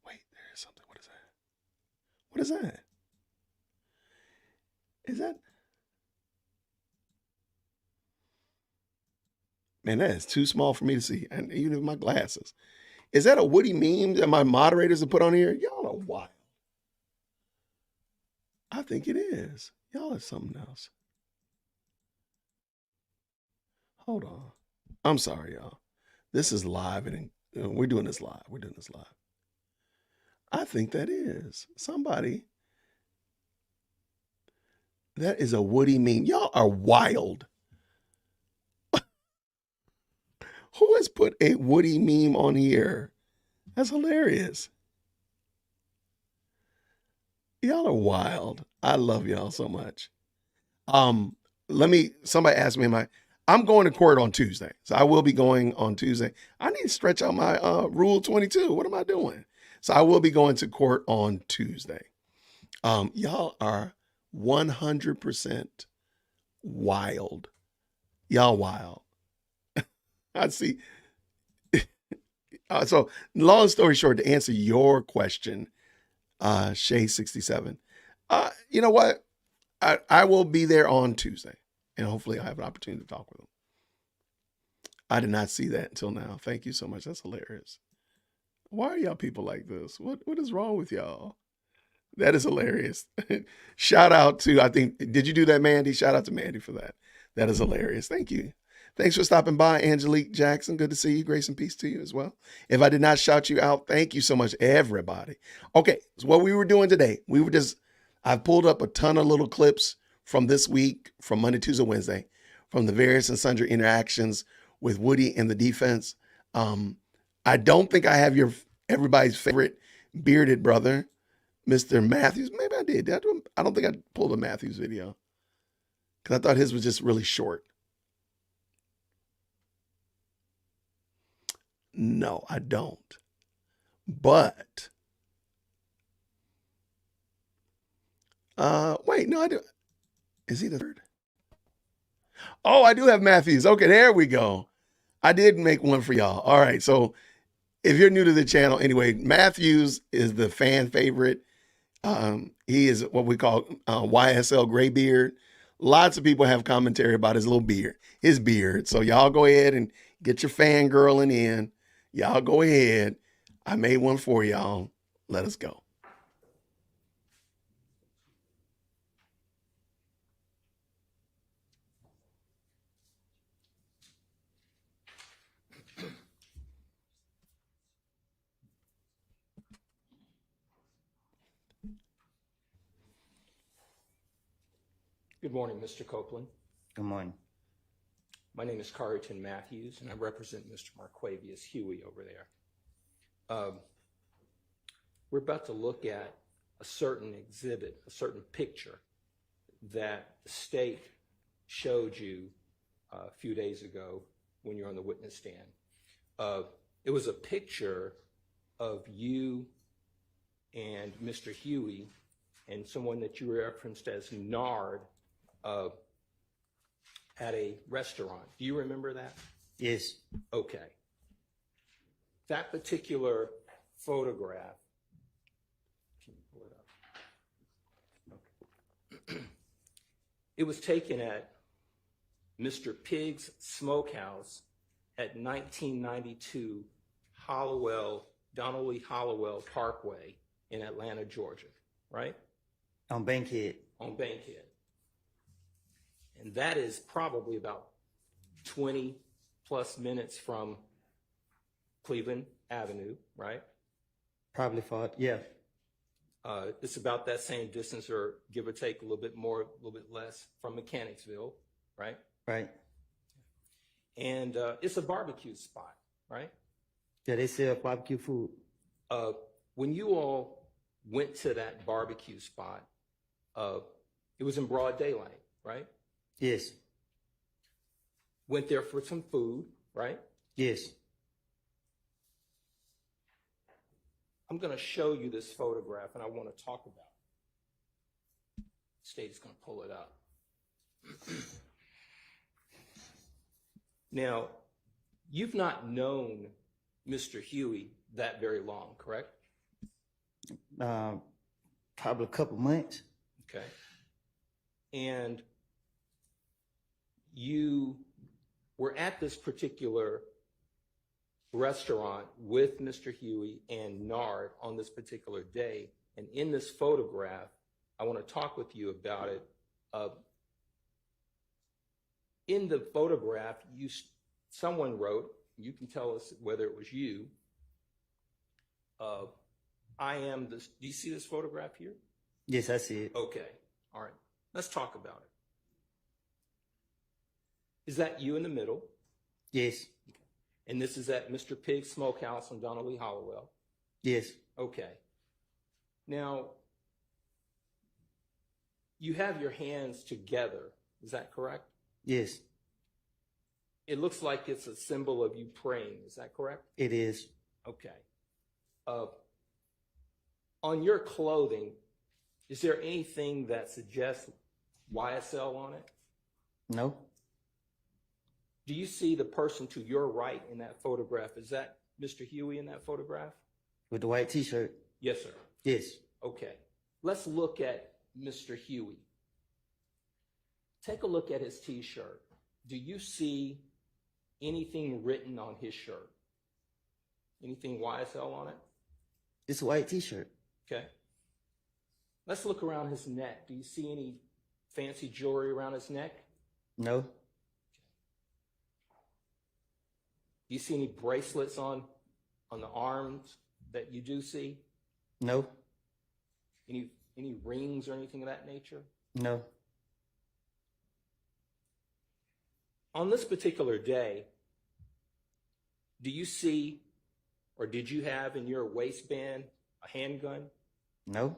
Wait, there is something. What is that? What is that? Is that? Man, that is too small for me to see, and even with my glasses. Is that a Woody meme that my moderators have put on here? Y'all are wild. I think it is. Y'all are something else. Hold on. I'm sorry, y'all. This is live, and we're doing this live. I think that is somebody. That is a Woody meme. Y'all are wild. Who has put a Woody meme on here? That's hilarious. Y'all are wild. I love y'all so much. Somebody asked me, I'm going to court on Tuesday. So I will be going on Tuesday. I need to stretch out my Rule 22. What am I doing? So I will be going to court on Tuesday. Y'all are 100% wild. Y'all wild. I see. So long story short, to answer your question, Shay67, you know what? I will be there on Tuesday, and hopefully I'll have an opportunity to talk with them. I did not see that until now. Thank you so much. That's hilarious. Why are y'all people like this? What is wrong with y'all? That is hilarious. Shout out to, did you do that, Mandy? Shout out to Mandy for that. That is hilarious. Thank you. Thanks for stopping by, Angelique Jackson. Good to see you. Grace and peace to you as well. If I did not shout you out, thank you so much, everybody. Okay, so what we were doing today, I've pulled up a ton of little clips from this week, from Monday, Tuesday, Wednesday, from the various and sundry interactions with Woody and the defense. I don't think I have everybody's favorite bearded brother, Mr. Matthews. Maybe I did. I don't think I pulled a Matthews video because I thought his was just really short. No, I don't. But wait, no, I do. Is he the third? Oh, I do have Matthews. Okay, there we go. I did make one for y'all. All right, so if you're new to the channel, anyway, Matthews is the fan favorite. He is what we call YSL gray beard. Lots of people have commentary about his beard. So y'all go ahead and get your fangirling in. Y'all go ahead. I made one for y'all. Let us go. Good morning, Mr. Copeland. Good morning. My name is Carrington Matthews, and I represent Mr. Marquavius Huey over there. We're about to look at a certain exhibit, a certain picture that the state showed you a few days ago when you were on the witness stand. It was a picture of you and Mr. Huey and someone that you referenced as Nard at a restaurant. Do you remember that? Yes. Okay. That particular photograph, can you pull it up? Okay. It was taken at Mr. Pig's Smokehouse at 1992 Donald Lee Hollowell Parkway in Atlanta, Georgia, right? On Bankhead. On Bankhead. And that is probably about 20 plus minutes from Cleveland Avenue, right? Probably for, yeah. It's about that same distance, or give or take a little bit more, a little bit less from Mechanicsville, right? Right. And it's a barbecue spot, right? Yeah, they sell barbecue food. When you all went to that barbecue spot, it was in broad daylight, right? Yes. Went there for some food, right? Yes. I'm going to show you this photograph, and I want to talk about it. The state is going to pull it up. Now, you've not known Mr. Huey that very long, correct? Probably a couple months. Okay. And you were at this particular restaurant with Mr. Huey and Nard on this particular day. And in this photograph, I want to talk with you about it. In the photograph, someone wrote, you can tell us whether it was you, I am this. Do you see this photograph here? Yes, I see it. Okay. All right. Let's talk about it. Is that you in the middle? Yes. And this is at Mr. Pig's Smokehouse on Donald Lee Hollowell? Yes. Okay. Now, you have your hands together. Is that correct? Yes. It looks like it's a symbol of you praying. Is that correct? It is. Okay. On your clothing, is there anything that suggests YSL on it? No. Do you see the person to your right in that photograph? Is that Mr. Huey in that photograph? With the white t-shirt? Yes, sir. Yes. Okay. Let's look at Mr. Huey. Take a look at his t-shirt. Do you see anything written on his shirt? Anything YSL on it? It's a white t-shirt. Okay. Let's look around his neck. Do you see any fancy jewelry around his neck? No. Do you see any bracelets on the arms that you do see? No. Any rings or anything of that nature? No. On this particular day, do you see or did you have in your waistband a handgun? No.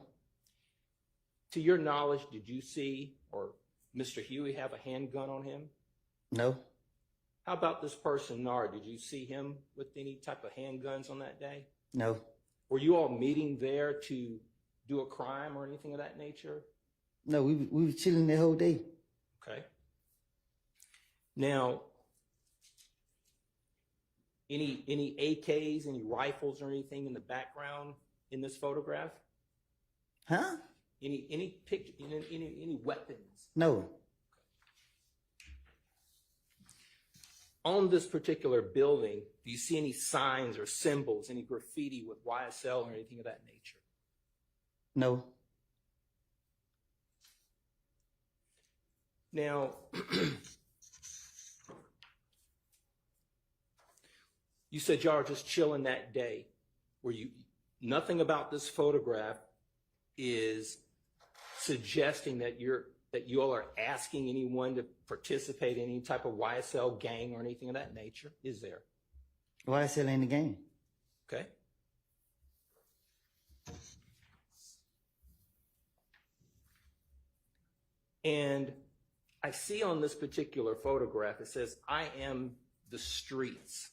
To your knowledge, did you see or Mr. Huey have a handgun on him? No. How about this person, Nard? Did you see him with any type of handguns on that day? No. Were you all meeting there to do a crime or anything of that nature? No, we was chilling the whole day. Okay. Now, any AKs, any rifles or anything in the background in this photograph? Huh? Any picture, any weapons? No. On this particular building, do you see any signs or symbols, any graffiti with YSL or anything of that nature? No. Now, you said y'all were just chilling that day. Were you, nothing about this photograph is suggesting that you all are asking anyone to participate in any type of YSL gang or anything of that nature, is there? YSL ain't the game. Okay. And I see on this particular photograph, it says, I am the streets,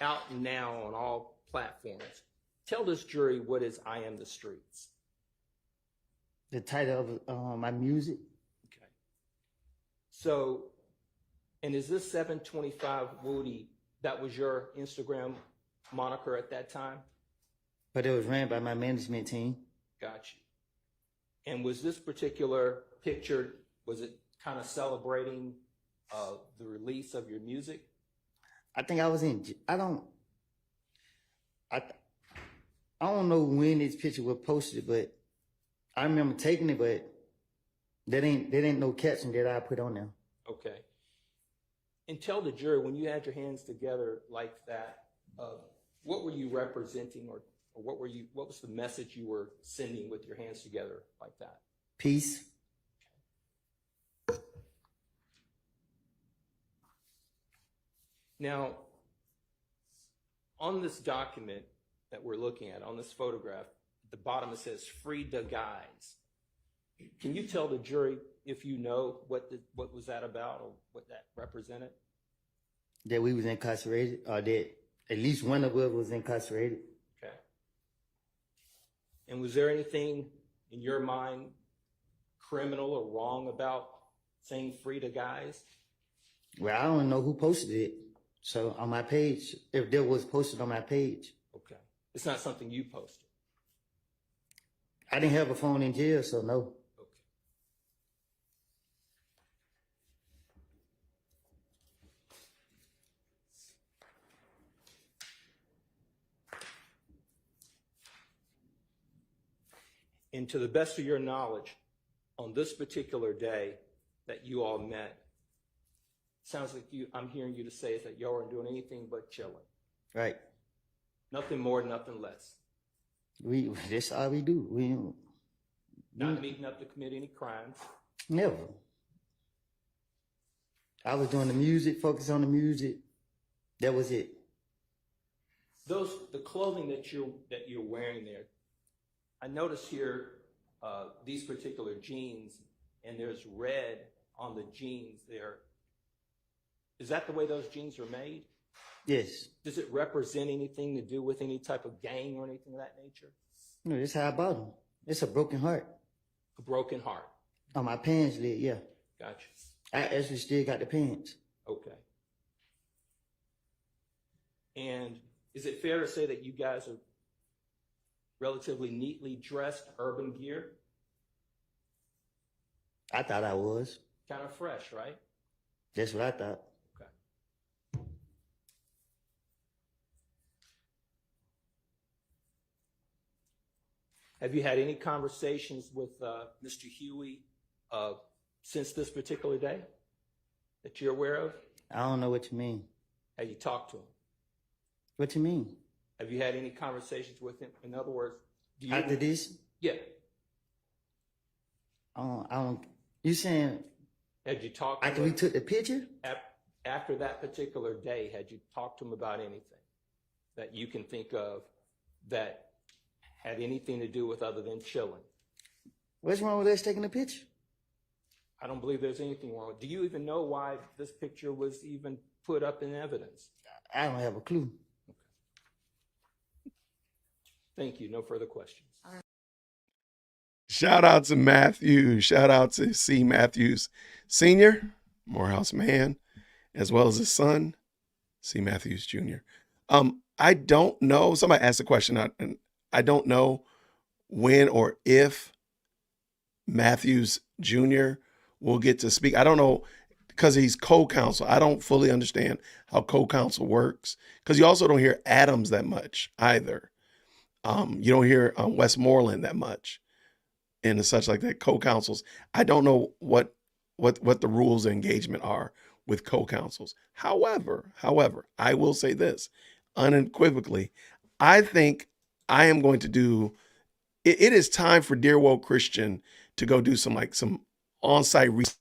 out now on all platforms. Tell this jury what is I am the streets. The title of my music. Okay. So, and is this 725 Woody, that was your Instagram moniker at that time? But it was ran by my management team. Got you. And was this particular picture, was it kind of celebrating the release of your music? I think I was I don't know when this picture was posted, but I remember taking it, but that ain't no caption that I put on there. Okay. And tell the jury, when you had your hands together like that, what were you representing, or what was the message you were sending with your hands together like that? Peace. Now, on this document that we're looking at, on this photograph, at the bottom it says "Free the Guys." Can you tell the jury if you know what was that about or what that represented? That we was incarcerated, or that at least one of us was incarcerated. Okay. And was there anything in your mind criminal or wrong about saying "Free the Guys"? Well, I don't know who posted it. So on my page, if there was posted on my page. Okay. It's not something you posted. I didn't have a phone in jail, so no. Okay. And to the best of your knowledge, on this particular day that you all met, sounds like I'm hearing you to say is that y'all aren't doing anything but chilling. Right. Nothing more, nothing less. That's all we do. Not meeting up to commit any crimes. Never. I was doing the music, focus on the music. That was it. The clothing that you're wearing there, I notice here these particular jeans, and there's red on the jeans there. Is that the way those jeans are made? Yes. Does it represent anything to do with any type of gang or anything of that nature? No, that's how I bought them. It's a broken heart. A broken heart. On my pants lid, yeah. Gotcha. I actually still got the pants. Okay. And is it fair to say that you guys are relatively neatly dressed urban gear? I thought I was. Kind of fresh, right? That's what I thought. Okay. Have you had any conversations with Mr. Huey since this particular day that you're aware of? I don't know what you mean. Have you talked to him? What you mean? Have you had any conversations with him? In other words, do you... After this? Yeah. I don't, you saying Had you talked to After we him took the picture, after that particular day? Had you talked to him about anything that you can think of that had anything to do with other than chilling? what's wrong with us taking a picture? I don't believe there's anything wrong. Do you even know why this picture was even put up in evidence? I don't have a clue. Thank you. No further questions. Shout out to Matthew. Shout out to C. Matthews Sr., Morehouse man, as well as his son, C. Matthews Jr. I don't know. Somebody asked a question, and I don't know when or if Matthews Jr. will get to speak. I don't know because he's co-counsel. I don't fully understand how co-counsel works because you also don't hear Adams that much either. You don't hear Westmoreland that much and such like that. Co-counsels. I don't know what the rules of engagement are with co-counsels. However, I will say this unequivocally. I think I am going to do. It is time for Dear Woke Christian to go do some on-site research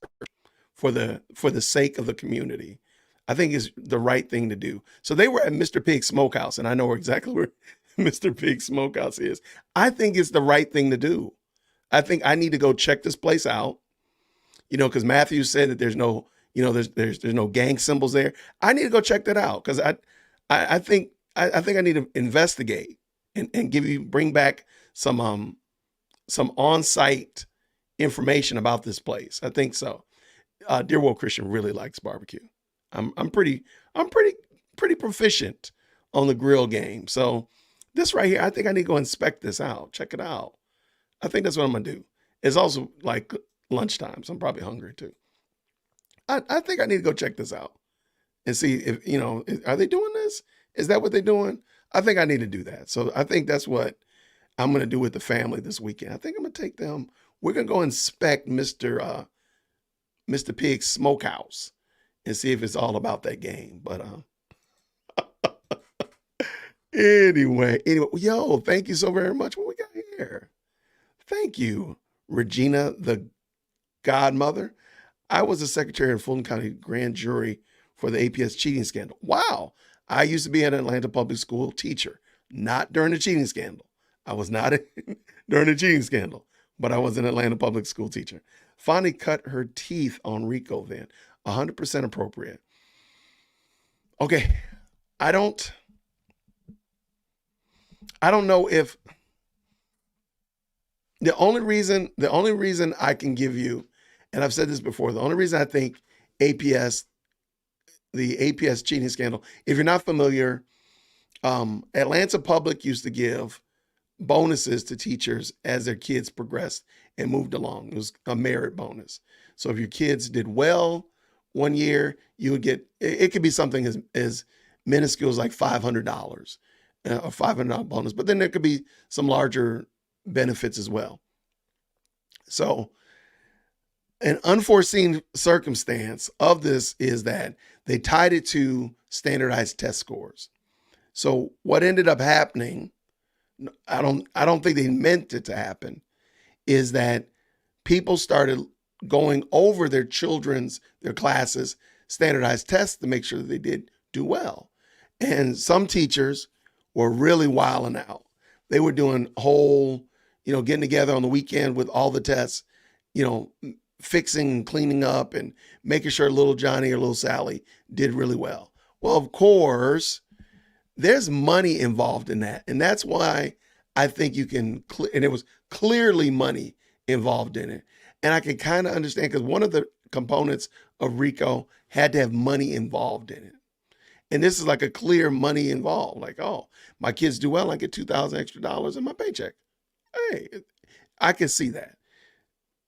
for the sake of the community. I think is the right thing to do. So they were at Mr. Pig's Smokehouse, and I know exactly where Mr. Pig's Smokehouse is. I think it's the right thing to do. I think I need to go check this place out. Because Matthew said that there's no, there's no gang symbols there. I need to go check that out because I think I need to investigate and bring back some on-site information about this place. I think so. Dear Woke Christian really likes barbecue. I'm pretty proficient on the grill game. So this right here, I think I need to go inspect this out. Check it out. I think that's what I'm gonna do. It's also like lunchtime, so I'm probably hungry too. I think I need to go check this out and see if, are they doing this? Is that what they're doing? I think I need to do that. So I think that's what I'm going to do with the family this weekend. I think I'm going to take them. We're going to go inspect Mr. Pig's Smokehouse and see if it's all about that game. But anyway, yo, thank you so very much. What we got here? Thank you, Regina, the godmother. I was a secretary in Fulton County grand jury for the APS cheating scandal. Wow. I used to be an Atlanta public school teacher, not during the cheating scandal. I was not during the cheating scandal, but I was an Atlanta public school teacher. Fonnie cut her teeth on Rico then. 100% appropriate. Okay. I don't know if the only reason I can give you, and I've said this before, the only reason I think the APS cheating scandal, if you're not familiar, Atlanta Public used to give bonuses to teachers as their kids progressed and moved along. It was a merit bonus. So if your kids did well one year, you would get, it could be something as minuscule as like $500, a $500 bonus, but then there could be some larger benefits as well. So an unforeseen circumstance of this is that they tied it to standardized test scores. So what ended up happening, I don't think they meant it to happen, is that people started going over their classes' standardized tests to make sure that they did do well. And some teachers were really wilding out. They were doing whole, getting together on the weekend with all the tests, fixing and cleaning up and making sure little Johnny or little Sally did really well. Well, of course, there's money involved in that. And that's why I think you can, and it was clearly money involved in it. And I can kind of understand because one of the components of RICO had to have money involved in it. And this is like a clear money involved. Like, oh, my kids do well, I get $2,000 extra in my paycheck. Hey, I can see that.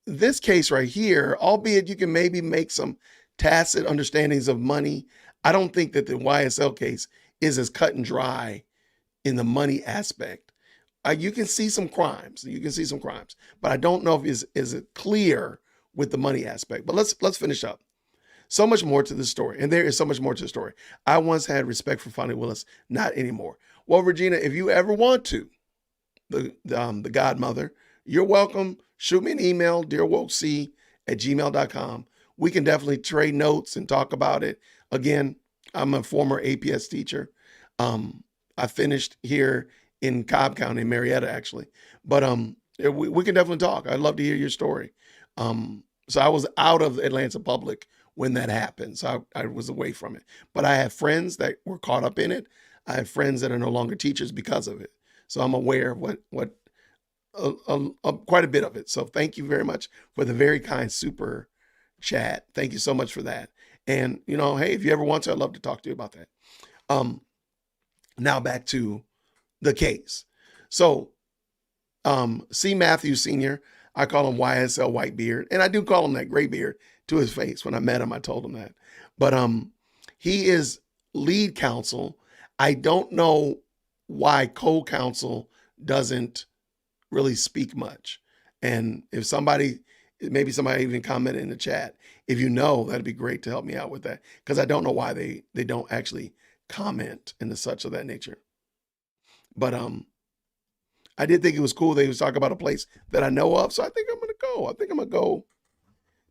This case right here, albeit you can maybe make some tacit understandings of money, I don't think that the YSL case is as cut and dry in the money aspect. You can see some crimes. But I don't know if is it clear with the money aspect. But let's finish up. So much more to the story, and there is so much more to the story. I once had respect for Fonnie Willis, not anymore. Well, Regina, if you ever want to, the godmother, you're welcome. Shoot me an email, dearwokec@gmail.com. we can definitely trade notes and talk about it. Again, I'm a former APS teacher. I finished here in Cobb County, Marietta, actually. But we can definitely talk. I'd love to hear your story. So I was out of Atlanta Public when that happened. So I was away from it. But I have friends that were caught up in it. I have friends that are no longer teachers because of it. So I'm aware of what quite a bit of it. So thank you very much for the very kind super chat. Thank you so much for that. And hey, if you ever want to, I'd love to talk to you about that. Now back to the case. So C. Matthews Sr., I call him YSL Whitebeard, and I do call him that gray beard to his face. When I met him, I told him that. But he is lead counsel. I don't know why co-counsel doesn't really speak much. And if maybe somebody even commented in the chat, if you know, that'd be great to help me out with that, because I don't know why they don't actually comment and such of that nature. But I did think it was cool they was talking about a place that I know of, so I think I'm gonna go. I think I'm gonna go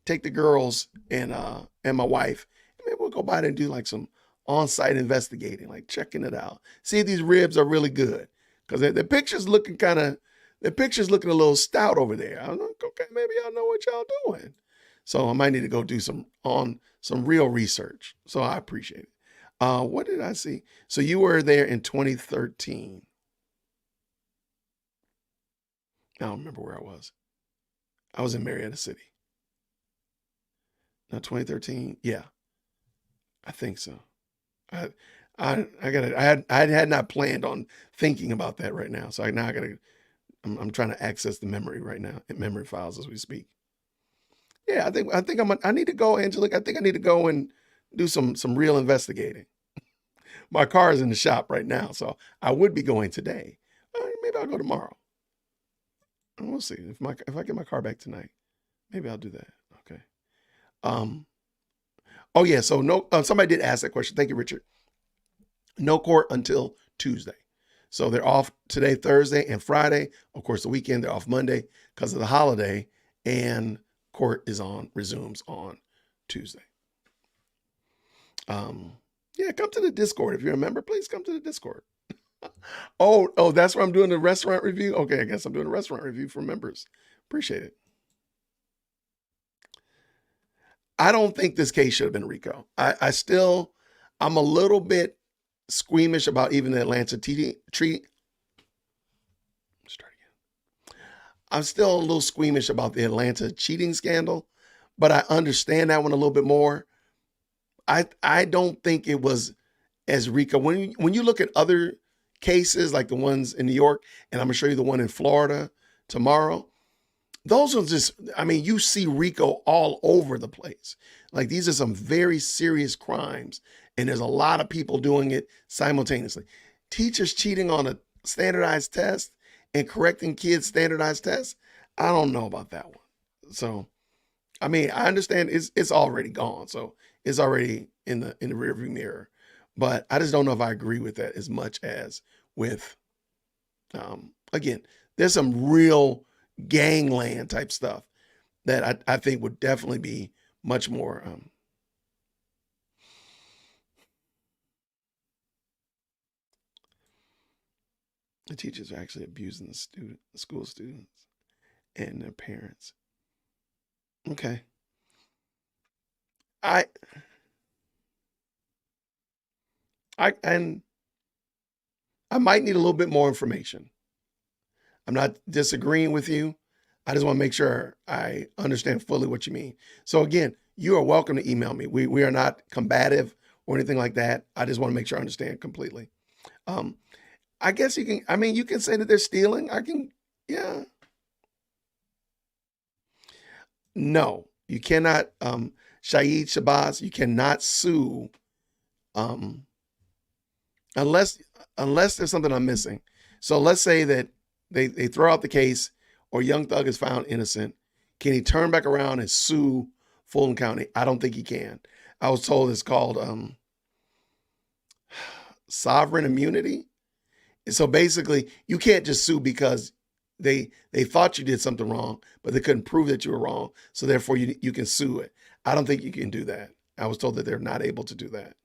take the girls and my wife, and maybe we'll go by there and do like some on-site investigating, like checking it out, see if these ribs are really good, because the picture's looking a little stout over there. I'm like, okay, maybe y'all know what y'all doing. So I might need to go do some real research. So I appreciate it. What did I see? So you were there in 2013. I don't remember where I was. I was in Marietta City. No, 2013. Yeah, I think so. I had not planned on thinking about that right now. So I'm trying to access the memory right now, in memory files as we speak. Yeah, I think I need to go, Angelique. I think I need to go and do some real investigating. My car is in the shop right now, so I would be going today. Maybe I'll go tomorrow. We'll see if I get my car back tonight. Maybe I'll do that. Okay. Oh yeah. So no. Somebody did ask that question. Thank you, Richard. No court until Tuesday. So they're off today, Thursday, and Friday. Of course, the weekend they're off Monday because of the holiday, and court resumes on Tuesday. Yeah, come to the Discord if you're a member. Please come to the Discord. Oh, that's where I'm doing the restaurant review. Okay, I guess I'm doing a restaurant review for members. Appreciate it. I don't think this case should have been RICO. I'm a little bit squeamish about even the Atlanta treat. Start again. I'm still a little squeamish about the Atlanta cheating scandal, but I understand that one a little bit more. I don't think it was as RICO. When you look at other cases like the ones in New York, and I'm gonna show you the one in Florida tomorrow, those ones you see RICO all over the place. Like, these are some very serious crimes, and there's a lot of people doing it simultaneously. Teachers cheating on a standardized test and correcting kids' standardized tests, I don't know about that one. So, I understand it's already gone, so it's already in the rearview mirror. But I just don't know if I agree with that as much as with, again, there's some real gangland type stuff that I think would definitely be much more. The teachers are actually abusing the school students and their parents. Okay. I might need a little bit more information. I'm not disagreeing with you. I just want to make sure I understand fully what you mean. So again, you are welcome to email me. We are not combative or anything like that. I just want to make sure I understand completely. I guess you can, you can say that they're stealing. Yeah. No, you cannot, Shaheed Shabazz, you cannot sue unless there's something I'm missing. So let's say that they throw out the case, or Young Thug is found innocent. Can he turn back around and sue Fulton County? I don't think he can. I was told it's called sovereign immunity. So basically, you can't just sue because they thought you did something wrong, but they couldn't prove that you were wrong. So therefore, you can sue it. I don't think you can do that. I was told that they're not able to do that.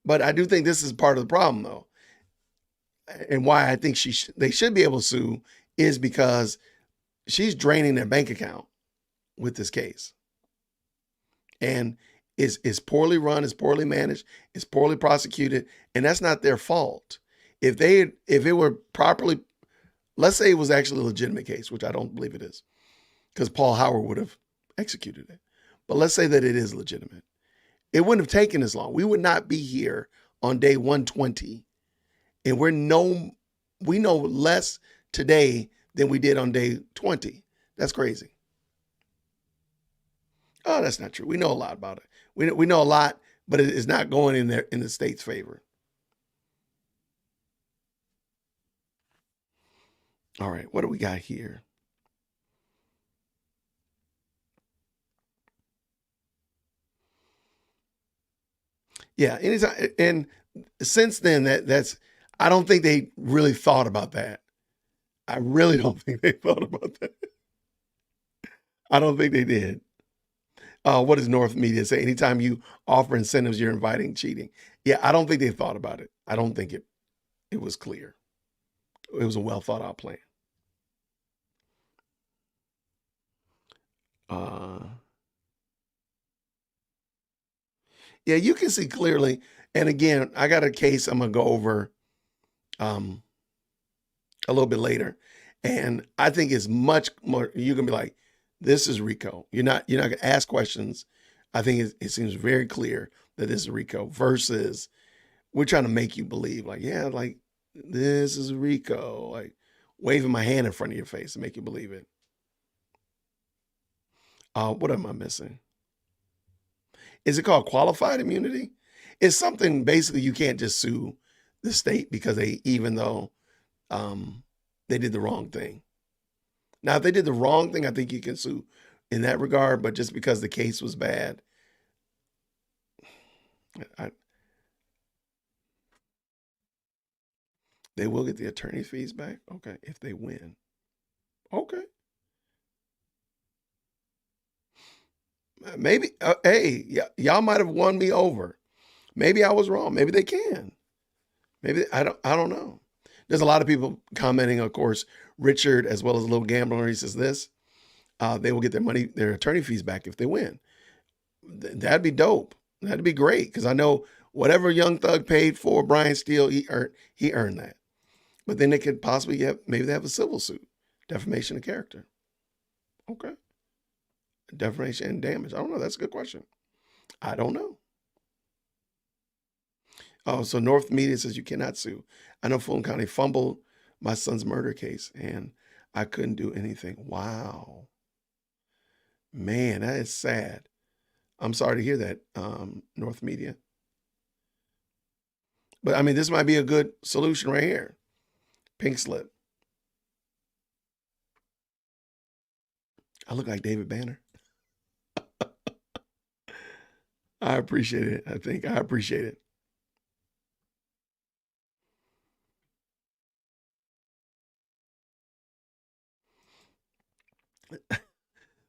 But I do think this is part of the problem, though, and why I think they should be able to sue is because she's draining their bank account with this case, and is poorly run, is poorly managed, is poorly prosecuted, and that's not their fault. If it were properly, let's say it was actually a legitimate case, which I don't believe it is, because Paul Howard would have executed it. But let's say that it is legitimate. It wouldn't have taken as long. We would not be here on day 120. And we know less today than we did on day 20. That's crazy. Oh, that's not true. We know a lot about it. We know a lot, but it is not going in the state's favor. All right, what do we got here? Yeah, anytime, and since then that's I don't think they really thought about that. I really don't think they thought about that. I don't think they did. What does North Media say? Anytime you offer incentives, you're inviting cheating. Yeah, I don't think they thought about it. I don't think it was clear. It was a well thought out plan. Yeah, you can see clearly. And again, I got a case I'm gonna go over a little bit later, and I think it's much more. You're gonna be like, "This is RICO." You're not gonna ask questions. I think it seems very clear that this is RICO versus we're trying to make you believe, like, yeah, like this is RICO, like waving my hand in front of your face to make you believe it. What am I missing? Is it called qualified immunity? It's something basically you can't just sue the state because even though they did the wrong thing. Now, if they did the wrong thing, I think you can sue in that regard, but just because the case was bad, they will get the attorney fees back. Okay, if they win. Okay. Maybe, hey, y'all might have won me over. Maybe I was wrong. Maybe they can. Maybe I don't know. There's a lot of people commenting, of course, Richard, as well as a little gambler, he says this, they will get their attorney fees back if they win. That'd be dope. That'd be great. Because I know whatever Young Thug paid for Brian Steele, he earned that. But then they could possibly maybe they have a civil suit, defamation of character. Okay. Defamation and damage. I don't know. That's a good question. I don't know. Oh, so North Media says you cannot sue. I know Fulton County fumbled my son's murder case and I couldn't do anything. Wow. Man, that is sad. I'm sorry to hear that, North Media. But I mean, this might be a good solution right here. Pink slip. I look like David Banner. I appreciate it. I appreciate it.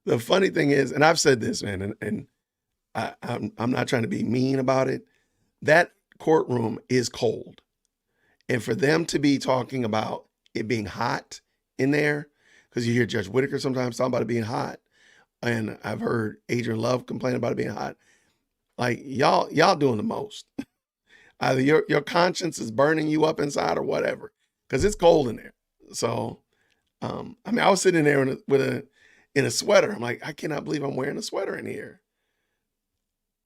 The funny thing is, and I've said this, man, and I'm not trying to be mean about it. That courtroom is cold. And for them to be talking about it being hot in there, because you hear Judge Whitaker sometimes talking about it being hot, and I've heard Adrian Love complain about it being hot. Like y'all doing the most. Either your conscience is burning you up inside or whatever, because it's cold in there. So, I mean, I was sitting there in a sweater. I'm like, I cannot believe I'm wearing a sweater in here.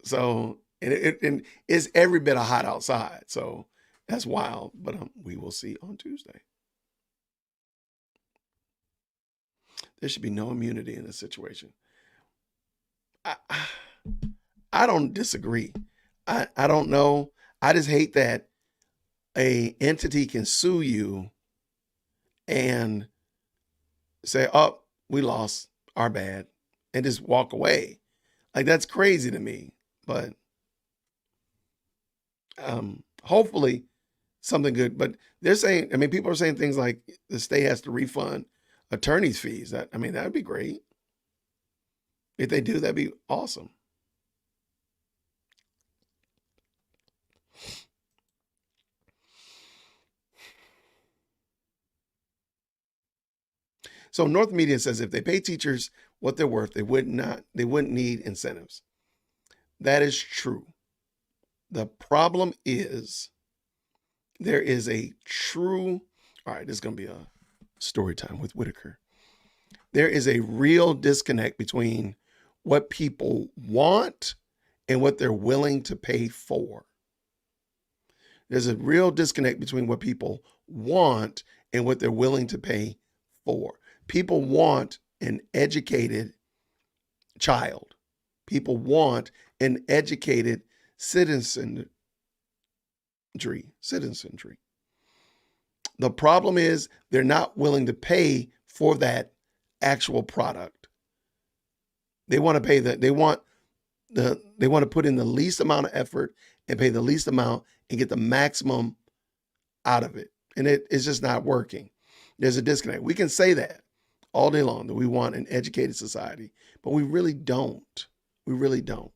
So, and it's every bit of hot outside. So that's wild. But we will see on Tuesday. There should be no immunity in this situation. I don't disagree. I don't know. I just hate that a entity can sue you and say, oh, we lost, our bad, and just walk away. Like, that's crazy to me. But hopefully something good. But they're saying, I mean, people are saying things like the state has to refund attorney's fees. That would be great. If they do, that'd be awesome. So North Media says if they pay teachers what they're worth, they wouldn't need incentives. That is true. The problem is there is a true, all right, this is going to be a story time with Whitaker. There is a real disconnect between what people want and what they're willing to pay for. There's a real disconnect between what people want and what they're willing to pay for. People want an educated child. People want an educated citizenry. The problem is they're not willing to pay for that actual product. They want to pay they want to put in the least amount of effort and pay the least amount and get the maximum out of it. And it's just not working. There's a disconnect. We can say that all day long, that we want an educated society, but we really don't. We really don't.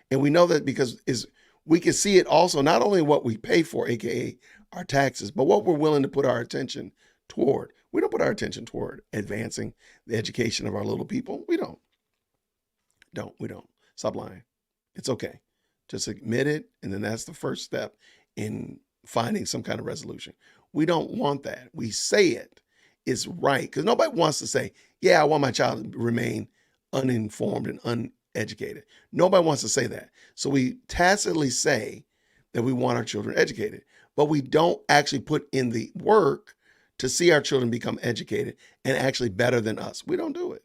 And we know that because we can see it also not only what we pay for, aka our taxes, but what we're willing to put our attention toward. We don't put our attention toward advancing the education of our little people. We don't. We don't. Stop lying. It's okay. Just admit it, and then that's the first step in finding some kind of resolution. We don't want that. We say it. It's right. Because nobody wants to say, yeah, I want my child to remain uninformed and uneducated. Nobody wants to say that. So we tacitly say that we want our children educated, but we don't actually put in the work to see our children become educated and actually better than us. We don't do it.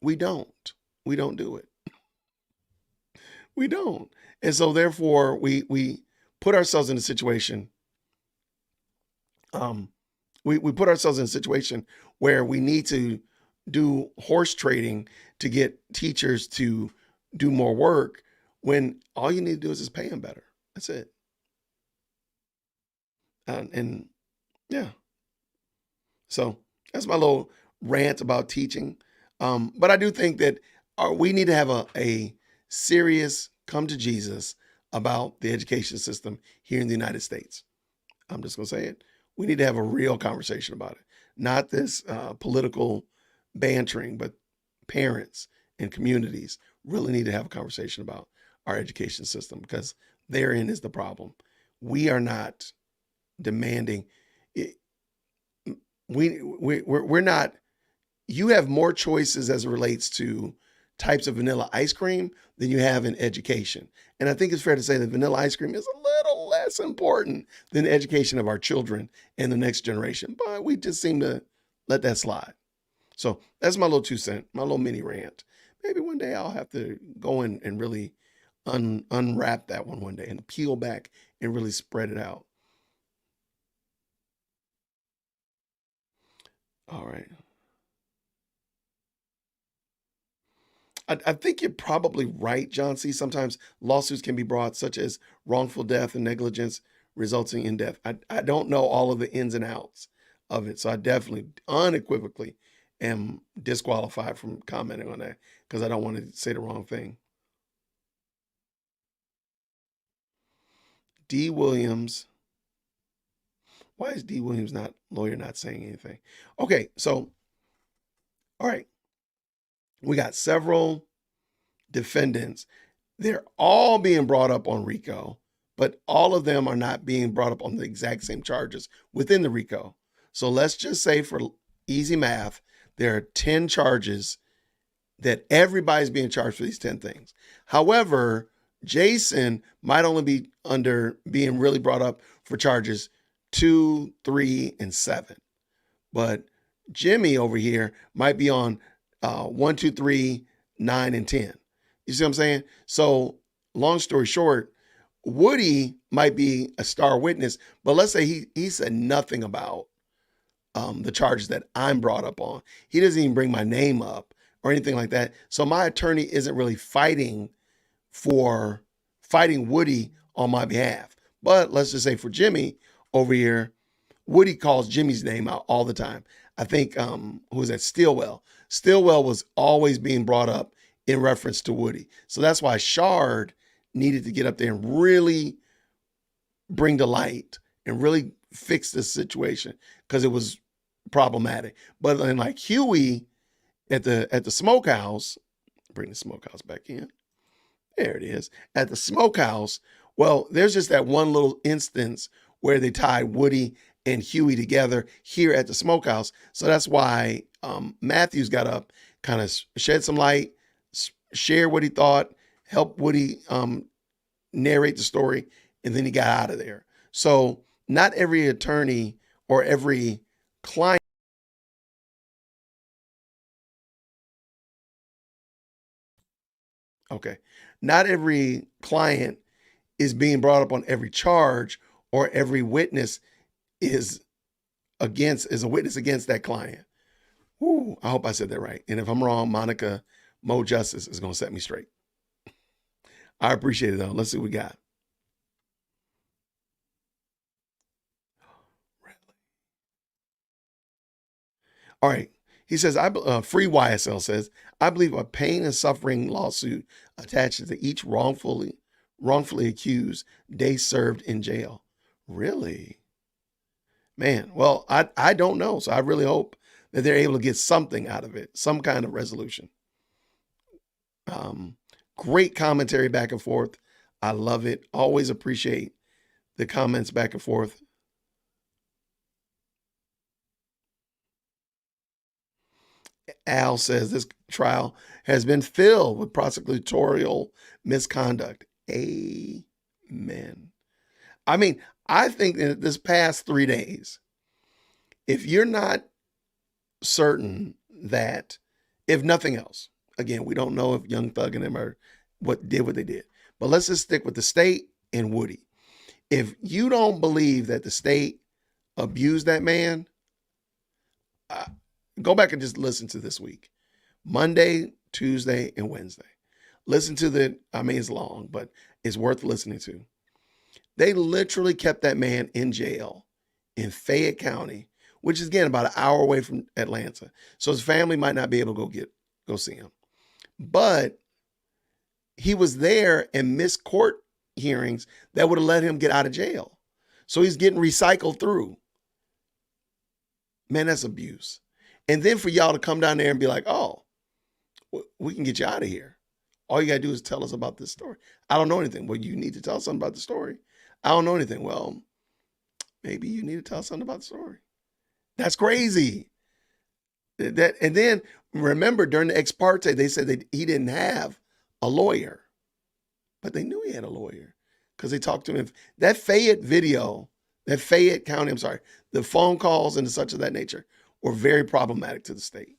We don't do it. We don't. And so therefore we put ourselves in a situation, we put ourselves in a situation where we need to do horse trading to get teachers to do more work when all you need to do is just pay them better. That's it. And yeah. So that's my little rant about teaching. But I do think that we need to have a serious come to Jesus about the education system here in the United States. I'm just going to say it. We need to have a real conversation about it. Not this political bantering, but parents and communities really need to have a conversation about our education system, because therein is the problem. We are not demanding it. We're not. You have more choices as it relates to types of vanilla ice cream than you have in education. And I think it's fair to say that vanilla ice cream is a little less important than the education of our children and the next generation. But we just seem to let that slide. So that's my little 2 cents, my little mini rant. Maybe one day I'll have to go in and really unwrap that one day and peel back and really spread it out. All right. I think you're probably right, John C. Sometimes lawsuits can be brought, such as wrongful death and negligence resulting in death. I don't know all of the ins and outs of it, so I definitely unequivocally am disqualified from commenting on that because I don't want to say the wrong thing. D. Williams. Why is D. Williams lawyer not saying anything? Okay, so, all right. We got several defendants. They're all being brought up on RICO, but all of them are not being brought up on the exact same charges within the RICO. So let's just say, for easy math, there are 10 charges that everybody's being charged for these 10 things. However, Jason might only be being really brought up for charges 2, 3, and 7. But Jimmy over here might be on 1, 2, 3, 9, and 10. You see what I'm saying? So long story short, Woody might be a star witness, but let's say he said nothing about the charges that I'm brought up on. He doesn't even bring my name up or anything like that. So my attorney isn't really fighting Woody on my behalf. But let's just say for Jimmy over here, Woody calls Jimmy's name out all the time. I think, who was that? Stillwell. Stillwell was always being brought up in reference to Woody. So that's why Shard needed to get up there and really bring to light and really fix this situation because it was problematic. But then like Huey at the smokehouse, bring the smokehouse back in. There it is. At the smokehouse, well, there's just that one little instance where they tied Woody and Huey together here at the smokehouse. So that's why Matthews got up, kind of shed some light, share what he thought, help Woody narrate the story, and then he got out of there. So not every attorney or every client. Okay. Not every client is being brought up on every charge or every witness is a witness against that client. Whew, I hope I said that right. And if I'm wrong, Monica Mo Justice is going to set me straight. I appreciate it though. Let's see what we got. All right. He says, Free YSL says, I believe a pain and suffering lawsuit attaches to each wrongfully accused day served in jail. Really? Man, well, I don't know. So I really hope that they're able to get something out of it, some kind of resolution. Great commentary back and forth. I love it. Always appreciate the comments back and forth. Al says this trial has been filled with prosecutorial misconduct. Amen. I mean, I think that this past 3 days, if you're not certain that, if nothing else, again, we don't know if Young Thug and them are what they did, but let's just stick with the state and Woody. If you don't believe that the state abused that man, go back and just listen to this week, Monday, Tuesday, and Wednesday. Listen to it's long, but it's worth listening to. They literally kept that man in jail in Fayette County, which is again about an hour away from Atlanta. So his family might not be able to go see him. But he was there and missed court hearings that would have let him get out of jail. So he's getting recycled through. Man, that's abuse. And then for y'all to come down there and be like, oh, we can get you out of here. All you got to do is tell us about this story. I don't know anything. Well, you need to tell us something about the story. I don't know anything. Well, maybe you need to tell us something about the story. That's crazy. And then remember during the ex parte, they said that he didn't have a lawyer, but they knew he had a lawyer because they talked to him. That Fayette video, that Fayette County, the phone calls and such of that nature were very problematic to the state.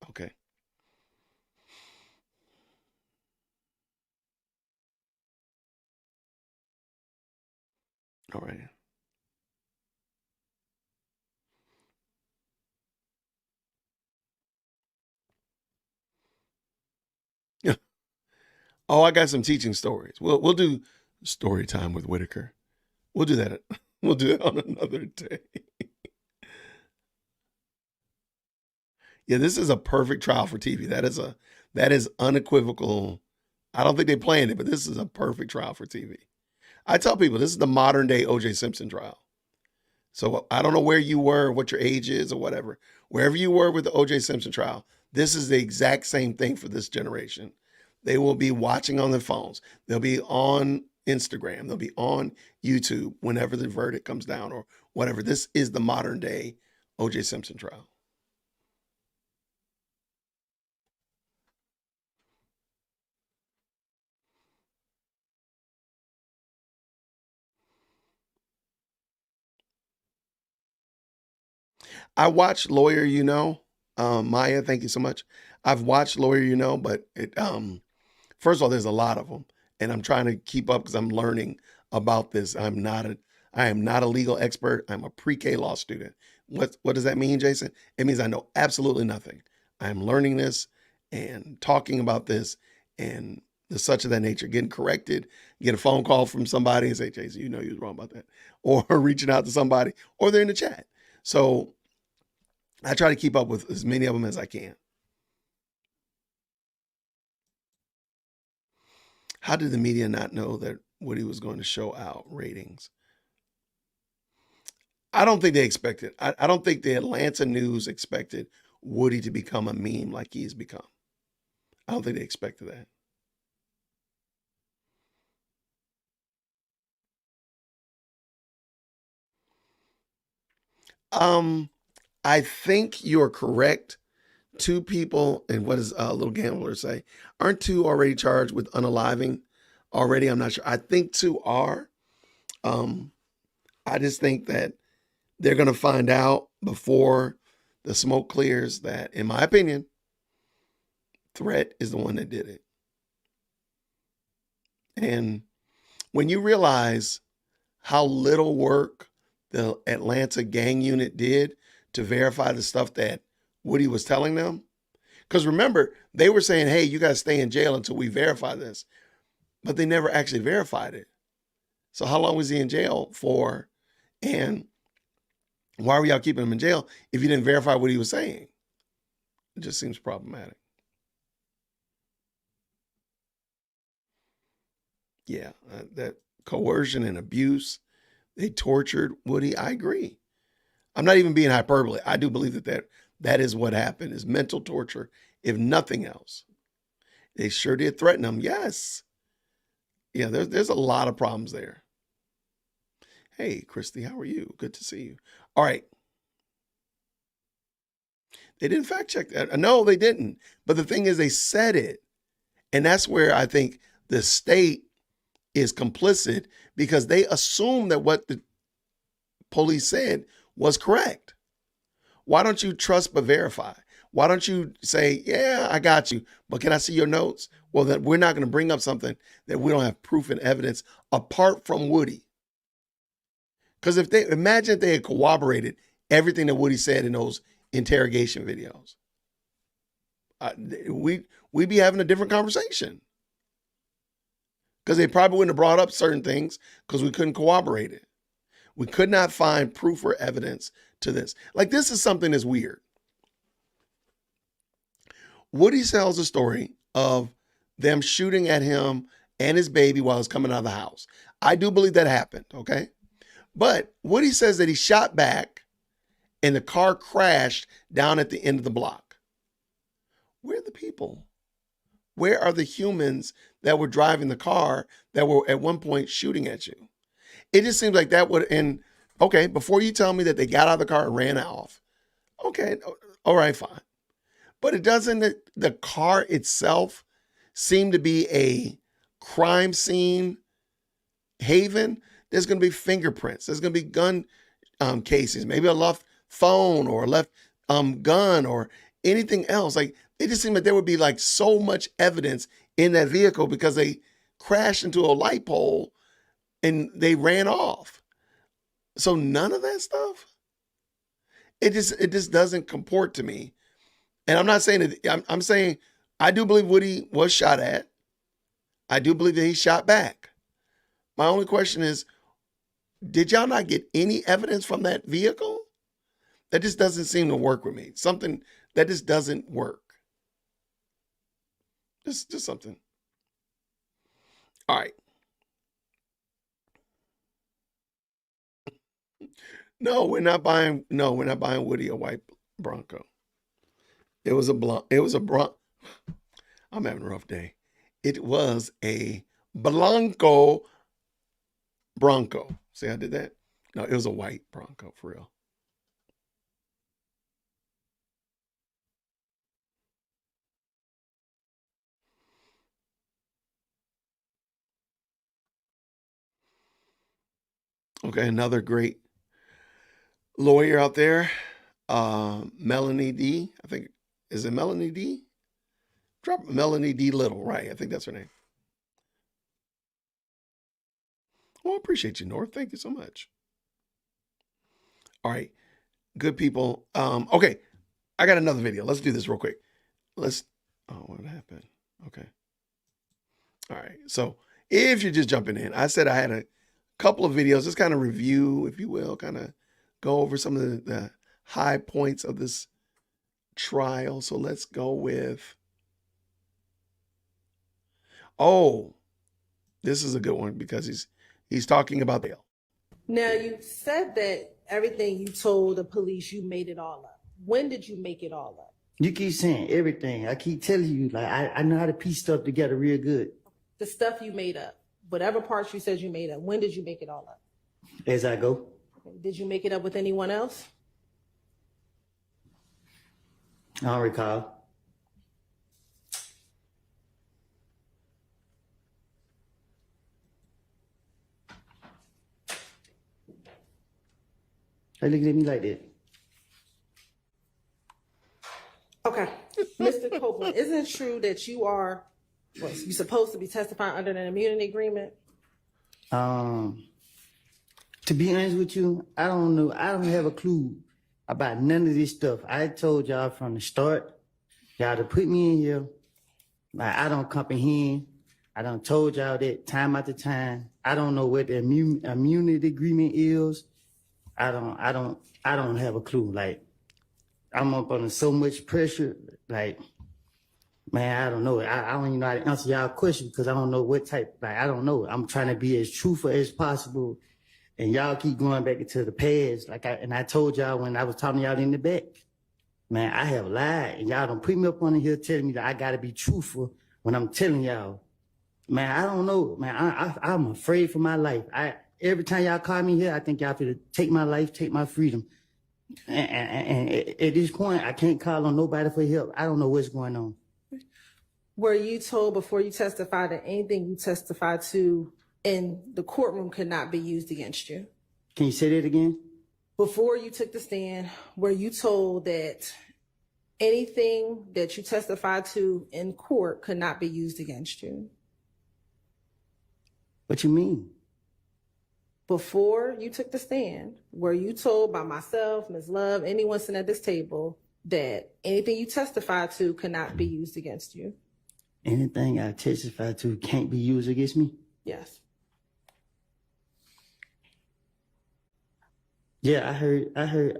Okay. All right. Oh, I got some teaching stories. We'll do story time with Whitaker. We'll do that. We'll do it on another day. Yeah, this is a perfect trial for TV. That is unequivocal. I don't think they planned it, but this is a perfect trial for TV. I tell people this is the modern day O.J. Simpson trial. So I don't know where you were, what your age is or whatever. Wherever you were with the O.J. Simpson trial, this is the exact same thing for this generation. They will be watching on their phones. They'll be on Instagram. They'll be on YouTube whenever the verdict comes down or whatever. This is the modern day O.J. Simpson trial. I watched Lawyer You Know. Maya, thank you so much. I've watched Lawyer You Know, but first of all, there's a lot of them, and I'm trying to keep up because I'm learning about this. I am not a legal expert. I'm a pre-K law student. What does that mean, Jason? It means I know absolutely nothing. I'm learning this and talking about this and the such of that nature, getting corrected, get a phone call from somebody and say, Jason, you know you was wrong about that. Or reaching out to somebody, or they're in the chat. So I try to keep up with as many of them as I can. How did the media not know that Woody was going to show out ratings? I don't think they expected. I don't think the Atlanta news expected Woody to become a meme like he's become. I don't think they expected that. I think you're correct. Two people, and what does Little Gambler say? Aren't two already charged with unaliving already? I'm not sure. I think two are. I just think that they're going to find out before the smoke clears that, in my opinion, Threat is the one that did it. And when you realize how little work the Atlanta gang unit did to verify the stuff that Woody was telling them, because remember, they were saying, hey, you got to stay in jail until we verify this. But they never actually verified it. So how long was he in jail for? And why were y'all keeping him in jail if you didn't verify what he was saying? It just seems problematic. Yeah, that coercion and abuse, they tortured Woody. I agree. I'm not even being hyperbole. I do believe that is what happened, is mental torture, if nothing else. They sure did threaten him. Yes. Yeah, there's a lot of problems there. Hey, Christy, how are you? Good to see you. All right. They didn't fact check that. No, they didn't. But the thing is, they said it. And that's where I think the state is complicit, because they assume that what the police said was correct. Why don't you trust but verify? Why don't you say, yeah, I got you, but can I see your notes? Well, then we're not going to bring up something that we don't have proof and evidence apart from Woody. Because imagine if they had corroborated everything that Woody said in those interrogation videos, we'd be having a different conversation. Because they probably wouldn't have brought up certain things because we couldn't corroborate it. We could not find proof or evidence to this. Like, this is something that's weird. Woody tells a story of them shooting at him and his baby while he's coming out of the house. I do believe that happened, okay? But Woody says that he shot back and the car crashed down at the end of the block. Where are the people? Where are the humans that were driving the car that were at one point shooting at you? It just seems like that would, and okay, before you tell me that they got out of the car and ran off, okay, all right, fine. But it doesn't, the car itself seem to be a crime scene haven. There's going to be fingerprints. There's going to be gun casings, maybe a left phone or a left gun or anything else. Like, it just seemed like there would be like so much evidence in that vehicle because they crashed into a light pole and they ran off. So none of that stuff, it just doesn't comport to me. And I'm not saying that, I'm saying I do believe Woody was shot at. I do believe that he shot back. My only question is, did y'all not get any evidence from that vehicle? That just doesn't seem to work with me. Something that just doesn't work. Just something. All right. No, we're not buying Woody a white Bronco. It was a I'm having a rough day. It was a Blanco Bronco. See, I did that? No, it was a white Bronco for real. Okay, another great lawyer out there, Melanie D. I think, is it Melanie D? Drop Melanie D. Little, right? I think that's her name. Well, I appreciate you, North. Thank you so much. All right, good people. Okay, I got another video. Let's do this real quick. Oh, what happened? Okay. All right. So if you're just jumping in, I said I had a couple of videos, just kind of review, if you will, kind of go over some of the high points of this trial. So let's go with, This is a good one because he's talking about bail. Now, you said that everything you told the police, you made it all up. When did you make it all up? You keep saying everything. I keep telling you, like, I know how to piece stuff together real good. The stuff you made up, whatever parts you said you made up, when did you make it all up? As I go. Did you make it up with anyone else? I don't recall. They looking at me like that. Okay. Mr. Copeland, isn't it true that you're supposed to be testifying under an immunity agreement? To be honest with you, I don't know. I don't have a clue about none of this stuff. I told y'all from the start, y'all to put me in here. Like, I don't comprehend. I done told y'all that time after time. I don't know what the immunity agreement is. I don't have a clue. Like, I'm up under so much pressure. Like, man, I don't know. I don't even know how to answer y'all question because I don't know what type. Like, I don't know. I'm trying to be as truthful as possible, and y'all keep going back into the past. Like, I told y'all when I was talking to y'all in the back, man, I have lied, and y'all don't put me up on here telling me that I gotta be truthful when I'm telling y'all. Man, I don't know. Man, I'm afraid for my life. Every time y'all call me here, I think y'all finna take my life, take my freedom. And at this point, I can't call on nobody for help. I don't know what's going on. Were you told before you testified that anything you testified to in the courtroom could not be used against you? Can you say that again? Before you took the stand, were you told that anything that you testified to in court could not be used against you? What you mean? Before you took the stand, were you told by myself, Ms. Love, anyone sitting at this table, that anything you testified to could not be used against you? Anything I testify to can't be used against me? Yes. Yeah, I heard,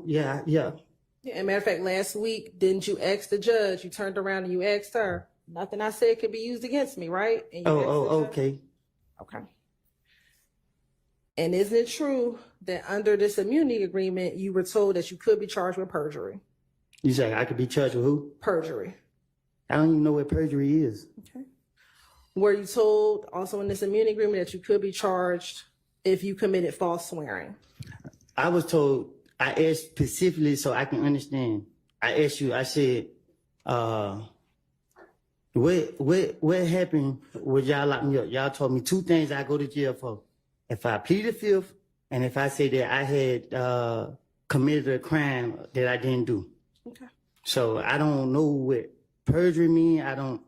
yeah. Yeah, as a matter of fact, last week, didn't you ask the judge? You turned around and you asked her, nothing I said could be used against me, right? And you asked the judge? Okay. Okay. And isn't it true that under this immunity agreement, you were told that you could be charged with perjury? You say I could be charged with who? Perjury. I don't even know what perjury is. Okay. Were you told also in this immunity agreement that you could be charged if you committed false swearing? I was told, I asked specifically so I can understand. I asked you, I said, what happened when y'all locked me up? Y'all told me two things I go to jail for. If I pleaded fifth, and if I say that I had committed a crime that I didn't do. Okay. So I don't know what perjury mean. I don't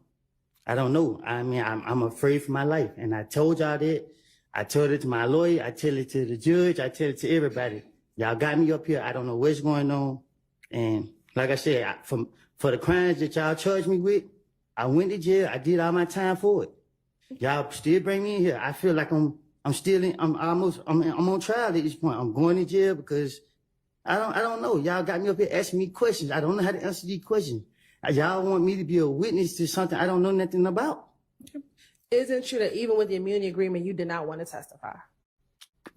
know. I mean, I'm afraid for my life. And I told y'all that. I told it to my lawyer. I tell it to the judge. I tell it to everybody. Y'all got me up here. I don't know what's going on. And like I said, for the crimes that y'all charged me with, I went to jail. I did all my time for it. Y'all still bring me in here. I feel like I'm on trial at this point. I'm going to jail because I don't know. Y'all got me up here asking me questions. I don't know how to answer these questions. Y'all want me to be a witness to something I don't know nothing about. Isn't it true that even with the immunity agreement, you did not want to testify?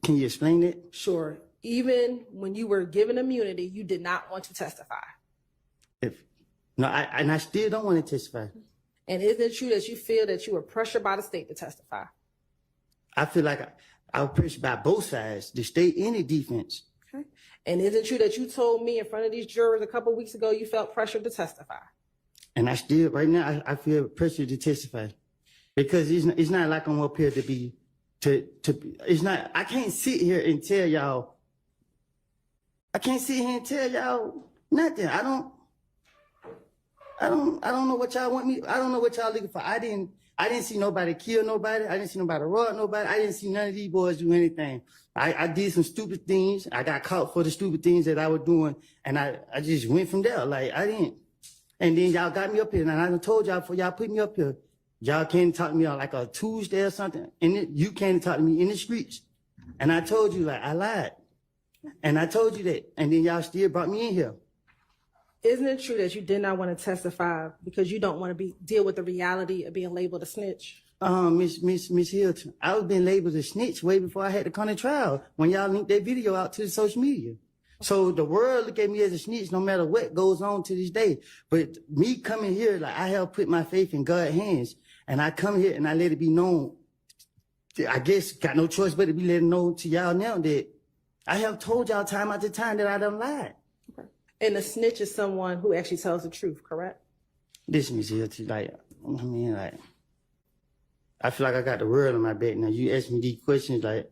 Can you explain that? Sure. Even when you were given immunity, you did not want to testify. I still don't want to testify. And isn't it true that you feel that you were pressured by the state to testify? I feel like I was pressured by both sides, the state and the defense. Okay. And is it true that you told me in front of these jurors a couple of weeks ago you felt pressured to testify? And I still, right now, I feel pressured to testify. Because it's not like I'm up here to be, it's not, I can't sit here and tell y'all, nothing. I don't know what y'all want me, I don't know what y'all looking for. I didn't see nobody kill nobody. I didn't see nobody rob nobody. I didn't see none of these boys do anything. I did some stupid things. I got caught for the stupid things that I was doing. And I just went from there. Like, I didn't. And then y'all got me up here. And I told y'all before y'all put me up here, y'all came to talk to me on like a Tuesday or something. And you came to talk to me in the streets. And I told you, like, I lied. And I told you that. And then y'all still brought me in here. Isn't it true that you did not want to testify because you don't want to deal with the reality of being labeled a snitch? Miss Hilton, I was being labeled a snitch way before I had to come to trial when y'all linked that video out to the social media. So the world look at me as a snitch no matter what goes on to this day. But me coming here, like I have put my faith in God's hands, and I come here and I let it be known. I guess got no choice but to be letting know to y'all now that I have told y'all time after time that I done lied. And a snitch is someone who actually tells the truth, correct? Listen, Miss Hilton, like, I mean, like, I feel like I got the world on my back now. You ask me these questions, like,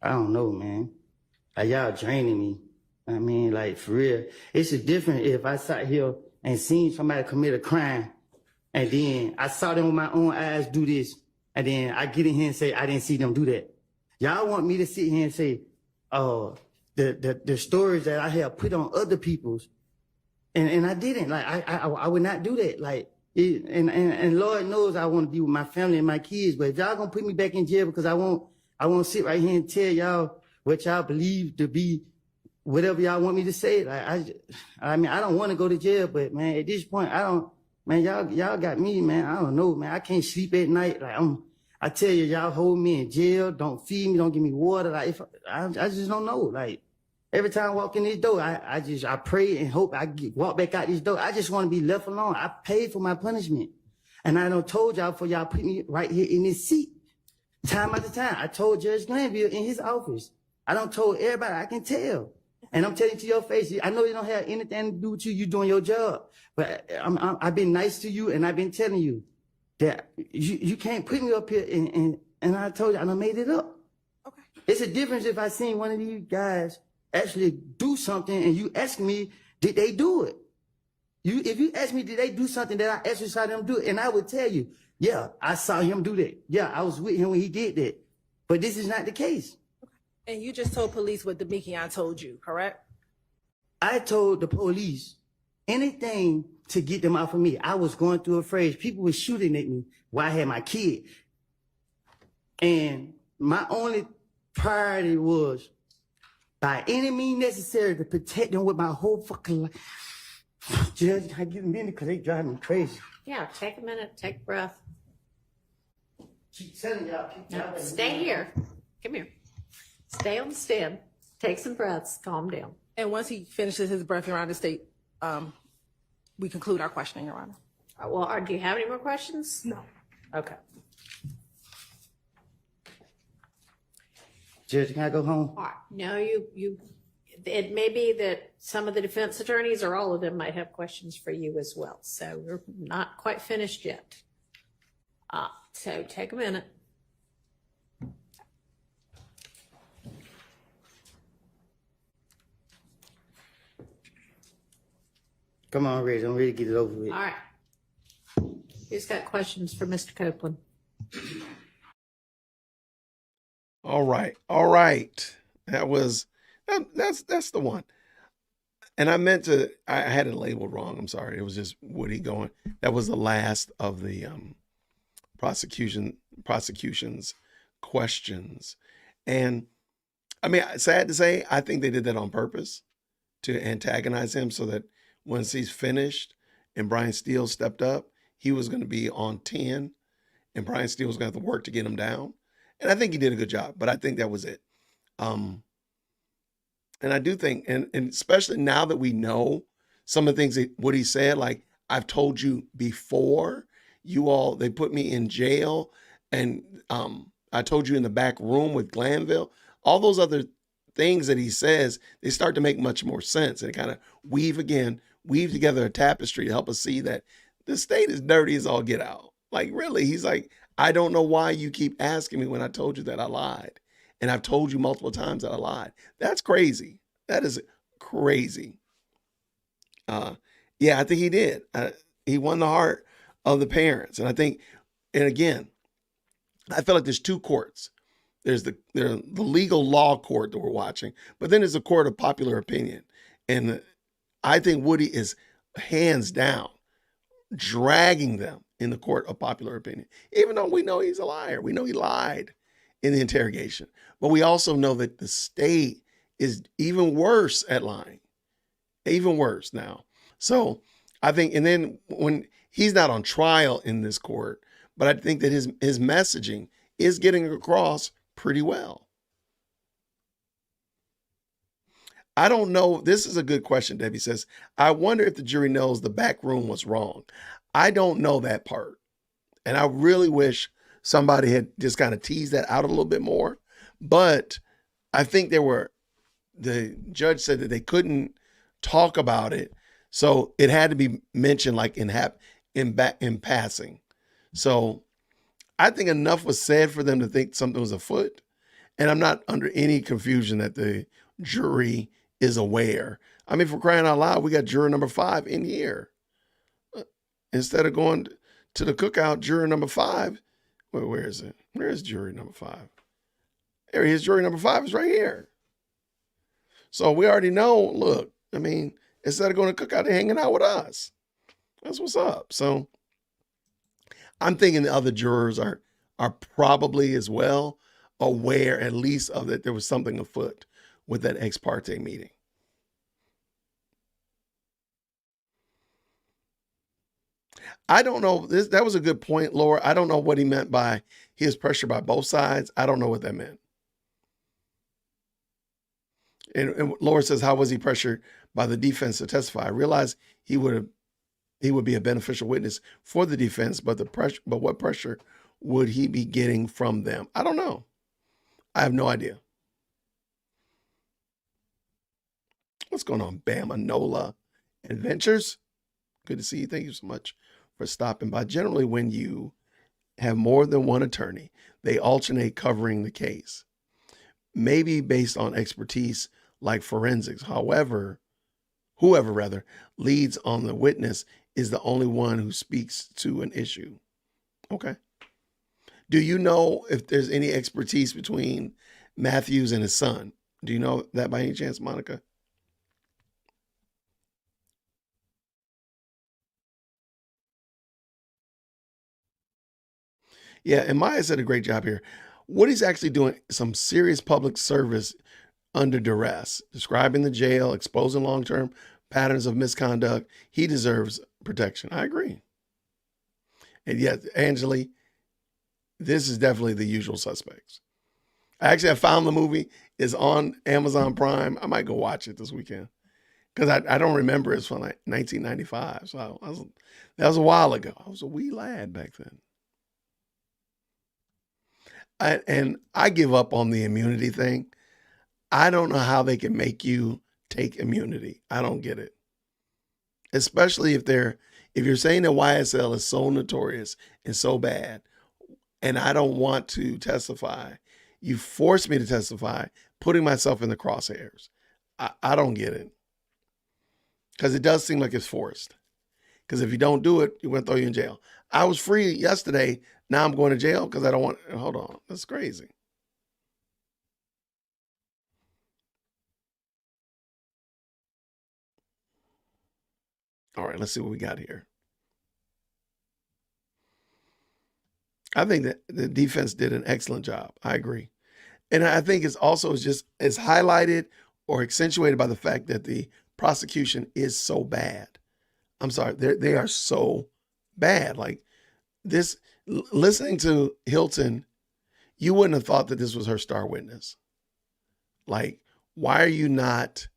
I don't know, man. Like, y'all draining me. I mean, like, for real. It's just different if I sat here and seen somebody commit a crime, and then I saw them with my own eyes do this, and then I get in here and say, I didn't see them do that. Y'all want me to sit here and say, the stories that I have put on other people's, and I didn't. Like, I would not do that. Like, and Lord knows I want to be with my family and my kids, but if y'all gonna put me back in jail because I won't sit right here and tell y'all what y'all believe to be whatever y'all want me to say. Like, I mean, I don't want to go to jail, but man, at this point, I don't, man, y'all got me, man. I don't know, man. I can't sleep at night. Like, I tell you, y'all hold me in jail, don't feed me, don't give me water. Like, I just don't know. Like, every time I walk in this door, I pray and hope walk back out this door. I just want to be left alone. I paid for my punishment. And I done told y'all for y'all put me right here in this seat. Time after time. I told Judge Glanville in his office. I done told everybody, I can tell. And I'm telling you to your face, I know it don't have anything to do with you. You doing your job. But I've been nice to you, and I've been telling you that you can't put me up here, and I told you, I done made it up. Okay. It's a difference if I seen one of these guys actually do something and you ask me, did they do it? If you ask me, did they do something that I actually saw them do it? And I would tell you, yeah, I saw him do that. Yeah, I was with him when he did that. But this is not the case. And you just told police what Demekion told you, correct? I told the police anything to get them off of me. I was going through a phase. People were shooting at me while I had my kid. And my only priority was, by any means necessary, to protect them with my whole fucking life. Judge, I give them in because they drive me crazy. Yeah, take a minute, take a breath. Keep telling y'all, No, stay here. Come here. Stay on the stand. Take some breaths. Calm down. And once he finishes his breath, Your Honor, the state, we conclude our questioning, Your Honor. Well, do you have any more questions? No. Okay. Judge, can I go home? All right. No, it may be that some of the defense attorneys or all of them might have questions for you as well. So we're not quite finished yet. So take a minute. Come on, Reg. I'm ready to get it over with. All right. Who's got questions for Mr. Copeland? All right. All right. That's the one. And I had it labeled wrong. I'm sorry. It was just Woody going. That was the last of the prosecution's questions. And I mean, sad to say, I think they did that on purpose to antagonize him so that once he's finished and Brian Steele stepped up, he was going to be on 10 and Brian Steele was going to have to work to get him down. And I think he did a good job, but I think that was it. And I do think, and especially now that we know some of the things what he said, like, I've told you before, they put me in jail, and I told you in the back room with Glanville, all those other things that he says, they start to make much more sense and kind of weave together a tapestry to help us see that the state is dirty as all get out. Like, really, he's like, I don't know why you keep asking me when I told you that I lied. And I've told you multiple times that I lied. That's crazy. That is crazy. Yeah, I think he did. He won the heart of the parents. And I think, and again, I feel like there's two courts. There's the legal law court that we're watching, but then there's a court of popular opinion. And I think Woody is hands down dragging them in the court of popular opinion, even though we know he's a liar. We know he lied in the interrogation, but we also know that the state is even worse at lying, even worse now. So I think, and then when he's not on trial in this court, but I think that his messaging is getting across pretty well. I don't know. This is a good question. Debbie says, I wonder if the jury knows the back room was wrong. I don't know that part. And I really wish somebody had just kind of teased that out a little bit more. But I think the judge said that they couldn't talk about it. So it had to be mentioned like in passing. So I think enough was said for them to think something was afoot. And I'm not under any confusion that the jury is aware. I mean, for crying out loud, we got juror number 5 in here. Instead of going to the cookout, juror number 5, where is it? Where is jury number 5? There he is. Jury number 5 is right here. So we already know, look, I mean, instead of going to cookout, they're hanging out with us. That's what's up. So I'm thinking the other jurors are probably as well aware at least of that there was something afoot with that ex parte meeting. I don't know. That was a good point, Laura. I don't know what he meant by he was pressured by both sides. I don't know what that meant. And Laura says, how was he pressured by the defense to testify? I realized he would be a beneficial witness for the defense, but what pressure would he be getting from them? I don't know. I have no idea. What's going on, Bama Nola Adventures? Good to see you. Thank you so much for stopping by. Generally, when you have more than one attorney, they alternate covering the case, maybe based on expertise like forensics. However, whoever leads on the witness is the only one who speaks to an issue. Okay. Do you know if there's any expertise between Matthews and his son? Do you know that by any chance, Monica? Yeah, and Maya said a great job here. Woody's actually doing some serious public service under duress, describing the jail, exposing long-term patterns of misconduct. He deserves protection. I agree. And yet, Angeli, this is definitely The Usual Suspects. I found the movie. It's on Amazon Prime. I might go watch it this weekend because I don't remember it's from like 1995. So that was a while ago. I was a wee lad back then. And I give up on the immunity thing. I don't know how they can make you take immunity. I don't get it. Especially if you're saying that YSL is so notorious and so bad, and I don't want to testify, you force me to testify, putting myself in the crosshairs. I don't get it. Because it does seem like it's forced. Because if you don't do it, you're going to throw you in jail. I was free yesterday. Now I'm going to jail because I don't want, hold on. That's crazy. All right, let's see what we got here. I think that the defense did an excellent job. I agree. And I think it's highlighted or accentuated by the fact that the prosecution is so bad. I'm sorry, they are so bad. Like this, listening to Hilton, you wouldn't have thought that this was her star witness. Like, why are you not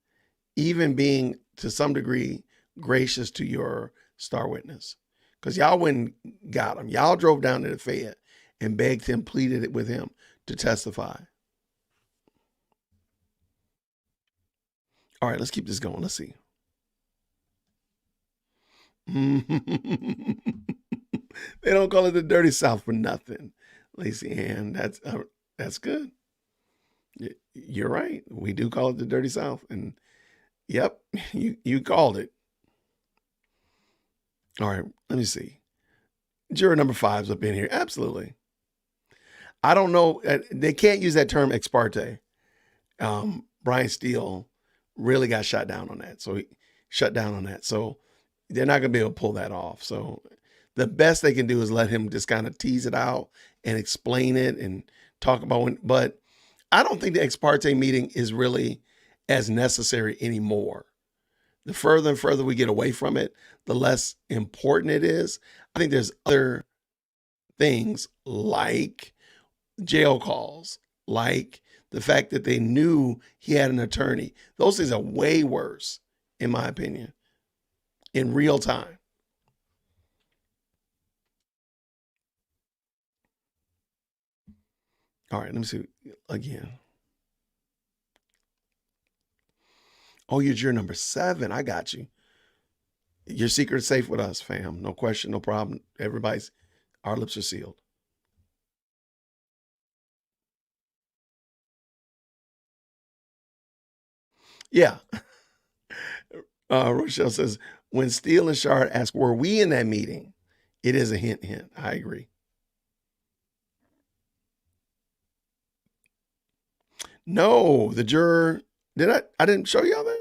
even being, to some degree, gracious to your star witness? Because y'all went and got him. Y'all drove down to the Fed and begged him, pleaded it with him to testify. All right, let's keep this going. Let's see. They don't call it the Dirty South for nothing, Lacey Ann. That's good. You're right. We do call it the Dirty South, and yep, you called it. All right, let me see. Juror number 5's up in here. Absolutely. I don't know. They can't use that term ex parte. Brian Steele really got shut down on that. So they're not going to be able to pull that off. So the best they can do is let him just kind of tease it out and explain it and talk about but I don't think the ex parte meeting is really as necessary anymore. The further and further we get away from it, the less important it is. I think there's other things like jail calls, like the fact that they knew he had an attorney. Those things are way worse, in my opinion, in real time. All right, let me see again. Oh, you're juror number 7. I got you. Your secret is safe with us, fam. No question, no problem. Our lips are sealed. Yeah. Rochelle says, when Steele and Shard ask, were we in that meeting? It is a hint, hint. I agree. No, the juror, I didn't show y'all that?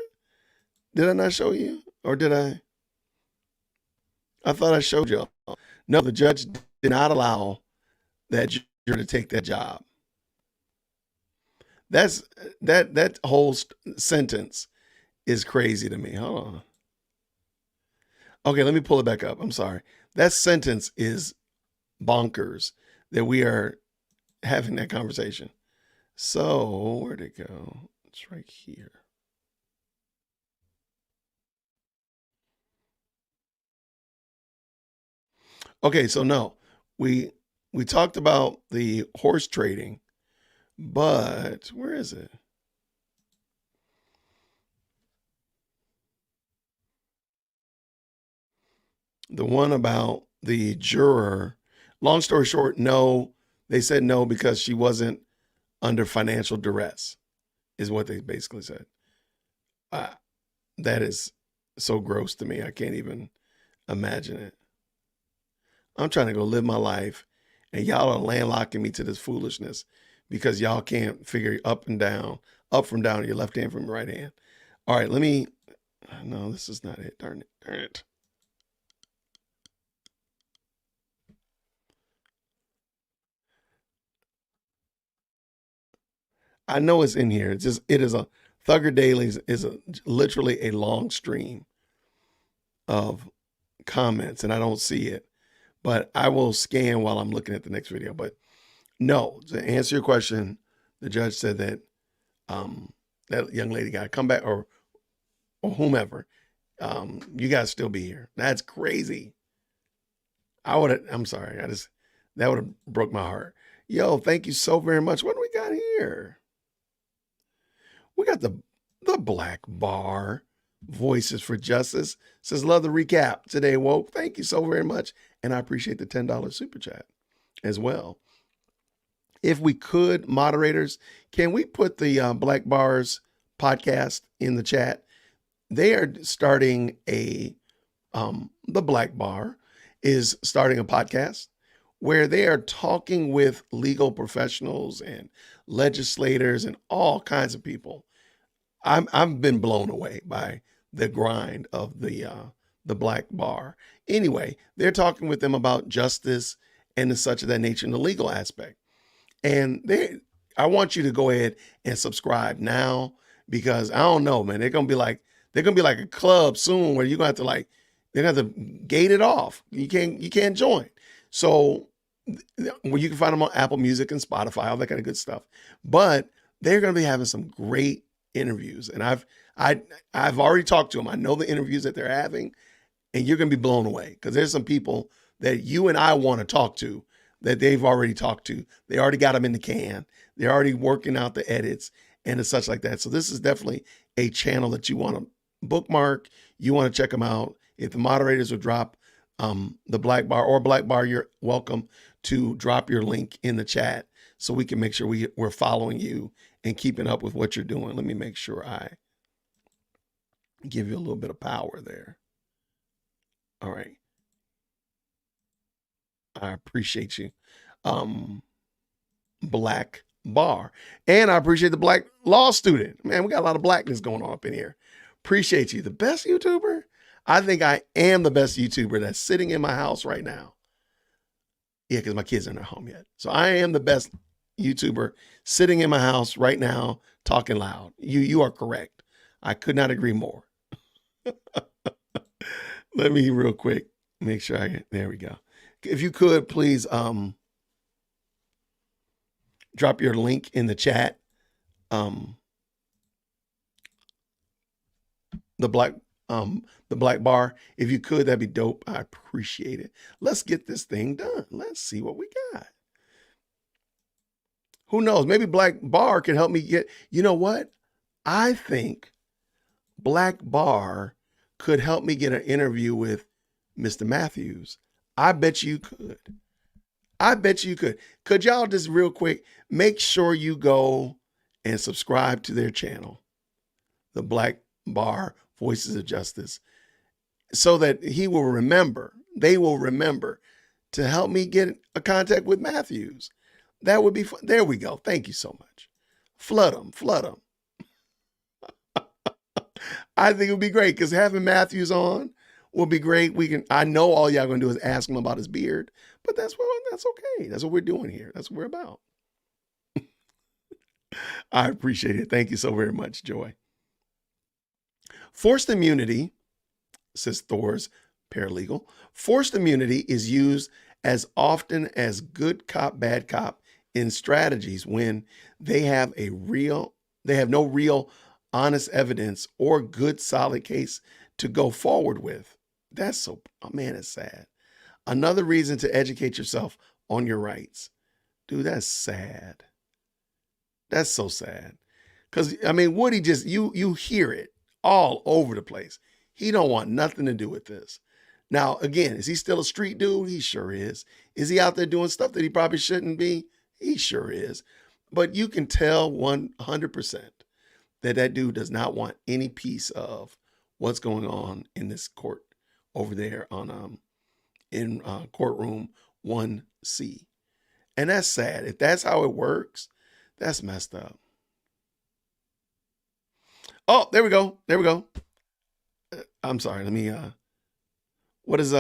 Did I not show you? Or did I? I thought I showed y'all. No, the judge did not allow that juror to take that job. That whole sentence is crazy to me. Hold on. Okay, let me pull it back up. I'm sorry. That sentence is bonkers that we are having that conversation. So, where'd it go? It's right here. Okay, so no, we talked about the horse trading, but where is it? The one about the juror. Long story short, no, they said no because she wasn't under financial duress, is what they basically said. That is so gross to me. I can't even imagine it. I'm trying to go live my life, and y'all are landlocking me to this foolishness because y'all can't figure up from down, your left hand from your right hand. All right, no, this is not it. Darn it. I know it's in here. It is Thugger Dailies is literally a long stream of comments, and I don't see it, but I will scan while I'm looking at the next video. But no, to answer your question, the judge said that that young lady got to come back, or whomever. You got to still be here. That's crazy. I'm sorry. That would have broke my heart. Yo, thank you so very much. What do we got here? We got the Black Bar Voices for Justice. Says, love the recap today, woke. Thank you so very much. And I appreciate the $10 super chat as well. If we could, moderators, can we put the Black Bars podcast in the chat? They are starting the Black Bar is starting a podcast where they are talking with legal professionals and legislators and all kinds of people. I've been blown away by the grind of the Black Bar. Anyway, they're talking with them about justice and the such of that nature in the legal aspect. And I want you to go ahead and subscribe now, because I don't know, man. They're gonna be like a club soon where you're gonna have to they're gonna have to gate it off. You can't join. So well, you can find them on Apple Music and Spotify, all that kind of good stuff. But they're gonna be having some great interviews, and I've already talked to them. I know the interviews that they're having, and you're gonna be blown away because there's some people that you and I want to talk to that they've already talked to. They already got them in the can. They're already working out the edits and such like that. So this is definitely a channel that you want to bookmark. You want to check them out. If the moderators would drop the Black Bar, you're welcome to drop your link in the chat so we can make sure we're following you and keeping up with what you're doing. Let me make sure I give you a little bit of power there. All right. I appreciate you. Black Bar. And I appreciate the Black Law Student. Man, we got a lot of blackness going on up in here. Appreciate you. The best YouTuber? I think I am the best YouTuber that's sitting in my house right now. Yeah, because my kids aren't at home yet. So I am the best YouTuber sitting in my house right now talking loud. You are correct. I could not agree more. Let me real quick make sure there we go. if you could please drop your link in the chat. The black bar. If you could, that'd be dope. I appreciate it. Let's get this thing done. Let's see what we got. Who knows? Maybe Black Bar can help me get, you know what? I think Black Bar could help me get an interview with Mr. Matthews. I bet you could. I bet you could. Could y'all just real quick make sure you go and subscribe to their channel, the Black Bar Voices of Justice, so that he will remember, they will remember to help me get a contact with Matthews. That would be fun. There we go. Thank you so much. Flood them, flood them. I think it would be great because having Matthews on will be great. I know all y'all gonna do is ask him about his beard, but that's okay. That's what we're doing here. That's what we're about. I appreciate it. Thank you so very much, Joy. Forced immunity, says Thor's paralegal. Forced immunity is used as often as good cop, bad cop in strategies when they have no real honest evidence or good solid case to go forward with. That's it's sad. Another reason to educate yourself on your rights. Dude, that's sad. That's so sad. Because, Woody just, you hear it all over the place. He don't want nothing to do with this. Now, again, is he still a street dude? He sure is. Is he out there doing stuff that he probably shouldn't be? He sure is. But you can tell 100% that dude does not want any piece of what's going on in this court over there on in courtroom 1C. And that's sad. If that's how it works, that's messed up. Oh, there we go. There we go. I'm sorry. Let me, what does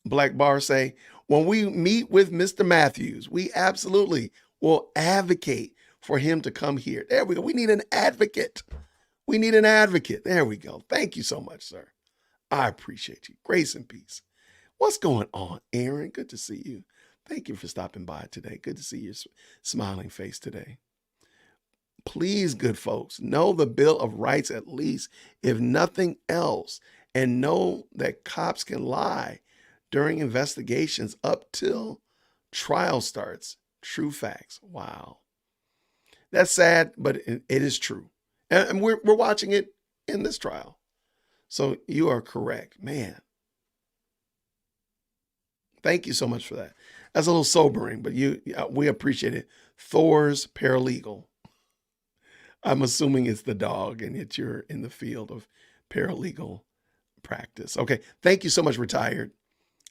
Black Bar say? When we meet with Mr. Matthews, we absolutely will advocate for him to come here. There we go. We need an advocate. We need an advocate. There we go. Thank you so much, sir. I appreciate you. Grace and peace. What's going on, Aaron? Good to see you. Thank you for stopping by today. Good to see your smiling face today. Please, good folks, know the Bill of Rights at least, if nothing else, and know that cops can lie during investigations up till trial starts. True facts. Wow. That's sad, but it is true. And we're watching it in this trial. So you are correct, man. Thank you so much for that. That's a little sobering, but we appreciate it. Thor's paralegal. I'm assuming it's the dog and you're in the field of paralegal practice. Okay. Thank you so much, retired.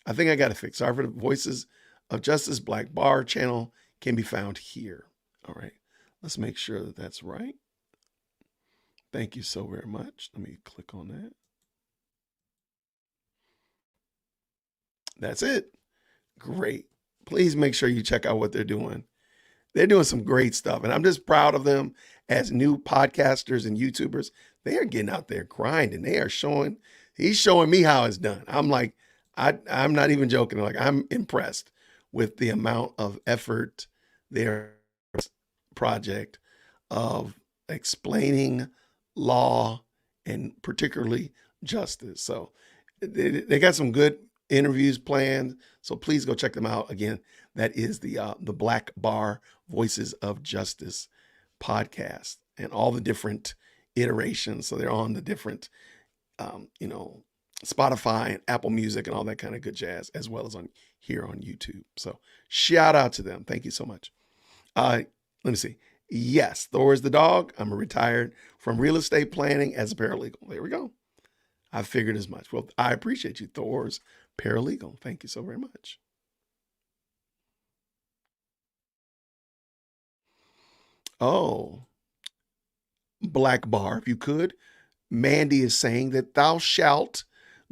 I think I got it fixed. Sorry for the Voices of Justice Black Bar channel can be found here. All right. Let's make sure that that's right. Thank you so very much. Let me click on that. That's it. Great. Please make sure you check out what they're doing. They're doing some great stuff. And I'm just proud of them as new podcasters and YouTubers. They are getting out there grinding. He's showing me how it's done. I'm like, I'm not even joking. Like, I'm impressed with the amount of effort their project of explaining law and particularly justice. So they got some good interviews planned. So please go check them out. Again, that is the Black Bar Voices of Justice podcast and all the different iterations. So they're on the different, Spotify and Apple Music and all that kind of good jazz, as well as on here on YouTube. So shout out to them. Thank you so much. Let me see. Yes, Thor is the dog. I'm retired from real estate planning as a paralegal. There we go. I figured as much. Well, I appreciate you, Thor's paralegal. Thank you so very much. Oh, Black Bar, if you could. Mandy is saying that thou shalt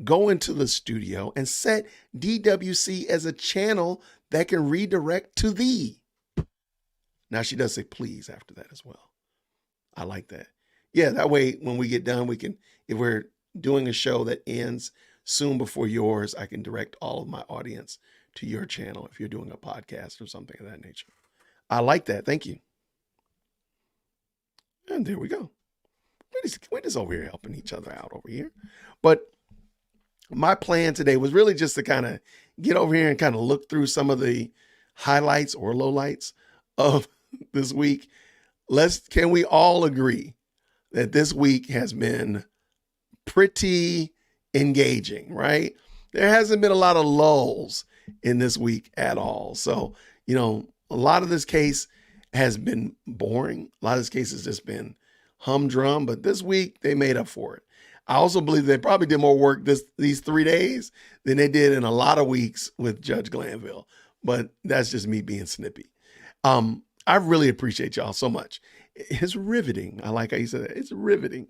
go into the studio and set DWC as a channel that can redirect to thee. Now she does say please after that as well. I like that. Yeah, that way when we get done, we can, if we're doing a show that ends soon before yours, I can direct all of my audience to your channel if you're doing a podcast or something of that nature. I like that. Thank you. And there we go. We're just over here helping each other out over here. But my plan today was really just to kind of get over here and kind of look through some of the highlights or lowlights of this week. Can we all agree that this week has been pretty engaging, right? There hasn't been a lot of lulls in this week at all. So, a lot of this case has been boring. A lot of this case has just been humdrum, but this week they made up for it. I also believe they probably did more work these 3 days than they did in a lot of weeks with Judge Glanville, but that's just me being snippy. I really appreciate y'all so much. It's riveting. I like how you said that. It's riveting.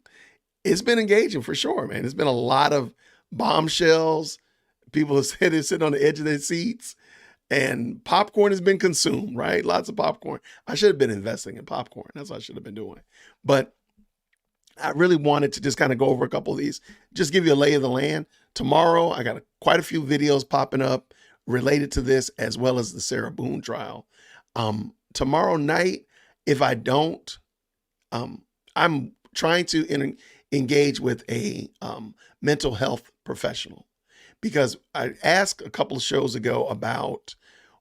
It's been engaging for sure, man. It's been a lot of bombshells. People have said they're sitting on the edge of their seats, and popcorn has been consumed, right? Lots of popcorn. I should have been investing in popcorn. That's what I should have been doing. But I really wanted to just kind of go over a couple of these, just give you a lay of the land. Tomorrow, I got quite a few videos popping up related to this, as well as the Sarah Boone trial. Tomorrow night, if I don't, I'm trying to engage with a mental health professional, because I asked a couple of shows ago about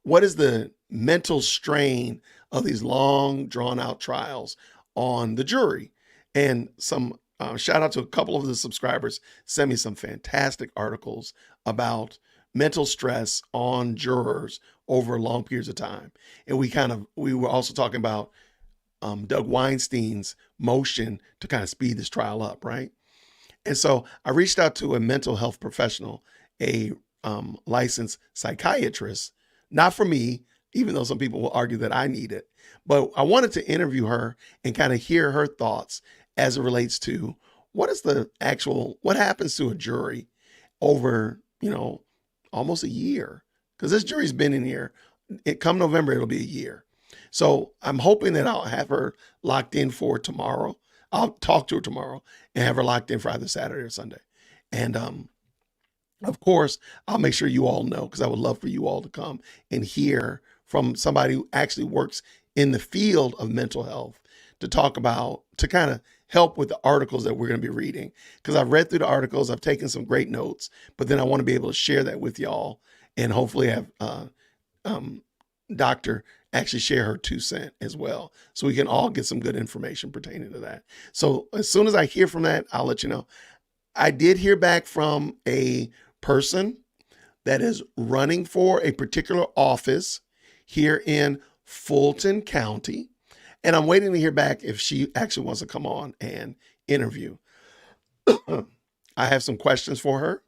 what is the mental strain of these long, drawn out trials on the jury. And some shout out to a couple of the subscribers sent me some fantastic articles about mental stress on jurors over long periods of time. And we were also talking about Doug Weinstein's motion to kind of speed this trial up, right? And so I reached out to a mental health professional, a licensed psychiatrist, not for me, even though some people will argue that I need it, but I wanted to interview her and kind of hear her thoughts as it relates to what happens to a jury over, almost a year, because this jury's been in here. Come November, it'll be a year. So I'm hoping that I'll have her locked in for tomorrow. I'll talk to her tomorrow and have her locked in for either Saturday or Sunday. And of course, I'll make sure you all know, because I would love for you all to come and hear from somebody who actually works in the field of mental health to kind of help with the articles that we're going to be reading. Because I've read through the articles, I've taken some great notes, but then I want to be able to share that with y'all and hopefully have Dr. actually share her 2 cents as well, so we can all get some good information pertaining to that. So as soon as I hear from that, I'll let you know. I did hear back from a person that is running for a particular office here in Fulton County, and I'm waiting to hear back if she actually wants to come on and interview. I have some questions for her,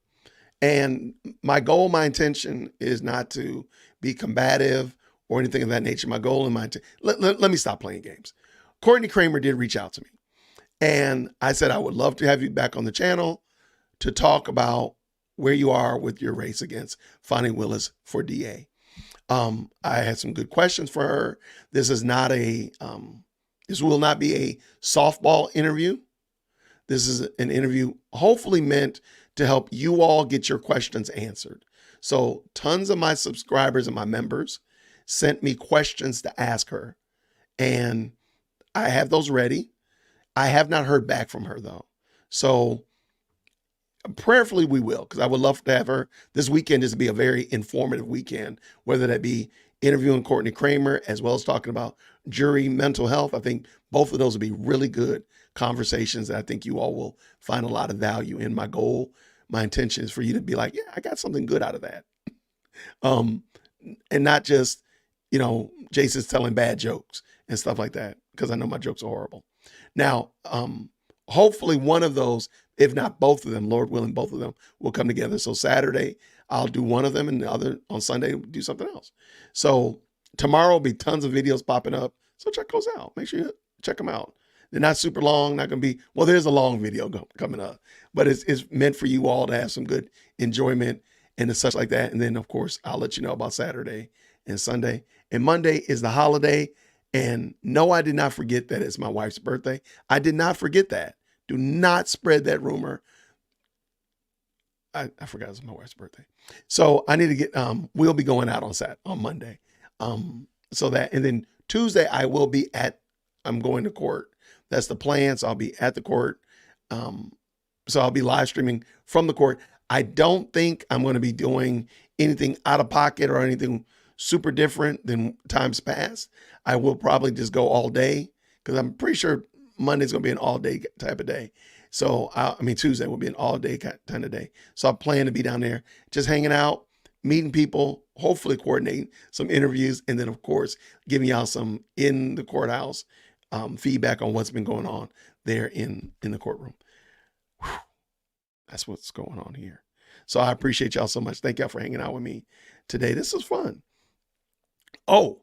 and my intention is not to be combative or anything of that nature. My goal in mind, let me stop playing games. Courtney Kramer did reach out to me, and I said I would love to have you back on the channel to talk about where you are with your race against Fonnie Willis for DA. I had some good questions for her. This will not be a softball interview. This is an interview hopefully meant to help you all get your questions answered. So tons of my subscribers and my members sent me questions to ask her, and I have those ready. I have not heard back from her though. So prayerfully we will, because I would love to have her. This weekend is to be a very informative weekend, whether that be interviewing Courtney Kramer as well as talking about jury mental health. I think both of those will be really good conversations that I think you all will find a lot of value in. My intention is for you to be like, yeah, I got something good out of that. And not just, Jason's telling bad jokes and stuff like that, because I know my jokes are horrible. Now, hopefully one of those, if not both of them, Lord willing, both of them will come together. So Saturday, I'll do one of them, and the other on Sunday, we'll do something else. So tomorrow will be tons of videos popping up. So check those out. Make sure you check them out. They're not super long, not going to be, well, there's a long video coming up, but it's meant for you all to have some good enjoyment and such like that. And then, of course, I'll let you know about Saturday and Sunday. And Monday is the holiday. And no, I did not forget that it's my wife's birthday. I did not forget that. Do not spread that rumor. I forgot it was my wife's birthday. So I need to get, we'll be going out on Monday. So that, and then Tuesday I'm going to court. That's the plan. So I'll be at the court. So I'll be live streaming from the court. I don't think I'm going to be doing anything out of pocket or anything super different than times past. I will probably just go all day because I'm pretty sure Monday's going to be an all day type of day. So Tuesday will be an all day kind of day. So I plan to be down there just hanging out, meeting people, hopefully coordinating some interviews, and then of course giving y'all some in the courthouse feedback on what's been going on there in the courtroom. Whew. That's what's going on here. So I appreciate y'all so much. Thank y'all for hanging out with me today. This was fun. Oh,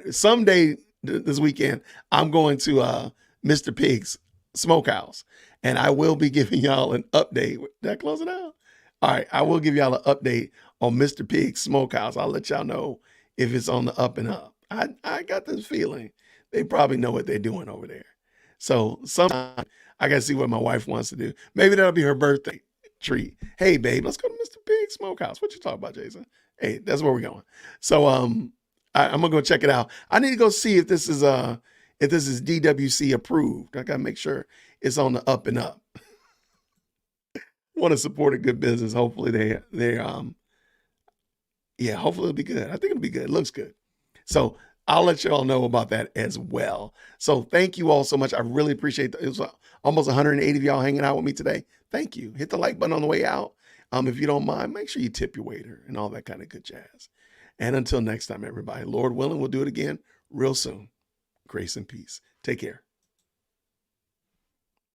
someday this weekend, I'm going to Mr. Pig's Smokehouse, and I will be giving y'all an update. Did I close it out? All right, I will give y'all an update on Mr. Pig's Smokehouse. I'll let y'all know if it's on the up and up. I got this feeling they probably know what they're doing over there. So sometime I got to see what my wife wants to do. Maybe that'll be her birthday treat. Hey, babe, let's go to Mr. Pig's Smokehouse. What you talking about, Jason? Hey, that's where we're going. So I'm gonna go check it out. I need to go see if this is DWC approved. I gotta make sure it's on the up and up. Want to support a good business. Hopefully hopefully it'll be good. I think it'll be good. It looks good. So I'll let you all know about that as well. So thank you all so much. I really appreciate it. It was almost 180 of y'all hanging out with me today. Thank you. Hit the like button on the way out. If you don't mind, make sure you tip your waiter and all that kind of good jazz. And until next time, everybody, Lord willing, we'll do it again real soon. Grace and peace. Take care.